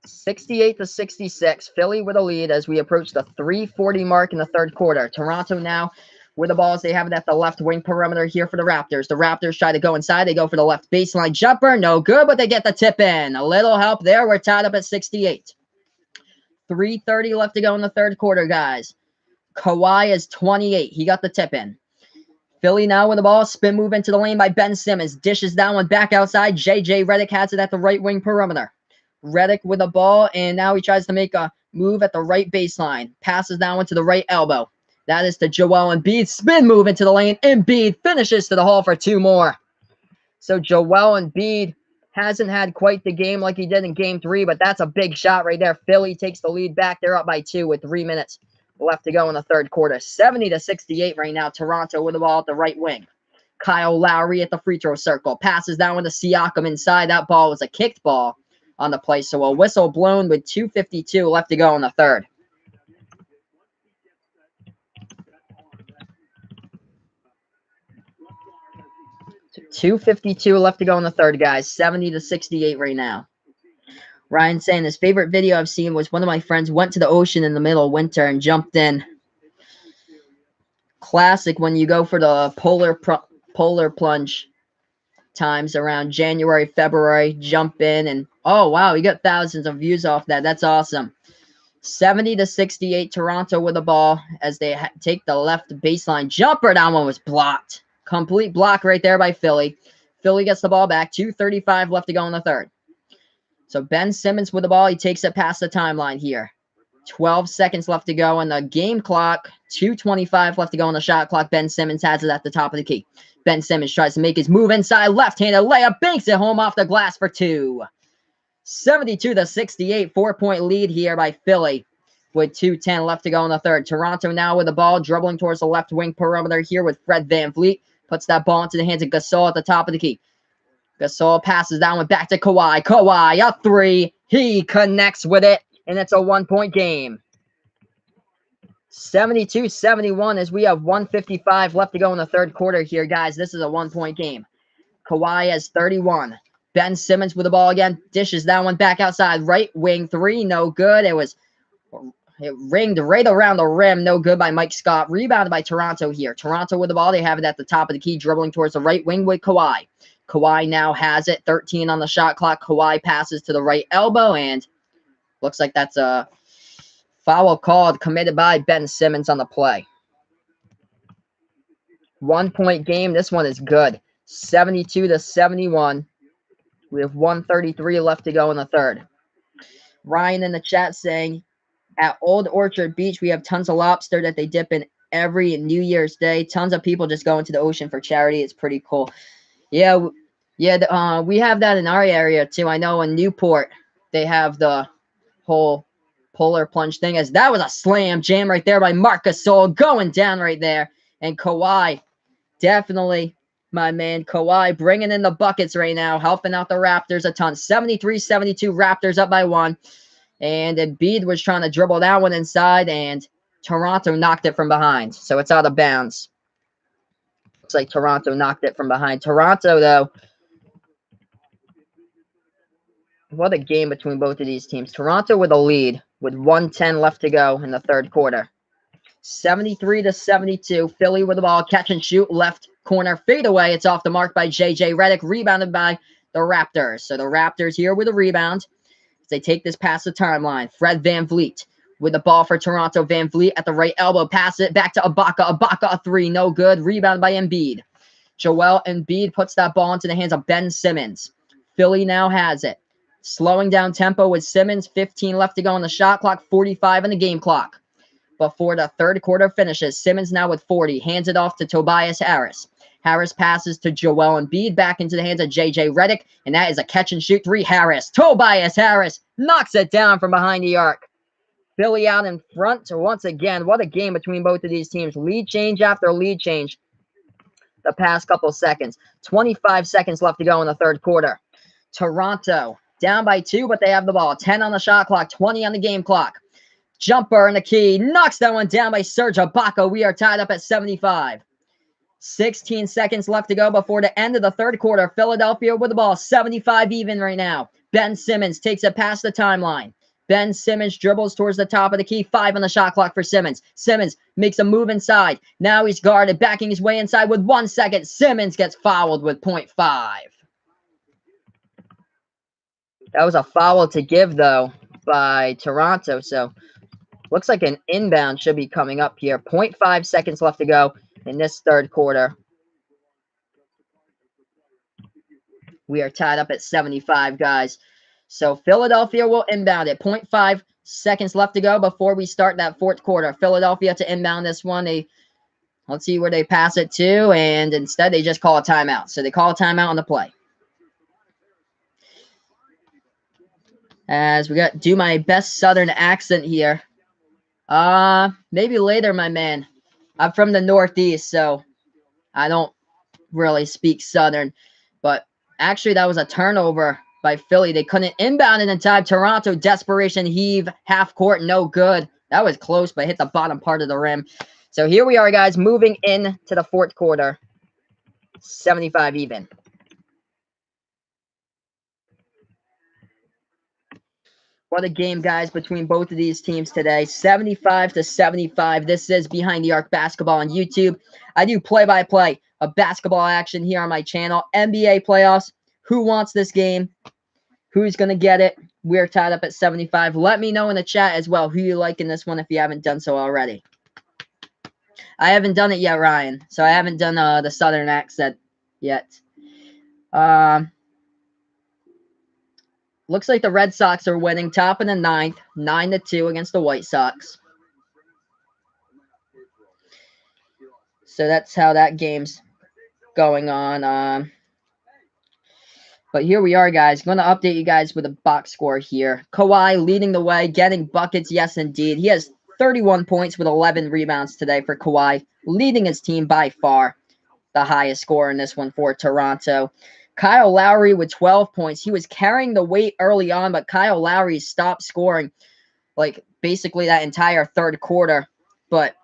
68-66. Philly with a lead as we approach the 3:40 mark in the third quarter. Toronto now with the balls. They have it at the left wing perimeter here for the Raptors. The Raptors try to go inside. They go for the left baseline jumper. No good, but they get the tip in. A little help there. We're tied up at 68. 3:30 left to go in the third quarter, guys. Kawhi is 28. He got the tip in. Philly now with the ball. Spin move into the lane by Ben Simmons. Dishes that one back outside. JJ Redick has it at the right wing perimeter. Redick with the ball, and now he tries to make a move at the right baseline. Passes that one to the right elbow. That is to Joel Embiid. Spin move into the lane. Embiid finishes to the hole for two more. So Joel Embiid hasn't had quite the game like he did in game 3, but that's a big shot right there. Philly takes the lead back. They're up by 2 with 3 minutes left to go in the third quarter. 70-68 right now. Toronto with the ball at the right wing. Kyle Lowry at the free throw circle. Passes that one to Siakam inside. That ball was a kicked ball on the play. So a whistle blown with 2:52 left to go in the third. So 2:52 left to go in the third, guys. 70-68 right now. Ryan saying his favorite video I've seen was one of my friends went to the ocean in the middle of winter and jumped in. Classic when you go for the polar plunge times around January, February, jump in and oh wow, we got thousands of views off that. That's awesome. 70-68 Toronto with the ball as they take the left baseline jumper. That one was blocked. Complete block right there by Philly. Philly gets the ball back. 2:35 left to go in the third. So Ben Simmons with the ball. He takes it past the timeline here. 12 seconds left to go on the game clock. 2:25 left to go on the shot clock. Ben Simmons has it at the top of the key. Ben Simmons tries to make his move inside. Left-handed layup. Banks it home off the glass for 2. 72-68. 4-point lead here by Philly with 2:10 left to go in the third. Toronto now with the ball. Dribbling towards the left wing perimeter here with Fred VanVleet. Puts that ball into the hands of Gasol at the top of the key. Gasol passes that one back to Kawhi. Kawhi, a 3. He connects with it, and it's a 1-point game. 72-71 as we have 1:55 left to go in the third quarter here, guys. This is a 1-point game. Kawhi has 31. Ben Simmons with the ball again. Dishes that one back outside. Right wing 3, no good. It ringed right around the rim. No good by Mike Scott. Rebounded by Toronto here. Toronto with the ball. They have it at the top of the key, dribbling towards the right wing with Kawhi. Kawhi now has it. 13 on the shot clock. Kawhi passes to the right elbow, and looks like that's a foul called, committed by Ben Simmons on the play. 1-point game. This one is good. 72-71. We have 1:33 left to go in the third. Ryan in the chat saying, at Old Orchard Beach, we have tons of lobster that they dip in every New Year's Day. Tons of people just go into the ocean for charity. It's pretty cool. Yeah, we have that in our area too. I know in Newport they have the whole polar plunge thing. As that was a slam jam right there by Marc Gasol, going down right there. And Kawhi, definitely my man Kawhi, bringing in the buckets right now, helping out the Raptors a ton. 73-72, Raptors up by 1. And Embiid was trying to dribble that one inside, and Toronto knocked it from behind. So it's out of bounds. Looks like Toronto knocked it from behind. Toronto, though, what a game between both of these teams. Toronto with a lead with 1:10 left to go in the third quarter. 73-72. Philly with the ball. Catch and shoot. Left corner fadeaway. It's off the mark by JJ Redick. Rebounded by the Raptors. So the Raptors here with a rebound. They take this past the timeline. Fred VanVleet with the ball for Toronto. VanVleet at the right elbow. Pass it back to Ibaka. Ibaka, a 3. No good. Rebound by Embiid. Joel Embiid puts that ball into the hands of Ben Simmons. Philly now has it. Slowing down tempo with Simmons. 15 left to go on the shot clock. 45 on the game clock. Before the third quarter finishes, Simmons now with 40. Hands it off to Tobias Harris. Harris passes to Joel Embiid, back into the hands of J.J. Redick, and that is a catch-and-shoot three. Tobias Harris knocks it down from behind the arc. Philly out in front once again. What a game between both of these teams. Lead change after lead change the past couple seconds. 25 seconds left to go in the third quarter. Toronto down by 2, but they have the ball. 10 on the shot clock, 20 on the game clock. Jumper in the key. Knocks that one down by Serge Ibaka. We are tied up at 75. 16 seconds left to go before the end of the third quarter. Philadelphia with the ball. 75 even right now. Ben Simmons takes it past the timeline. Ben Simmons dribbles towards the top of the key. 5 on the shot clock for Simmons. Simmons makes a move inside. Now he's guarded, backing his way inside with 1 second. Simmons gets fouled with 0.5. That was a foul to give, though, by Toronto. So looks like an inbound should be coming up here. 0.5 seconds left to go in this third quarter. We are tied up at 75, guys. So Philadelphia will inbound it. 0.5 seconds left to go before we start that fourth quarter. Philadelphia to inbound this one. Let's see where they pass it to, and instead they just call a timeout. So they call a timeout on the play. As we got do my best Southern accent here. Maybe later, my man. I'm from the Northeast, so I don't really speak Southern. But actually, that was a turnover by Philly. They couldn't inbound it in time. Toronto, desperation heave, half court, no good. That was close, but hit the bottom part of the rim. So here we are, guys, moving into the fourth quarter. 75 even. What a game, guys, between both of these teams today. 75-75. This is Behind the Arc Basketball on YouTube. I do play-by-play of basketball action here on my channel. NBA playoffs. Who wants this game? Who's going to get it? We're tied up at 75. Let me know in the chat as well who you like in this one if you haven't done so already. I haven't done it yet, Ryan. So I haven't done the Southern accent yet. Looks like the Red Sox are winning, top of the ninth, 9-2 against the White Sox. So that's how that game's going on. But here we are, guys. I'm going to update you guys with a box score here. Kawhi leading the way, getting buckets. Yes, indeed. He has 31 points with 11 rebounds today for Kawhi, leading his team by far. The highest score in this one for Toronto. Kyle Lowry with 12 points. He was carrying the weight early on, but Kyle Lowry stopped scoring like basically that entire third quarter. But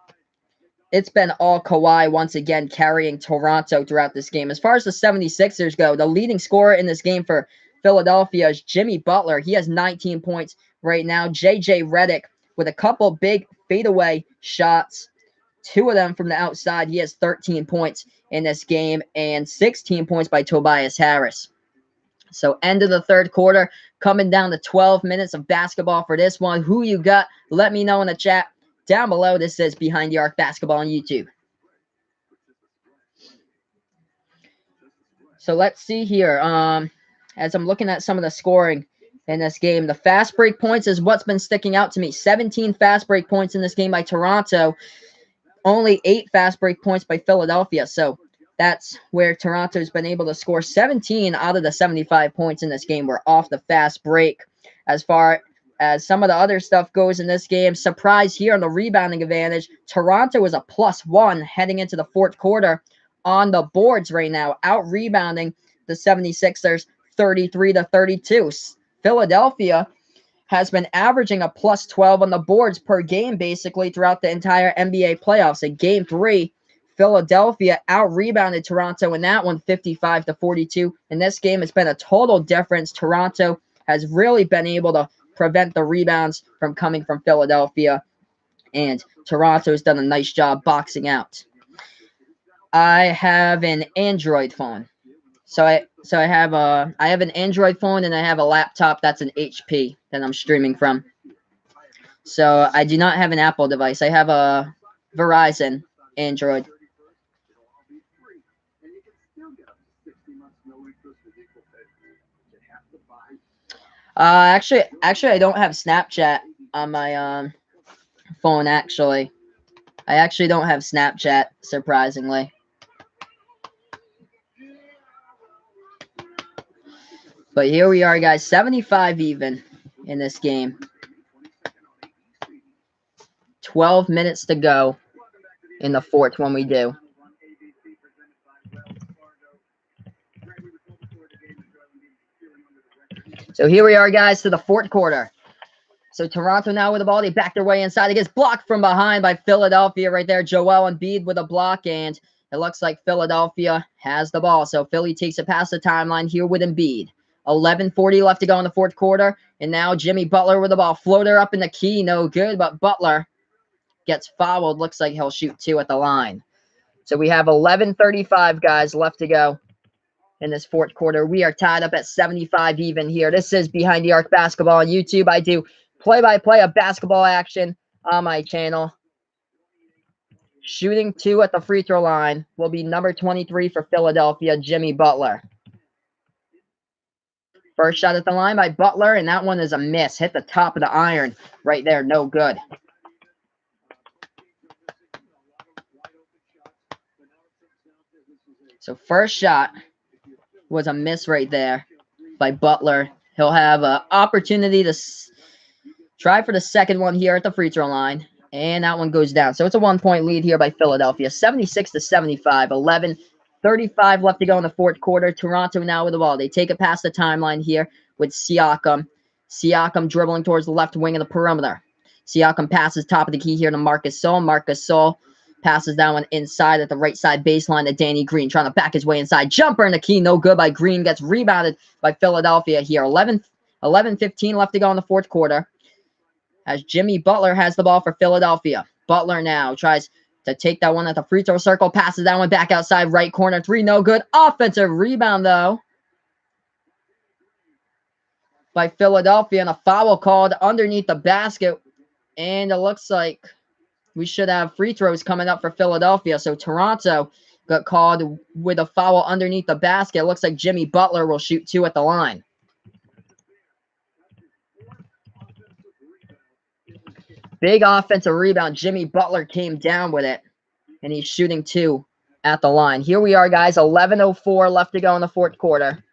it's been all Kawhi once again carrying Toronto throughout this game. As far as the 76ers go, the leading scorer in this game for Philadelphia is Jimmy Butler. He has 19 points right now. J.J. Redick with a couple big fadeaway shots. 2 of them from the outside. He has 13 points in this game and 16 points by Tobias Harris. So end of the third quarter, coming down to 12 minutes of basketball for this one. Who you got? Let me know in the chat down below. This is Behind the Arc Basketball on YouTube. So let's see here. As I'm looking at some of the scoring in this game, the fast break points is what's been sticking out to me. 17 fast break points in this game by Toronto. Only 8 fast break points by Philadelphia. So that's where Toronto's been able to score. 17 out of the 75 points in this game were off the fast break. As far as some of the other stuff goes in this game, surprise here on the rebounding advantage. Toronto is a +1 heading into the fourth quarter on the boards right now, out rebounding the 76ers 33-32. Philadelphia has been averaging a +12 on the boards per game basically throughout the entire NBA playoffs. In Game 3, Philadelphia out-rebounded Toronto in that one 55-42. In this game, it's been a total difference. Toronto has really been able to prevent the rebounds from coming from Philadelphia, and Toronto's done a nice job boxing out. I have an Android phone. So I have an Android phone and I have a laptop that's an HP that I'm streaming from. So I do not have an Apple device. I have a Verizon Android. Actually I don't have Snapchat on my phone actually. I actually don't have Snapchat, surprisingly. But here we are, guys. 75 even in this game. 12 minutes to go in the fourth when we do. So here we are, guys, to the fourth quarter. So Toronto now with the ball. They back their way inside. It gets blocked from behind by Philadelphia right there. Joel Embiid with a block, and it looks like Philadelphia has the ball. So Philly takes it past the timeline here with Embiid. 11:40 left to go in the fourth quarter. And now Jimmy Butler with the ball. Floater up in the key. No good, but Butler gets fouled. Looks like he'll shoot 2 at the line. So we have 11:35, guys, left to go in this fourth quarter. We are tied up at 75 even here. This is Behind the Arc Basketball on YouTube. I do play-by-play of basketball action on my channel. Shooting 2 at the free throw line will be number 23 for Philadelphia, Jimmy Butler. First shot at the line by Butler, and that one is a miss. Hit the top of the iron right there. No good. So first shot was a miss right there by Butler. He'll have an opportunity to try for the second one here at the free throw line. And that one goes down. So it's a 1-point lead here by Philadelphia. 76-75. 11:35 left to go in the fourth quarter. Toronto now with the ball. They take it past the timeline here with Siakam. Siakam dribbling towards the left wing of the perimeter. Siakam passes top of the key here to Marcus Sol. Marcus Sol passes that one inside at the right side baseline to Danny Green. Trying to back his way inside. Jumper in the key. No good by Green. Gets rebounded by Philadelphia here. 11:15 left to go in the fourth quarter. As Jimmy Butler has the ball for Philadelphia. Butler now tries to take that one at the free throw circle. Passes that one back outside right corner. 3, no good. Offensive rebound, though, by Philadelphia. And a foul called underneath the basket. And it looks like we should have free throws coming up for Philadelphia. So Toronto got called with a foul underneath the basket. It looks like Jimmy Butler will shoot 2 at the line. Big offensive rebound. Jimmy Butler came down with it, and he's shooting 2 at the line. Here we are, guys. 11:04 left to go in the fourth quarter.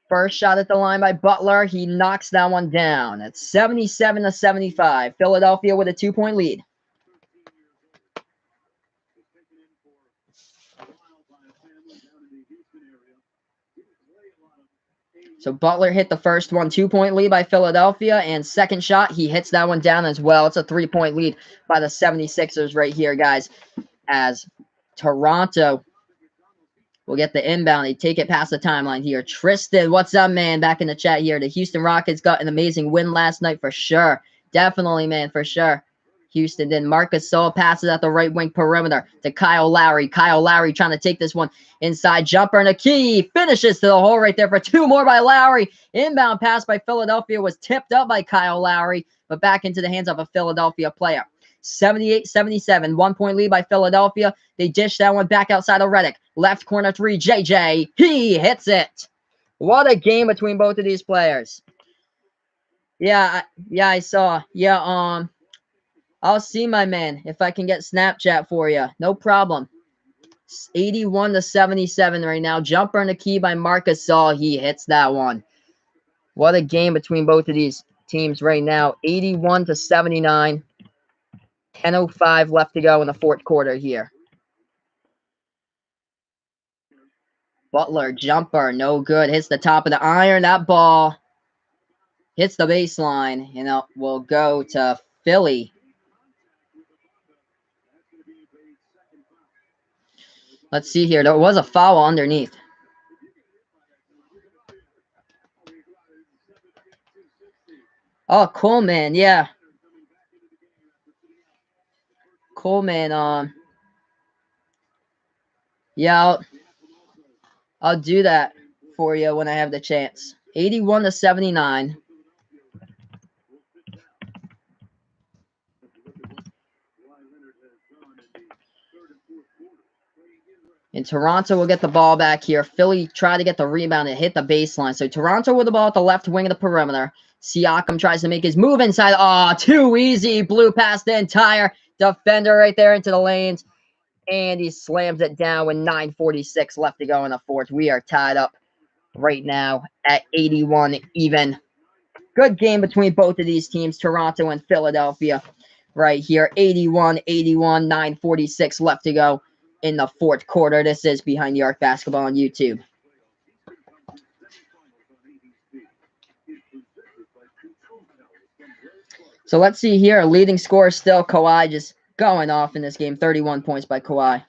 First shot at the line by Butler. He knocks that one down. It's 77-75. Philadelphia with a 2-point lead. So Butler hit the first one, 2-point lead by Philadelphia, and second shot, he hits that one down as well. It's a 3-point lead by the 76ers right here, guys, as Toronto will get the inbound. They take it past the timeline here. Tristan, what's up, man? Back in the chat here. The Houston Rockets got an amazing win last night for sure. Definitely, man, for sure. Houston did. Marcus Sol passes at the right wing perimeter to Kyle Lowry. Kyle Lowry trying to take this one inside. Jumper and a key. Finishes to the hole right there for 2 more by Lowry. Inbound pass by Philadelphia was tipped up by Kyle Lowry, but back into the hands of a Philadelphia player. 78-77. 1-point lead by Philadelphia. They dish that one back outside of Redick. Left corner 3. JJ. He hits it. What a game between both of these players. Yeah, I saw. Yeah, I'll see, my man, if I can get Snapchat for you. No problem. 81-77 right now. Jumper in the key by Marcus Sol. He hits that one. What a game between both of these teams right now. 81-79. 10:05 left to go in the fourth quarter here. Butler, jumper, no good. Hits the top of the iron. That ball hits the baseline, and it will go to Philly. Let's see here. There was a foul underneath. Oh, Coleman, yeah. Coleman, yeah, I'll do that for you when I have the chance. 81-79. And Toronto will get the ball back here. Philly tried to get the rebound and hit the baseline. So Toronto with the ball at the left wing of the perimeter. Siakam tries to make his move inside. Oh, too easy. Blew past the entire defender right there into the lanes. And he slams it down with 9:46 left to go in the fourth. We are tied up right now at 81 even. Good game between both of these teams, Toronto and Philadelphia. Right here, 81-81, 9:46 left to go in the fourth quarter. This is Behind the Arc Basketball on YouTube. So let's see here. Leading scorer still Kawhi, just going off in this game. 31 points by Kawhi.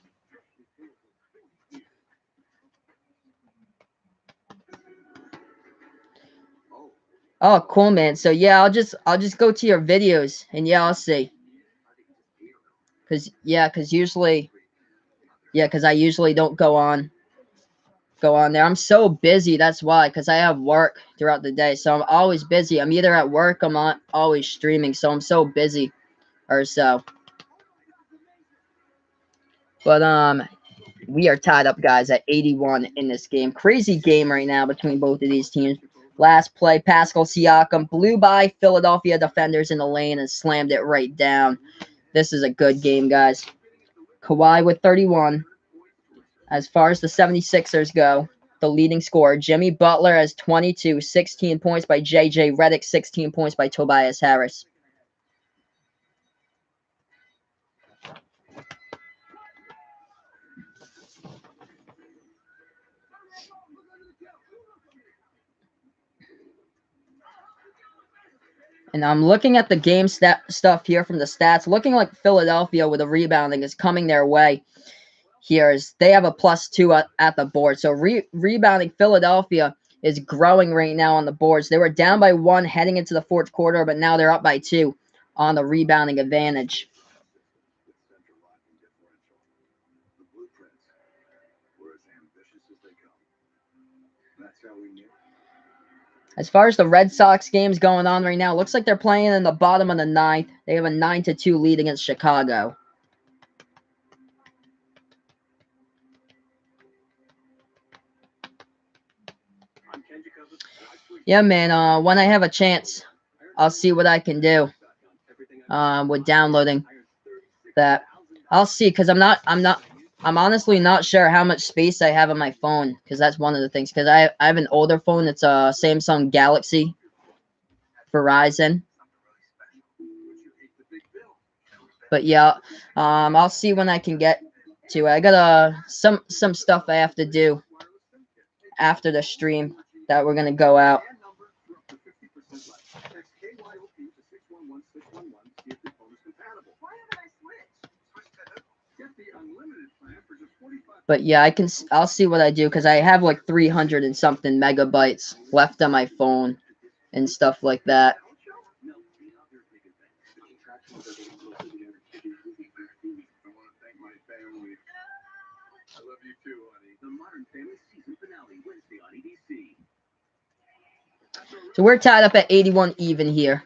Oh, cool, man. So yeah, I'll just go to your videos and yeah, I'll see. Cause I usually don't go on there. I'm so busy. That's why. Cause I have work throughout the day, so I'm always busy. I'm either at work. I'm not always streaming, so I'm so busy or so. But we are tied up, guys, at 81 in this game. Crazy game right now between both of these teams. Last play, Pascal Siakam blew by Philadelphia defenders in the lane and slammed it right down. This is a good game, guys. Kawhi with 31. As far as the 76ers go, the leading scorer, Jimmy Butler has 22, 16 points by J.J. Redick, 16 points by Tobias Harris. And I'm looking at the game stuff here from the stats. Looking like Philadelphia with the rebounding is coming their way. Here is they have a +2 at the board. So rebounding Philadelphia is growing right now on the boards. They were down by 1 heading into the fourth quarter, but now they're up by 2 on the rebounding advantage. As far as the Red Sox games going on right now, looks like they're playing in the bottom of the 9th. They have a 9-2 lead against Chicago. Yeah, man. When I have a chance, I'll see what I can do. With downloading that, I'll see because I'm honestly not sure how much space I have on my phone because that's one of the things. Because I have an older phone. It's a Samsung Galaxy Verizon. But yeah, I'll see when I can get to it. I got some stuff I have to do after the stream that we're gonna go out. But yeah, I'll see what I do because I have like 300 and something megabytes left on my phone and stuff like that. So we're tied up at 81 even here.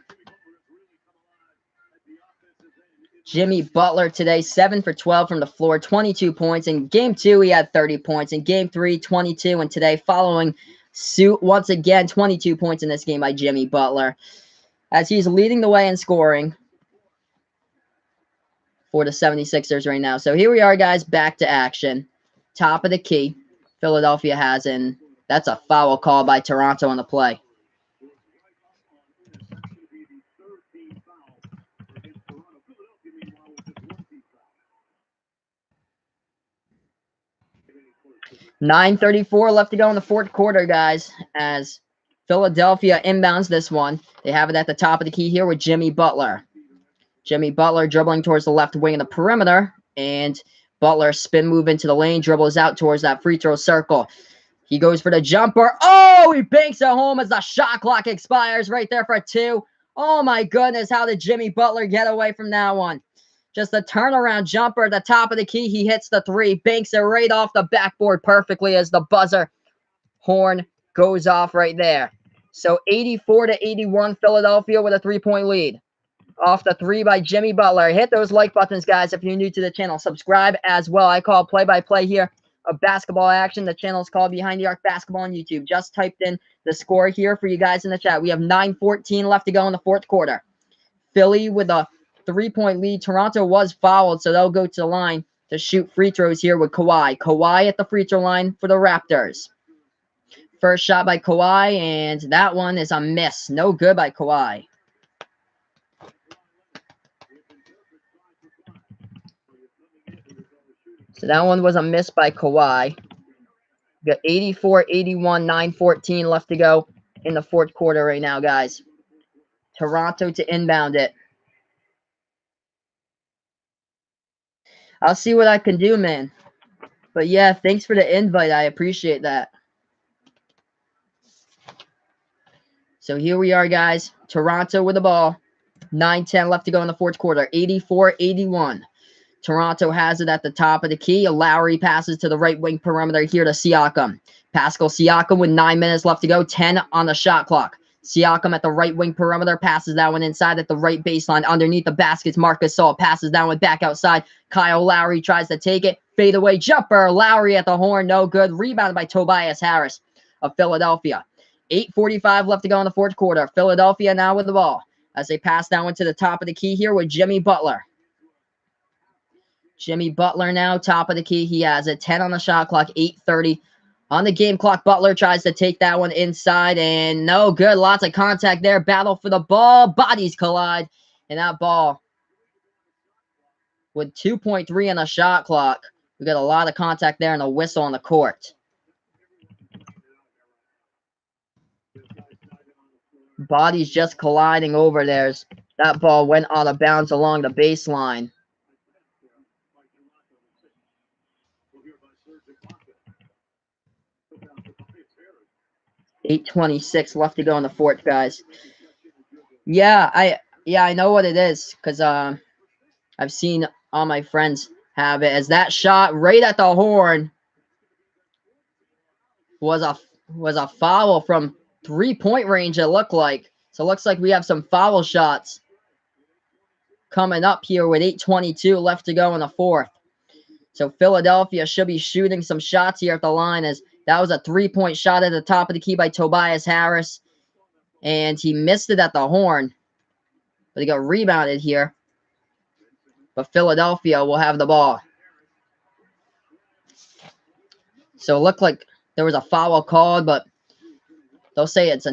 Jimmy Butler today, 7 for 12 from the floor, 22 points. In Game 2, he had 30 points. In Game 3, 22. And today, following suit, once again, 22 points in this game by Jimmy Butler, as he's leading the way in scoring for the 76ers right now. So here we are, guys, back to action. Top of the key, Philadelphia has, and that's a foul call by Toronto on the play. .34 left to go in the fourth quarter, guys, as Philadelphia inbounds this one. They have it at the top of the key here with Jimmy Butler. Jimmy Butler dribbling towards the left wing of the perimeter, and Butler spin move into the lane, dribbles out towards that free throw circle. He goes for the jumper. Oh, he banks it home as the shot clock expires right there for 2. Oh my goodness, how did Jimmy Butler get away from that one? Just a turnaround jumper at the top of the key. He hits the 3, banks it right off the backboard perfectly as the buzzer horn goes off right there. So 84-81, Philadelphia with a 3-point lead. Off the 3 by Jimmy Butler. Hit those like buttons, guys, if you're new to the channel. Subscribe as well. I call play-by-play here of basketball action. The channel is called Behind the Arc Basketball on YouTube. Just typed in the score here for you guys in the chat. We have 9:14 left to go in the fourth quarter. Philly with a 3-point lead. Toronto was fouled, so they'll go to the line to shoot free throws here with Kawhi. Kawhi at the free throw line for the Raptors. First shot by Kawhi, and that one is a miss. No good by Kawhi. So that one was a miss by Kawhi. We got 84, 81, 9:14 left to go in the fourth quarter right now, guys. Toronto to inbound it. I'll see what I can do, man. But yeah, thanks for the invite. I appreciate that. So here we are, guys. Toronto with the ball. 9:10 left to go in the fourth quarter. 84-81. Toronto has it at the top of the key. Lowry passes to the right wing perimeter here to Siakam. Pascal Siakam with 9 minutes left to go. 10 on the shot clock. Siakam at the right wing perimeter passes that one inside at the right baseline. Underneath the baskets, Marcus Gasol passes that one back outside. Kyle Lowry tries to take it. Fadeaway jumper. Lowry at the horn. No good. Rebounded by Tobias Harris of Philadelphia. 8:45 left to go in the fourth quarter. Philadelphia now with the ball as they pass that one to the top of the key here with Jimmy Butler. Jimmy Butler now, top of the key. He has a 10 on the shot clock, 8:30 on the game clock. Butler tries to take that one inside, and no good. Lots of contact there. Battle for the ball. Bodies collide, and that ball with 2.3 on the shot clock. We got a lot of contact there and a whistle on the court. Bodies just colliding over there. That ball went out of bounds along the baseline. $8:26 left to go in the fourth, guys. Yeah, I know what it is because I've seen all my friends have it. As that shot right at the horn was a foul from 3-point range. It looked like. So it looks like we have some foul shots coming up here with 8:22 left to go in the fourth. So Philadelphia should be shooting some shots here at the line, as that was a 3-point shot at the top of the key by Tobias Harris. And he missed it at the horn. But he got rebounded here. But Philadelphia will have the ball. So it looked like there was a foul called, but they'll say it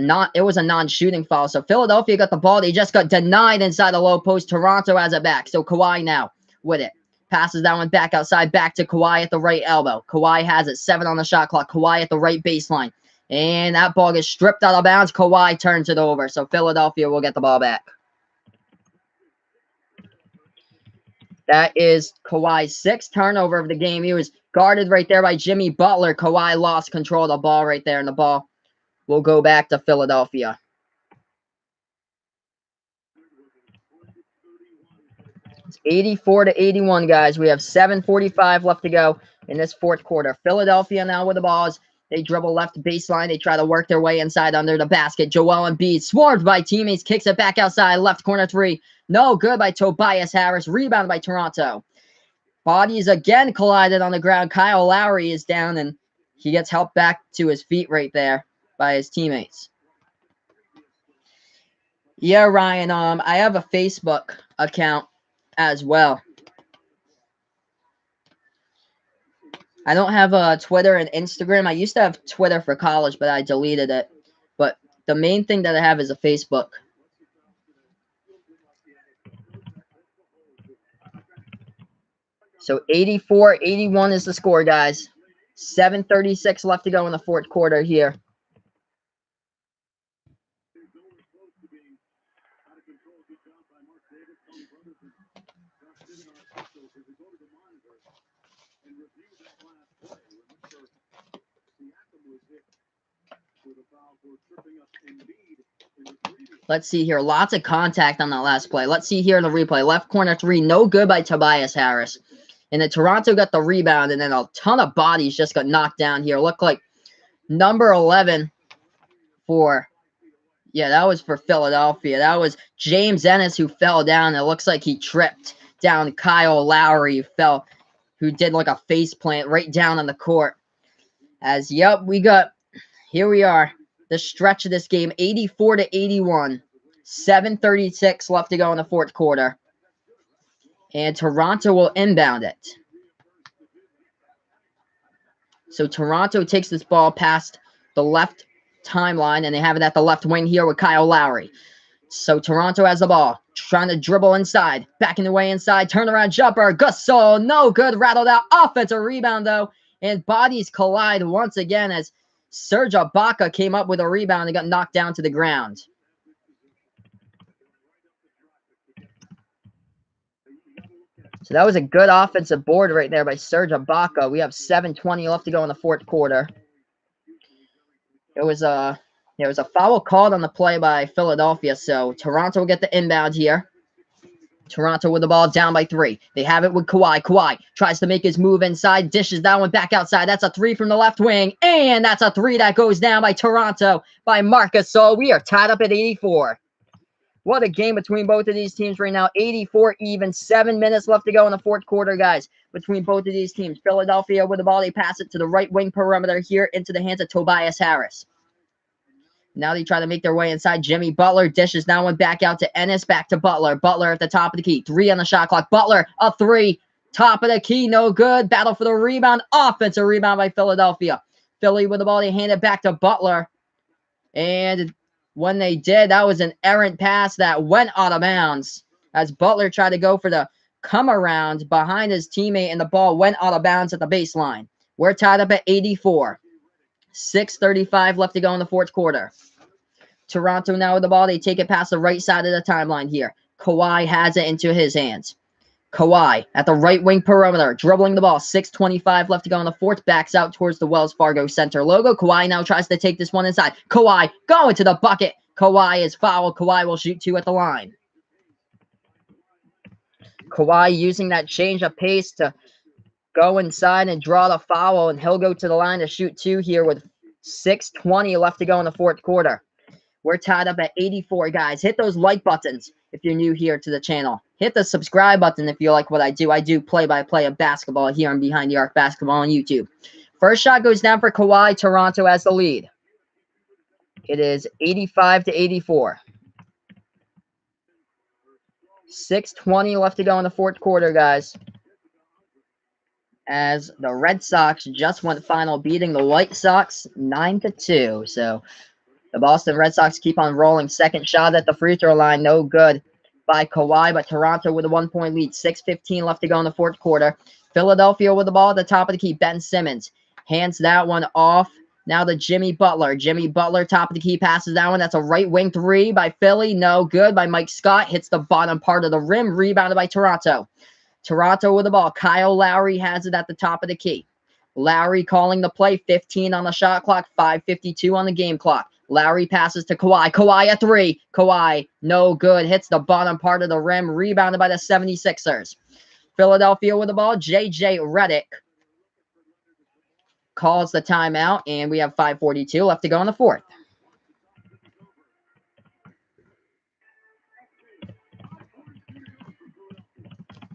was a non-shooting foul. So Philadelphia got the ball. They just got denied inside the low post. Toronto has it back. So Kawhi now with it. Passes that one back outside, back to Kawhi at the right elbow. Kawhi has it, 7 on the shot clock. Kawhi at the right baseline. And that ball gets stripped out of bounds. Kawhi turns it over. So Philadelphia will get the ball back. That is Kawhi's 6th turnover of the game. He was guarded right there by Jimmy Butler. Kawhi lost control of the ball right there, and the ball will go back to Philadelphia. It's 84-81, guys. We have 7:45 left to go in this fourth quarter. Philadelphia now with the balls. They dribble left baseline. They try to work their way inside under the basket. Joel Embiid, swarmed by teammates, kicks it back outside. Left corner 3. No good by Tobias Harris. Rebound by Toronto. Bodies again collided on the ground. Kyle Lowry is down, and he gets helped back to his feet right there by his teammates. Yeah, Ryan, I have a Facebook account as well. I don't have Twitter and Instagram. I used to have Twitter for college, but I deleted it. But the main thing that I have is a Facebook. So 84-81 is the score, guys. 7:36 left to go in the fourth quarter here. Let's see here. Lots of contact on that last play. Let's see here in the replay. Left corner 3. No good by Tobias Harris. And then Toronto got the rebound, and then a ton of bodies just got knocked down here. Looked like number 11 for, yeah, that was for Philadelphia. That was James Ennis who fell down. It looks like he tripped down Kyle Lowry, who did like a face plant right down on the court. As, yep, here we are. The stretch of this game, 84-81. 7:36 left to go in the fourth quarter. And Toronto will inbound it. So Toronto takes this ball past the left timeline, and they have it at the left wing here with Kyle Lowry. So Toronto has the ball, trying to dribble inside, backing the way inside, turnaround jumper, Gasol, no good, rattled out, offensive rebound though, and bodies collide once again as Serge Ibaka came up with a rebound and got knocked down to the ground. So that was a good offensive board right there by Serge Ibaka. We have 7:20 left to go in the fourth quarter. There was a foul called on the play by Philadelphia, so Toronto will get the inbound here. Toronto with the ball down by 3. They have it with Kawhi. Kawhi tries to make his move inside, dishes that one back outside. That's a 3 from the left wing, and that's a 3 that goes down by Toronto by Marcus. So we are tied up at 84. What a game between both of these teams right now. 84 even. 7 minutes left to go in the fourth quarter, guys, between both of these teams. Philadelphia with the ball. They pass it to the right wing perimeter here into the hands of Tobias Harris. Now they try to make their way inside. Jimmy Butler dishes that one back out to Ennis, back to Butler. Butler at the top of the key. 3 on the shot clock. Butler, a 3. Top of the key, no good. Battle for the rebound. Offensive rebound by Philadelphia. Philly with the ball. They hand it back to Butler. And when they did, that was an errant pass that went out of bounds as Butler tried to go for the come around behind his teammate, and the ball went out of bounds at the baseline. We're tied up at 84. 6:35 left to go in the fourth quarter. Toronto now with the ball. They take it past the right side of the timeline here. Kawhi has it into his hands. Kawhi at the right wing perimeter, dribbling the ball. 6:25 left to go in the fourth. Backs out towards the Wells Fargo Center logo. Kawhi now tries to take this one inside. Kawhi going to the bucket. Kawhi is fouled. Kawhi will shoot 2 at the line. Kawhi using that change of pace to go inside and draw the foul, and he'll go to the line to shoot 2 here with 6:20 left to go in the fourth quarter. We're tied up at 84, guys. Hit those like buttons if you're new here to the channel. Hit the subscribe button if you like what I do. I do play-by-play of basketball here on Behind the Arc Basketball on YouTube. First shot goes down for Kawhi. Toronto has the lead. It is 85 to 84. 6:20 left to go in the fourth quarter, guys, as the Red Sox just went final, beating the White Sox 9-2. So the Boston Red Sox keep on rolling. Second shot at the free throw line, no good by Kawhi, but Toronto with a 1-point lead. 6:15 left to go in the fourth quarter. Philadelphia with the ball at the top of the key. Ben Simmons hands that one off. Now to Jimmy Butler. Jimmy Butler, top of the key, passes that one. That's a right wing 3 by Philly. No good by Mike Scott. Hits the bottom part of the rim. Rebounded by Toronto. Toronto with the ball. Kyle Lowry has it at the top of the key. Lowry calling the play. 15 on the shot clock. 5:52 on the game clock. Lowry passes to Kawhi. Kawhi a 3. Kawhi, no good. Hits the bottom part of the rim. Rebounded by the 76ers. Philadelphia with the ball. J.J. Redick calls the timeout, and we have 5:42 left to go in the fourth.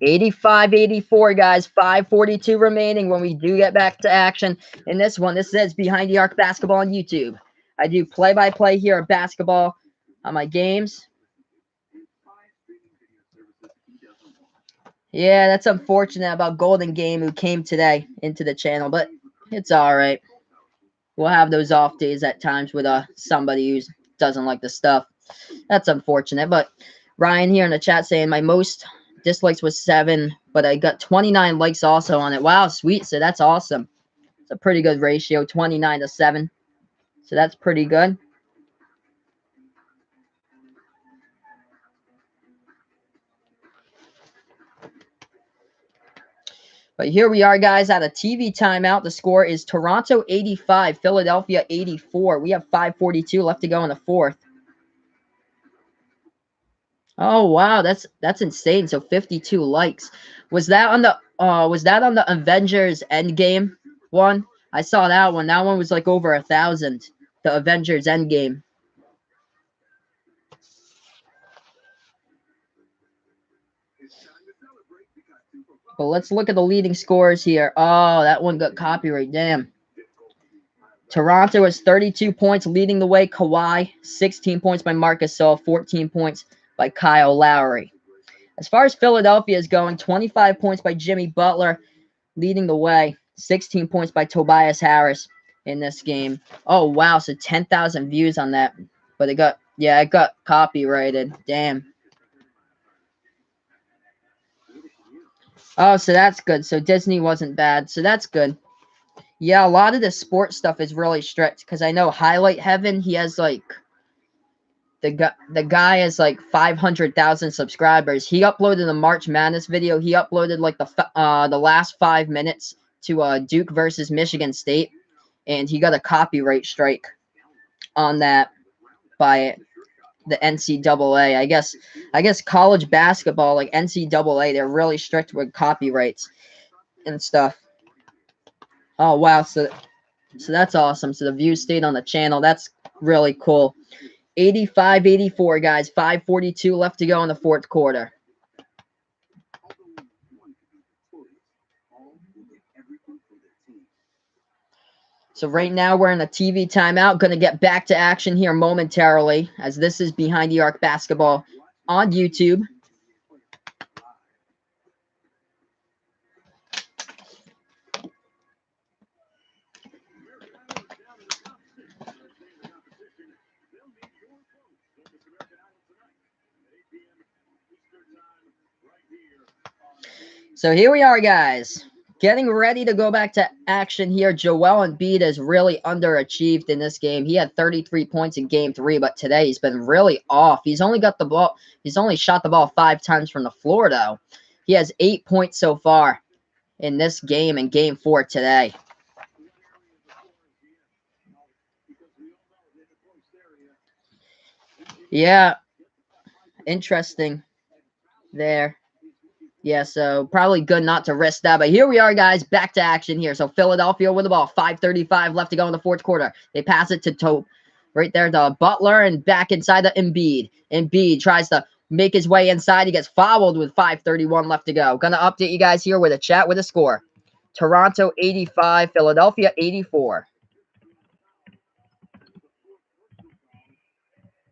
(85-84), guys. 5:42 remaining when we do get back to action in this one. This is Behind the Arc Basketball on YouTube. I do play-by-play here of basketball on my games. Yeah, that's unfortunate about Golden Game, who came today into the channel, but it's all right. We'll have those off days at times with somebody who doesn't like the stuff. That's unfortunate. But Ryan here in the chat saying my most dislikes was 7, but I got 29 likes also on it. Wow, sweet. So that's awesome. It's a pretty good ratio, 29 to 7. So that's pretty good. But here we are, guys, at a TV timeout. The score is Toronto 85, Philadelphia 84. We have 5:42 left to go in the fourth. Oh wow, that's insane. So 52 likes. Was that on the Avengers Endgame one? I saw that one. That one was like over 1,000. The Avengers Endgame. But let's look at the leading scores here. Oh, that one got copyright. Damn. Toronto has 32 points, leading the way. Kawhi, 16 points by Marcus Gasol, 14 points by Kyle Lowry. As far as Philadelphia is going, 25 points by Jimmy Butler, leading the way. 16 points by Tobias Harris. in this game. Oh, wow. So 10,000 views on that. But it got copyrighted. Damn. Oh, so that's good. So Disney wasn't bad. So that's good. Yeah, a lot of the sports stuff is really strict because I know Highlight Heaven, he has like the guy has like 500,000 subscribers. He uploaded a March Madness video. He uploaded like the last 5 minutes to Duke versus Michigan State, and he got a copyright strike on that by the NCAA. I guess college basketball, like NCAA, they're really strict with copyrights and stuff. Oh wow, so that's awesome. So the views stayed on the channel. That's really cool. 85-84, guys. 5:42 left to go in the fourth quarter. So right now we're in a TV timeout. Going to get back to action here momentarily, as this is Behind the Arc Basketball on YouTube. So here we are, guys. Getting ready to go back to action here. Joel Embiid has really underachieved in this game. He had 33 points in game 3, but today he's been really off. He's only shot the ball 5 times from the floor, though. He has 8 points so far in this game in game 4 today. Yeah, interesting there. Yeah, so probably good not to risk that. But here we are, guys, back to action here. So Philadelphia with the ball. 5:35 left to go in the fourth quarter. They pass it to right there to Butler and back inside to Embiid. Embiid tries to make his way inside. He gets fouled with 5:31 left to go. Gonna update you guys here with a chat with a score. Toronto 85, Philadelphia 84.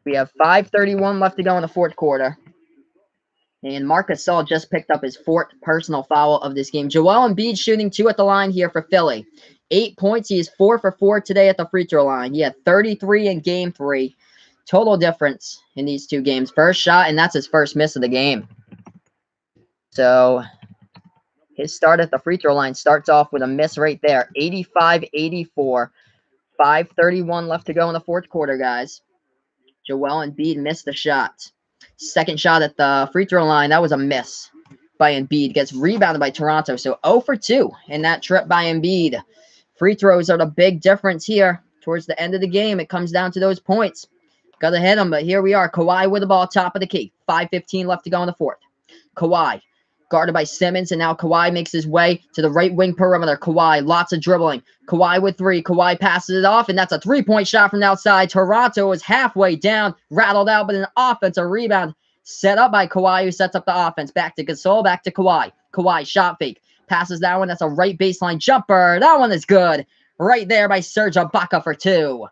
We have 5:31 left to go in the fourth quarter. And Marc Gasol just picked up his 4th personal foul of this game. Joel Embiid shooting 2 at the line here for Philly. 8 points. He is 4 for 4 today at the free throw line. He had 33 in game 3. Total difference in these 2 games. First shot, and that's his first miss of the game. So his start at the free throw line starts off with a miss right there. 85-84. 5:31 left to go in the fourth quarter, guys. Joel Embiid missed the shot. Second shot at the free throw line, that was a miss by Embiid. Gets rebounded by Toronto, so 0 for 2 in that trip by Embiid. Free throws are the big difference here. Towards the end of the game, it comes down to those points. Got to hit them, but here we are. Kawhi with the ball, top of the key. 5:15 left to go in the fourth. Kawhi guarded by Simmons, and now Kawhi makes his way to the right wing perimeter. Kawhi, lots of dribbling. Kawhi with 3. Kawhi passes it off, and that's a 3-point shot from the outside. Toronto is halfway down, rattled out, but an offensive rebound set up by Kawhi, who sets up the offense. Back to Gasol, back to Kawhi. Kawhi, shot fake. Passes that one. That's a right baseline jumper. That one is good. Right there by Serge Ibaka for 2.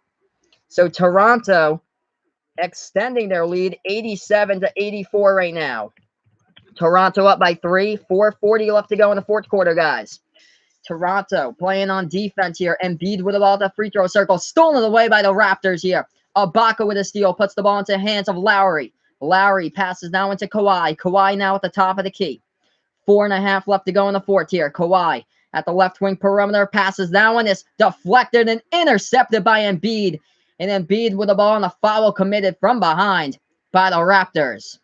So Toronto extending their lead 87-84 right now. Toronto up by 3. 4:40 left to go in the fourth quarter, guys. Toronto playing on defense here. Embiid with the ball at the free throw circle. Stolen away by the Raptors here. Ibaka with a steal. Puts the ball into the hands of Lowry. Lowry passes now into Kawhi. Kawhi now at the top of the key. 4.5 left to go in the fourth here. Kawhi at the left wing perimeter. Passes that one. Is deflected and intercepted by Embiid. And Embiid with the ball and a foul committed from behind by the Raptors.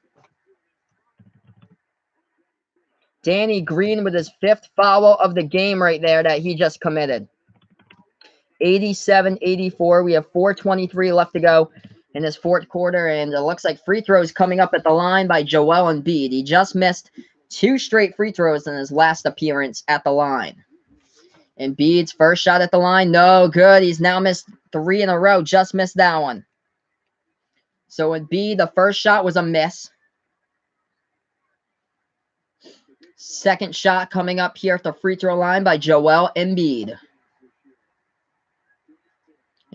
Danny Green with his 5th foul of the game right there that he just committed. 87-84. We have 4:23 left to go in this fourth quarter, and it looks like free throws coming up at the line by Joel Embiid. He just missed 2 straight free throws in his last appearance at the line. Embiid's first shot at the line, no good. He's now missed 3 in a row, just missed that one. So Embiid, the first shot was a miss. Second shot coming up here at the free throw line by Joel Embiid.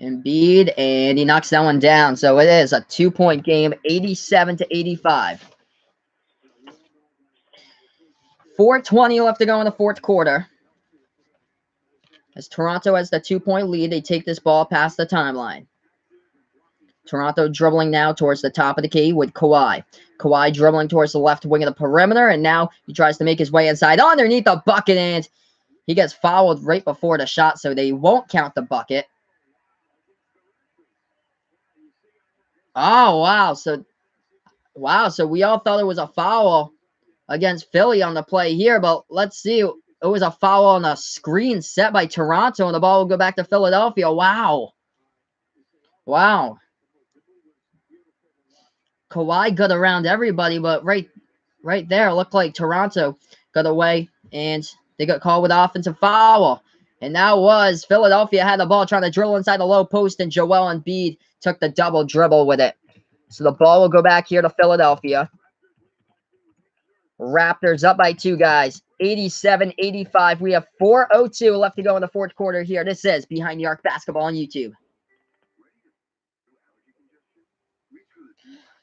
Embiid, and he knocks that one down. So it is a 2-point game, 87-85. 4:20 left to go in the fourth quarter. As Toronto has the 2-point lead, they take this ball past the timeline. Toronto dribbling now towards the top of the key with Kawhi. Kawhi dribbling towards the left wing of the perimeter, and now he tries to make his way inside underneath the bucket, and he gets fouled right before the shot, so they won't count the bucket. Oh, wow. So we all thought it was a foul against Philly on the play here, but let's see. It was a foul on a screen set by Toronto, and the ball will go back to Philadelphia. Wow. Wow. Kawhi got around everybody, but right there, it looked like Toronto got away, and they got called with offensive foul. And that was Philadelphia had the ball trying to dribble inside the low post, and Joel Embiid took the double dribble with it. So the ball will go back here to Philadelphia. Raptors up by 2, guys. 87-85. We have 4:02 left to go in the fourth quarter here. This is Behind the Arc Basketball on YouTube.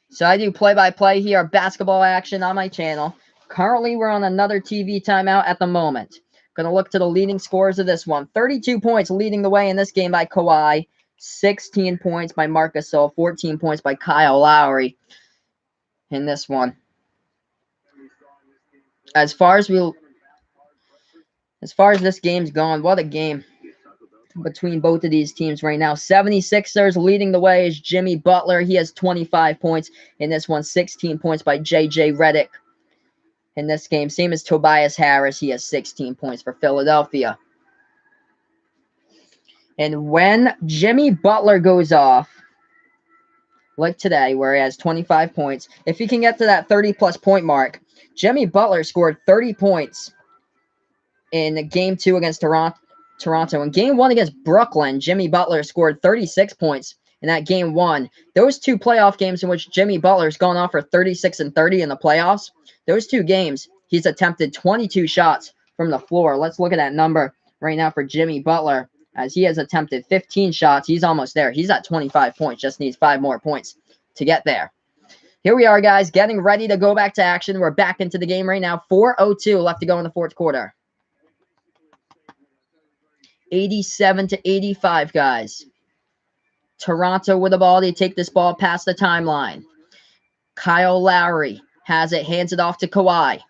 So I do play-by-play here, basketball action on my channel. Currently, we're on another TV timeout at the moment. Going to look to the leading scores of this one. 32 points leading the way in this game by Kawhi. 16 points by Marc Gasol. 14 points by Kyle Lowry in this one. As far as this game's gone, what a game between both of these teams right now. 76ers leading the way is Jimmy Butler. He has 25 points in this one. 16 points by J.J. Redick in this game. Same as Tobias Harris. He has 16 points for Philadelphia. And when Jimmy Butler goes off, like today, where he has 25 points, if he can get to that 30-plus point mark, Jimmy Butler scored 30 points in Game 2 against Toronto. In Game 1 against Brooklyn, Jimmy Butler scored 36 points in that Game 1. Those 2 playoff games in which Jimmy Butler's gone off for 36 and 30 in the playoffs, those 2 games, he's attempted 22 shots from the floor. Let's look at that number right now for Jimmy Butler, as he has attempted 15 shots. He's almost there. He's at 25 points, just needs 5 more points to get there. Here we are, guys, getting ready to go back to action. We're back into the game right now. 4:02 left to go in the fourth quarter. 87-85, guys. Toronto with the ball. They take this ball past the timeline. Kyle Lowry has it, hands it off to Kawhi.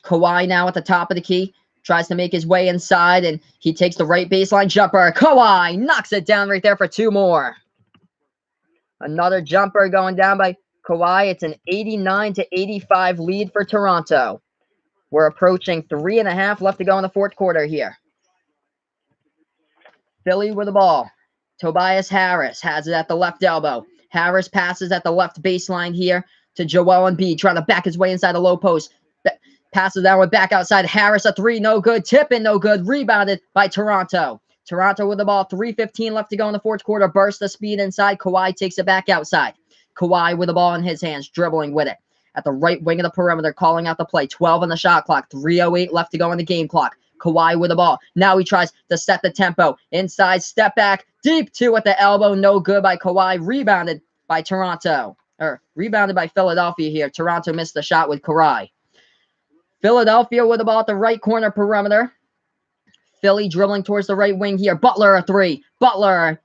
Kawhi now at the top of the key. Tries to make his way inside, and he takes the right baseline jumper. Kawhi knocks it down right there for 2 more. Another jumper going down by Kawhi. It's an 89-85 lead for Toronto. We're approaching 3.5 left to go in the fourth quarter here. Philly with the ball. Tobias Harris has it at the left elbow. Harris passes at the left baseline here to Joel Embiid, trying to back his way inside the low post. Passes downward back outside. Harris a 3, no good. Tip in, no good. Rebounded by Toronto. Toronto with the ball. 3:15 left to go in the fourth quarter. Burst of speed inside. Kawhi takes it back outside. Kawhi with the ball in his hands, dribbling with it. At the right wing of the perimeter, calling out the play. 12 on the shot clock. 3:08 left to go in the game clock. Kawhi with the ball. Now he tries to set the tempo. Inside, step back. Deep 2 at the elbow. No good by Kawhi. Rebounded by Toronto. Or rebounded by Philadelphia here. Toronto missed the shot with Kawhi. Philadelphia with the ball at the right corner perimeter. Philly dribbling towards the right wing here. Butler a 3. Butler,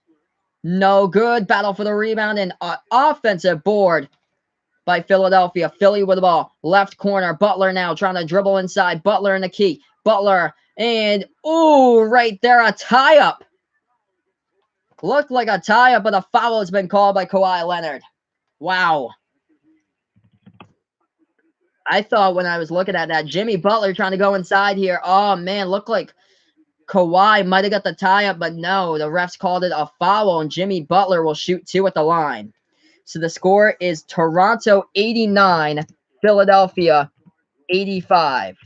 no good. Battle for the rebound and offensive board by Philadelphia. Philly with the ball. Left corner. Butler now trying to dribble inside. Butler in the key. Butler and, ooh, right there, a tie-up. Looked like a tie-up, but a foul has been called by Kawhi Leonard. Wow. I thought when I was looking at that, Jimmy Butler trying to go inside here. Oh, man, looked like Kawhi might have got the tie-up, but no, the refs called it a foul, and Jimmy Butler will shoot 2 at the line. So the score is Toronto 89, Philadelphia 85.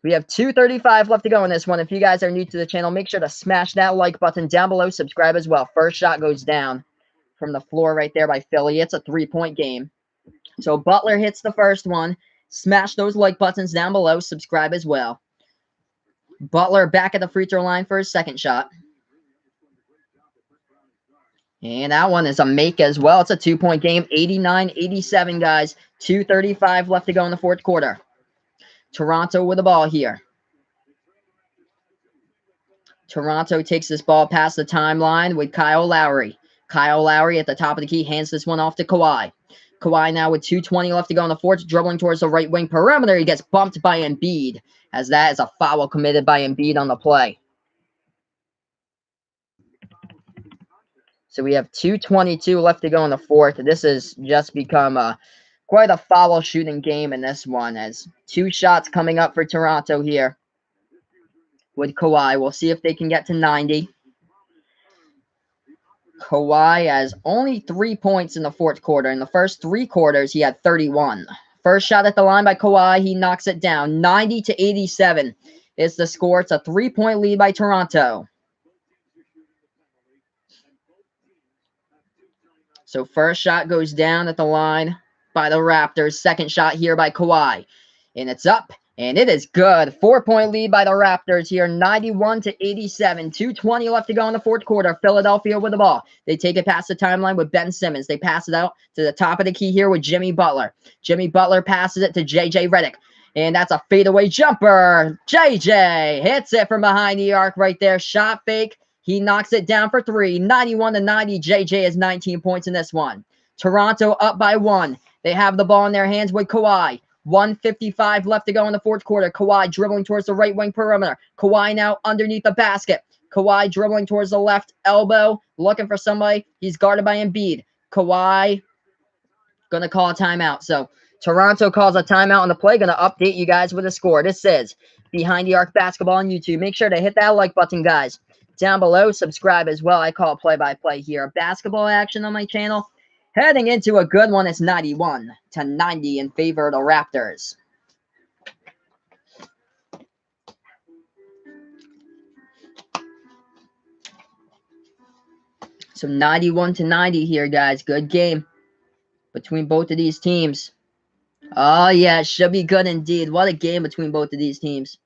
We have 2:35 left to go in this one. If you guys are new to the channel, make sure to smash that like button down below. Subscribe as well. First shot goes down from the floor right there by Philly. It's a 3-point game. So Butler hits the first one. Smash those like buttons down below. Subscribe as well. Butler back at the free throw line for his second shot. And that one is a make as well. It's a 2-point game. 89-87, guys. 2:35 left to go in the fourth quarter. Toronto with the ball here. Toronto takes this ball past the timeline with Kyle Lowry. Kyle Lowry at the top of the key hands this one off to Kawhi. Kawhi now with 2:20 left to go on the fourth, dribbling towards the right wing perimeter. He gets bumped by Embiid, as that is a foul committed by Embiid on the play. So we have 2:22 left to go in the fourth. This has just become quite a foul shooting game in this one, as 2 shots coming up for Toronto here with Kawhi. We'll see if they can get to 90. Kawhi has only 3 points in the fourth quarter. In the first 3 quarters, he had 31. First shot at the line by Kawhi, he knocks it down. 90-87 is the score. It's a 3-point lead by Toronto. So first shot goes down at the line by the Raptors. Second shot here by Kawhi. And it's up. And it is good. 4-point lead by the Raptors here. 91-87. 2:20 left to go in the fourth quarter. Philadelphia with the ball. They take it past the timeline with Ben Simmons. They pass it out to the top of the key here with Jimmy Butler. Jimmy Butler passes it to J.J. Redick. And that's a fadeaway jumper. J.J. hits it from behind the arc right there. Shot fake. He knocks it down for 3. 91-90. J.J. has 19 points in this one. Toronto up by 1. They have the ball in their hands with Kawhi. 1:55 left to go in the fourth quarter. Kawhi dribbling towards the right wing perimeter. Kawhi now underneath the basket. Kawhi dribbling towards the left elbow, looking for somebody. He's guarded by Embiid. Kawhi going to call a timeout. So Toronto calls a timeout on the play. Going to update you guys with a score. This is Behind the Arc Basketball on YouTube. Make sure to hit that like button, guys. Down below, subscribe as well. I call play-by-play here. Basketball action on my channel. Heading into a good one, it's 91-90 in favor of the Raptors. So 91-90 here, guys. Good game between both of these teams. Oh, yeah, it should be good indeed. What a game between both of these teams.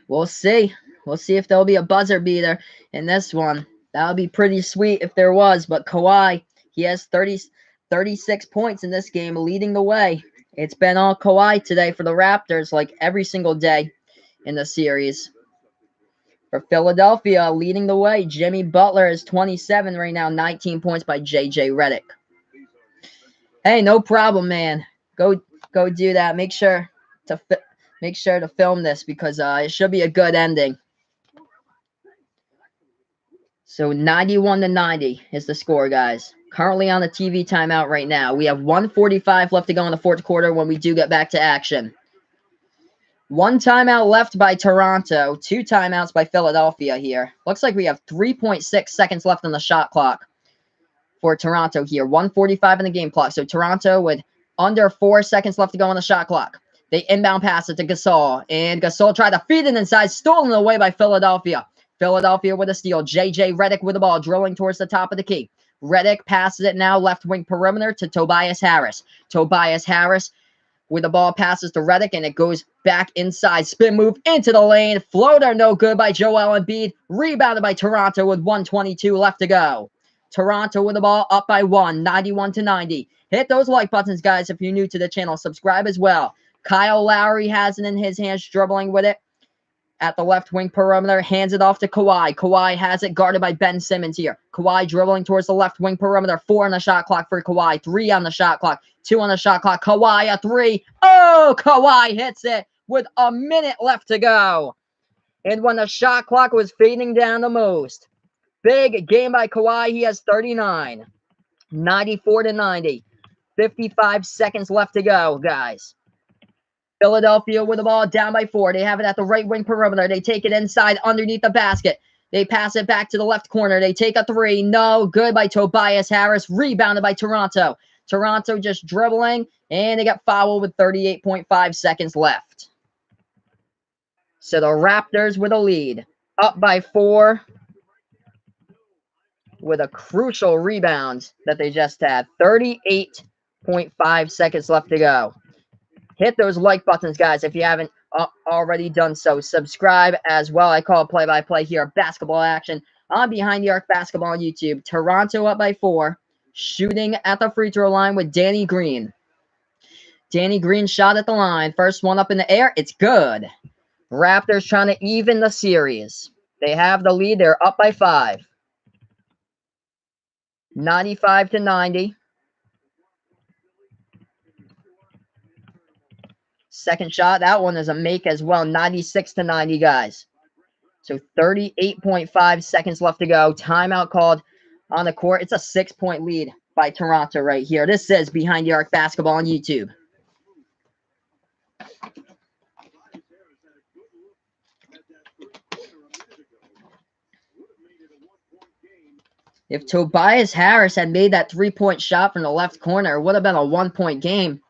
We'll see. We'll see if there'll be a buzzer beater in this one. That would be pretty sweet if there was. But Kawhi, he has 36 points in this game, leading the way. It's been all Kawhi today for the Raptors, like every single day in the series. For Philadelphia, leading the way, Jimmy Butler is 27 right now, 19 points by J.J. Redick. Hey, no problem, man. Go do that. Make sure to film this because it should be a good ending. So 91-90 is the score, guys. Currently on the TV timeout right now. We have 1:45 left to go in the fourth quarter when we do get back to action. 1 timeout left by Toronto. 2 timeouts by Philadelphia here. Looks like we have 3.6 seconds left on the shot clock for Toronto here. 1:45 in the game clock. So Toronto with under 4 seconds left to go on the shot clock. They inbound pass it to Gasol. And Gasol tried to feed it inside. Stolen away by Philadelphia. Philadelphia with a steal. J.J. Redick with the ball, drilling towards the top of the key. Redick passes it now left wing perimeter to Tobias Harris. Tobias Harris with the ball passes to Redick, and it goes back inside. Spin move into the lane. Floater no good by Joel Embiid. Rebounded by Toronto with 1:22 left to go. Toronto with the ball up by 1, 91-90. Hit those like buttons, guys, if you're new to the channel. Subscribe as well. Kyle Lowry has it in his hands, dribbling with it at the left wing perimeter, hands it off to Kawhi. Kawhi has it guarded by Ben Simmons here. Kawhi dribbling towards the left wing perimeter. 4 on the shot clock for Kawhi. 3 on the shot clock. 2 on the shot clock. Kawhi a 3. Oh, Kawhi hits it with a minute left to go. And when the shot clock was fading down the most. Big game by Kawhi. He has 39. 94-90. 55 seconds left to go, guys. Philadelphia with the ball down by 4. They have it at the right wing perimeter. They take it inside underneath the basket. They pass it back to the left corner. They take a 3. No good by Tobias Harris. Rebounded by Toronto. Toronto just dribbling, and they got fouled with 38.5 seconds left. So the Raptors with a lead. Up by 4 with a crucial rebound that they just had. 38.5 seconds left to go. Hit those like buttons, guys, if you haven't already done so. Subscribe as well. I call play-by-play here. Basketball action on Behind the Arc Basketball on YouTube. Toronto up by 4. Shooting at the free throw line with Danny Green. Danny Green shot at the line. First one up in the air. It's good. Raptors trying to even the series. They have the lead. They're up by 5. 95-90. Second shot. That one is a make as well. 96-90, guys. So 38.5 seconds left to go. Timeout called on the court. It's a 6-point lead by Toronto right here. This is Behind the Arc Basketball on YouTube. If Tobias Harris had made that 3-point shot from the left corner, it would have been a 1-point game.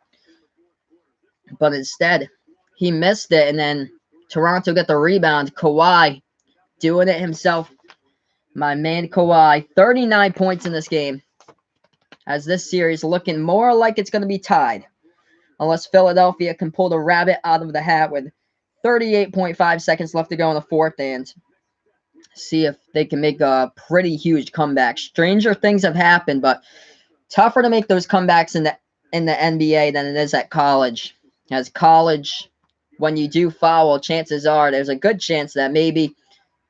But instead, he missed it, and then Toronto got the rebound. Kawhi doing it himself. My man Kawhi, 39 points in this game. As this series looking more like it's going to be tied. Unless Philadelphia can pull the rabbit out of the hat with 38.5 seconds left to go in the fourth and see if they can make a pretty huge comeback. Stranger things have happened, but tougher to make those comebacks in the NBA than it is at college. As college, when you do foul, chances are there's a good chance that maybe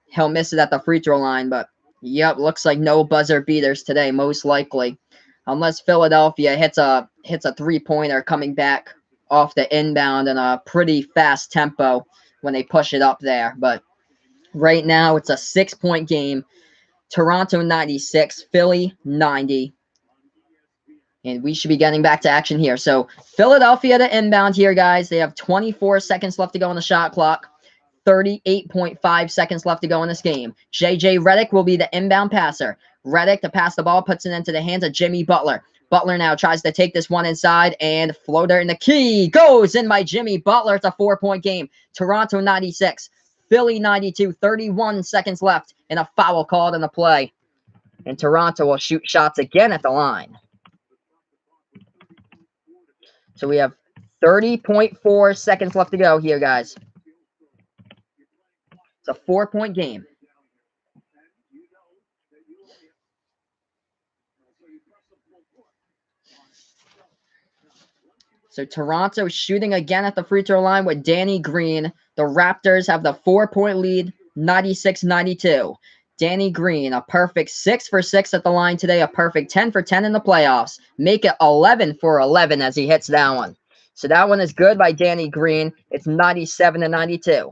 he'll miss it at the free throw line. But, yep, looks like no buzzer beaters today, most likely. Unless Philadelphia hits a three-pointer coming back off the inbound in a pretty fast tempo when they push it up there. But right now, it's a 6-point game. Toronto 96, Philly 90. And we should be getting back to action here. So Philadelphia to inbound here, guys. They have 24 seconds left to go on the shot clock. 38.5 seconds left to go in this game. J.J. Redick will be the inbound passer. Redick to pass the ball, puts it into the hands of Jimmy Butler. Butler now tries to take this one inside, and floater in the key goes in by Jimmy Butler. It's a 4-point game. Toronto 96, Philly 92, 31 seconds left, and a foul called in the play. And Toronto will shoot shots again at the line. So we have 30.4 seconds left to go here, guys. It's a 4-point game. So Toronto shooting again at the free throw line with Danny Green. The Raptors have the 4-point lead, 96-92. Danny Green, a perfect 6 for 6 at the line today, a perfect 10 for 10 in the playoffs. Make it 11 for 11 as he hits that one. So that one is good by Danny Green. It's 97-92.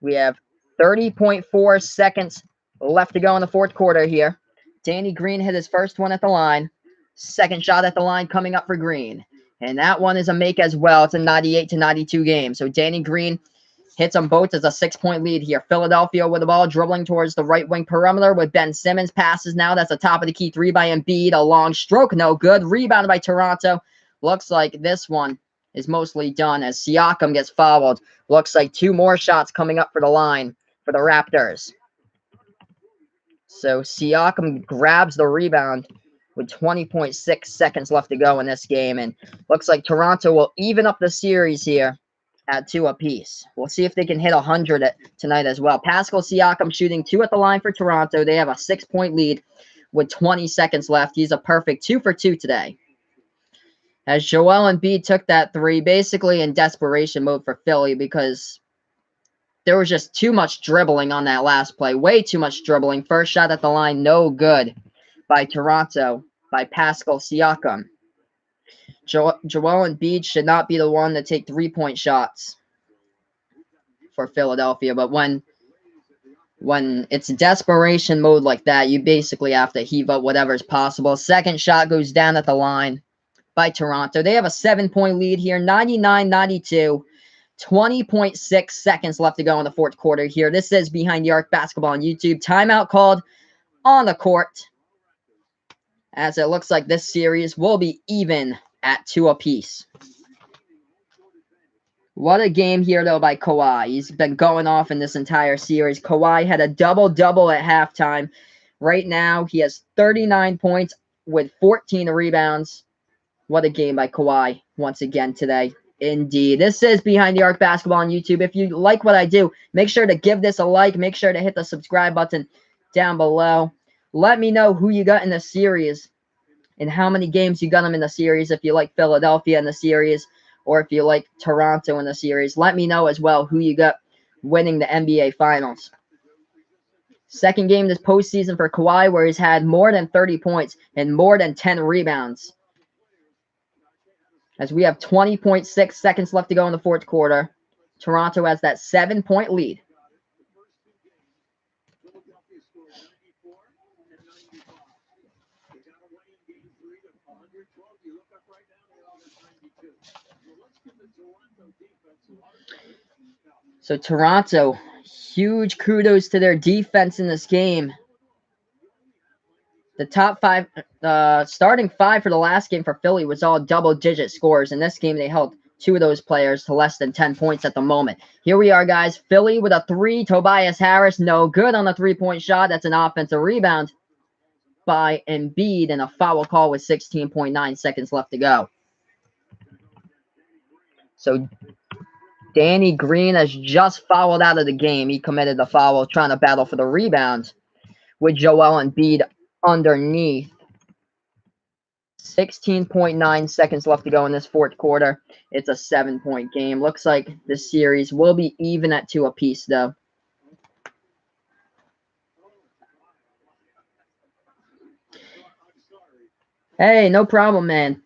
We have 30.4 seconds left to go in the fourth quarter here. Danny Green hit his first one at the line. Second shot at the line coming up for Green. And that one is a make as well. It's a 98-92 game. So Danny Green hits them both as a 6-point lead here. Philadelphia with the ball dribbling towards the right wing perimeter with Ben Simmons. Passes now. That's the top of the key. 3 by Embiid. A long stroke. No good. Rebounded by Toronto. Looks like this one is mostly done as Siakam gets fouled. Looks like 2 more shots coming up for the line for the Raptors. So Siakam grabs the rebound with 20.6 seconds left to go in this game. And looks like Toronto will even up the series here at 2 apiece. We'll see if they can hit 100 tonight as well. Pascal Siakam shooting 2 at the line for Toronto. They have a 6-point lead with 20 seconds left. He's a perfect 2 for 2 today. As Joel Embiid took that 3, basically in desperation mode for Philly because there was just too much dribbling on that last play. Way too much dribbling. First shot at the line, no good by Toronto, by Pascal Siakam. Joel Embiid should not be the one to take 3-point shots for Philadelphia. But when it's desperation mode like that, you basically have to heave up whatever's possible. Second shot goes down at the line by Toronto. They have a 7-point lead here, 99-92. 20.6 seconds left to go in the fourth quarter here. This is Behind the Arc Basketball on YouTube. Timeout called on the court, as it looks like this series will be even at 2 apiece. What a game here, though, by Kawhi. He's been going off in this entire series. Kawhi had a double-double at halftime. Right now, he has 39 points with 14 rebounds. What a game by Kawhi once again today. Indeed. This is Behind the Arc Basketball on YouTube. If you like what I do, make sure to give this a like. Make sure to hit the subscribe button down below. Let me know who you got in the series and how many games you got them in the series, if you like Philadelphia in the series or if you like Toronto in the series. Let me know as well who you got winning the NBA Finals. Second game this postseason for Kawhi, where he's had more than 30 points and more than 10 rebounds. As we have 20.6 seconds left to go in the fourth quarter. Toronto has that 7-point lead. So Toronto, huge kudos to their defense in this game. The top five, starting five for the last game for Philly was all double-digit scores. In this game, they held two of those players to less than 10 points at the moment. Here we are, guys. Philly with a three. Tobias Harris, no good on the three-point shot. That's an offensive rebound by Embiid and a foul call with 16.9 seconds left to go. So Danny Green has just fouled out of the game. He committed the foul trying to battle for the rebound with Joel Embiid underneath. 16.9 seconds left to go in this fourth quarter. It's a 7-point game. Looks like this series will be even at 2 apiece, though. Hey, no problem, man.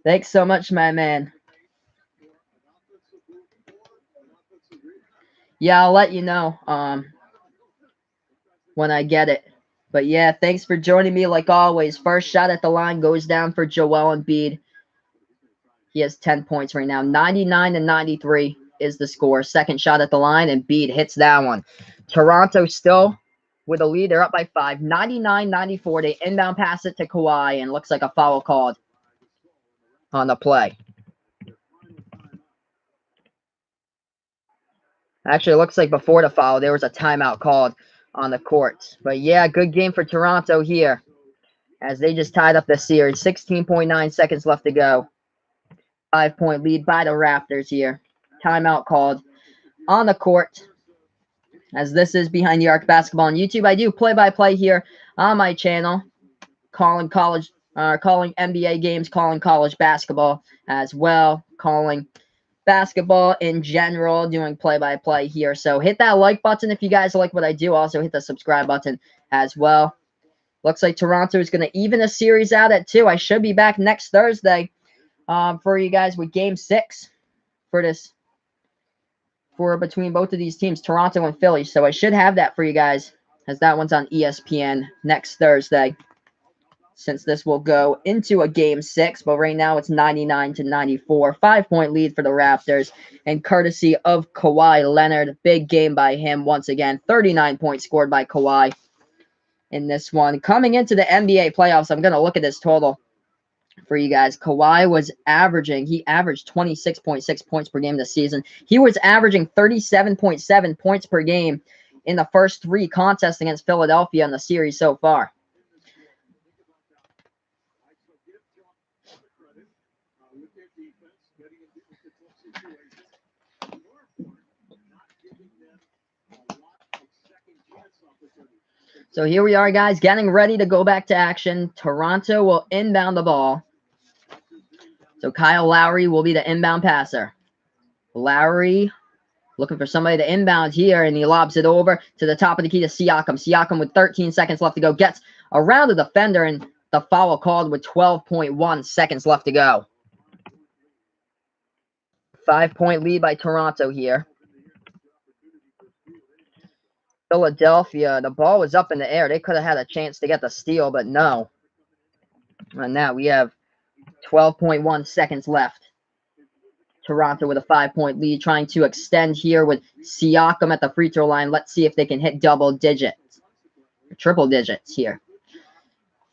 Thanks so much, my man. Yeah, I'll let you know when I get it. But yeah, thanks for joining me like always. First shot at the line goes down for Joel Embiid. He has 10 points right now. 99-93 is the score. Second shot at the line, and Embiid hits that one. Toronto still with a lead. They're up by 5. 99-94. They inbound pass it to Kawhi, and looks like a foul called on the play. Actually, it looks like before the foul, there was a timeout called on the court. But yeah, good game for Toronto here as they just tied up the series. 16.9 seconds left to go. 5-point lead by the Raptors here. Timeout called on the court. As this is Behind the Arc Basketball on YouTube, I do play-by-play here on my channel, calling NBA games, calling college basketball as well, calling basketball in general, doing play-by-play here. So hit that like button if you guys like what I do. Also hit the subscribe button as well. Looks like Toronto is going to even the series out at 2. I should be back next Thursday for you guys with Game 6 for between both of these teams, Toronto and Philly. So I should have that for you guys, as that one's on ESPN next Thursday, since this will go into a Game 6. But right now it's 99-94. 5-point lead for the Raptors, and courtesy of Kawhi Leonard. Big game by him once again. 39 points scored by Kawhi in this one. Coming into the NBA playoffs, I'm going to look at this total for you guys. Kawhi was he averaged 26.6 points per game this season. He was averaging 37.7 points per game in the first 3 contests against Philadelphia in the series so far. So here we are, guys, getting ready to go back to action. Toronto will inbound the ball. So Kyle Lowry will be the inbound passer. Lowry looking for somebody to inbound here, and he lobs it over to the top of the key to Siakam. Siakam with 13 seconds left to go gets around the defender, and the foul called with 12.1 seconds left to go. 5-point lead by Toronto here. Philadelphia, the ball was up in the air. They could have had a chance to get the steal, but no. And now we have 12.1 seconds left. Toronto with a 5-point lead, trying to extend here with Siakam at the free throw line. Let's see if they can hit double digits, triple digits here.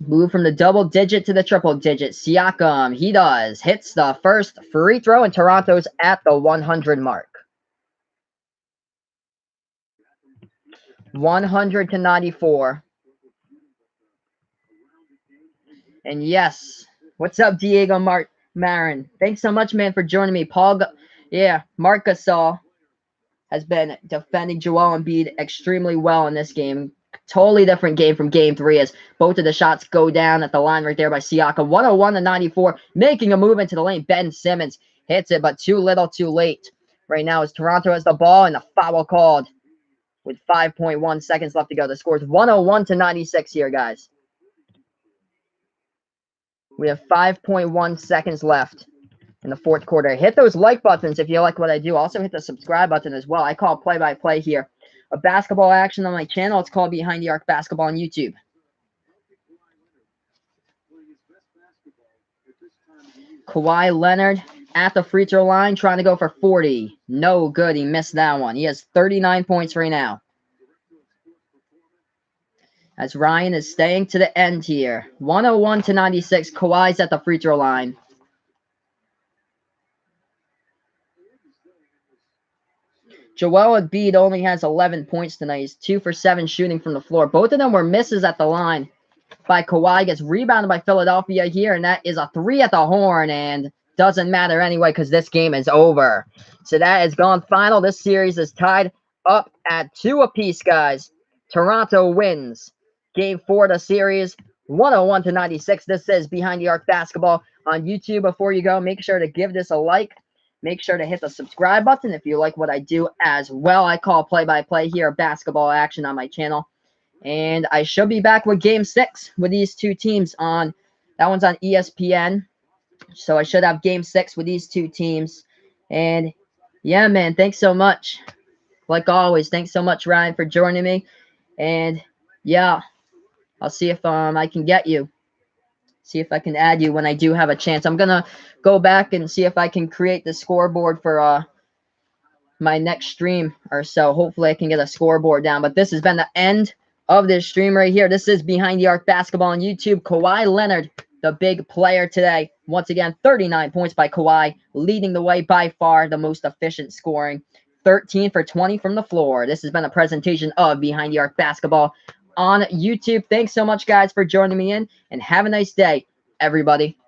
Move from the double digit to the triple digit. Siakam, he does. Hits the first free throw, and Toronto's at the 100 mark. 100-94. And yes, what's up, Diego Marin? Thanks so much, man, for joining me. Marc Gasol has been defending Joel Embiid extremely well in this game. Totally different game from game 3 as both of the shots go down at the line right there by Siakam. 101-94, making a move into the lane. Ben Simmons hits it, but too little, too late. Right now as Toronto has the ball and a foul called with 5.1 seconds left to go. The score is 101-96 here, guys. We have 5.1 seconds left in the fourth quarter. Hit those like buttons if you like what I do. Also hit the subscribe button as well. I call play-by-play here of basketball action on my channel. It's called Behind the Arc Basketball on YouTube. Kawhi Leonard at the free throw line trying to go for 40. No good. He missed that one. He has 39 points right now. As Ryan is staying to the end here. 101-96. Kawhi's at the free throw line. Joel Embiid only has 11 points tonight. He's 2 for 7 shooting from the floor. Both of them were misses at the line by Kawhi. Gets rebounded by Philadelphia here, and that is a 3 at the horn, and doesn't matter anyway because this game is over. So that is gone final. This series is tied up at 2 apiece, guys. Toronto wins Game 4 of the series, 101-96. This is Behind the Arc Basketball on YouTube. Before you go, make sure to give this a like. Make sure to hit the subscribe button if you like what I do as well. I call play-by-play here, basketball action on my channel. And I should be back with Game 6 with these two teams on. That one's on ESPN. So I should have Game 6 with these two teams. And yeah, man, thanks so much. Like always, thanks so much, Ryan, for joining me. And yeah, I'll see if I can get you. See if I can add you when I do have a chance. I'm going to go back and see if I can create the scoreboard for my next stream or so. Hopefully I can get a scoreboard down. But this has been the end of this stream right here. This is Behind the Arc Basketball on YouTube. Kawhi Leonard, the big player today. Once again, 39 points by Kawhi, leading the way by far, the most efficient scoring. 13 for 20 from the floor. This has been a presentation of Behind the Arc Basketball on YouTube. Thanks so much, guys, for joining me in, and have a nice day, everybody.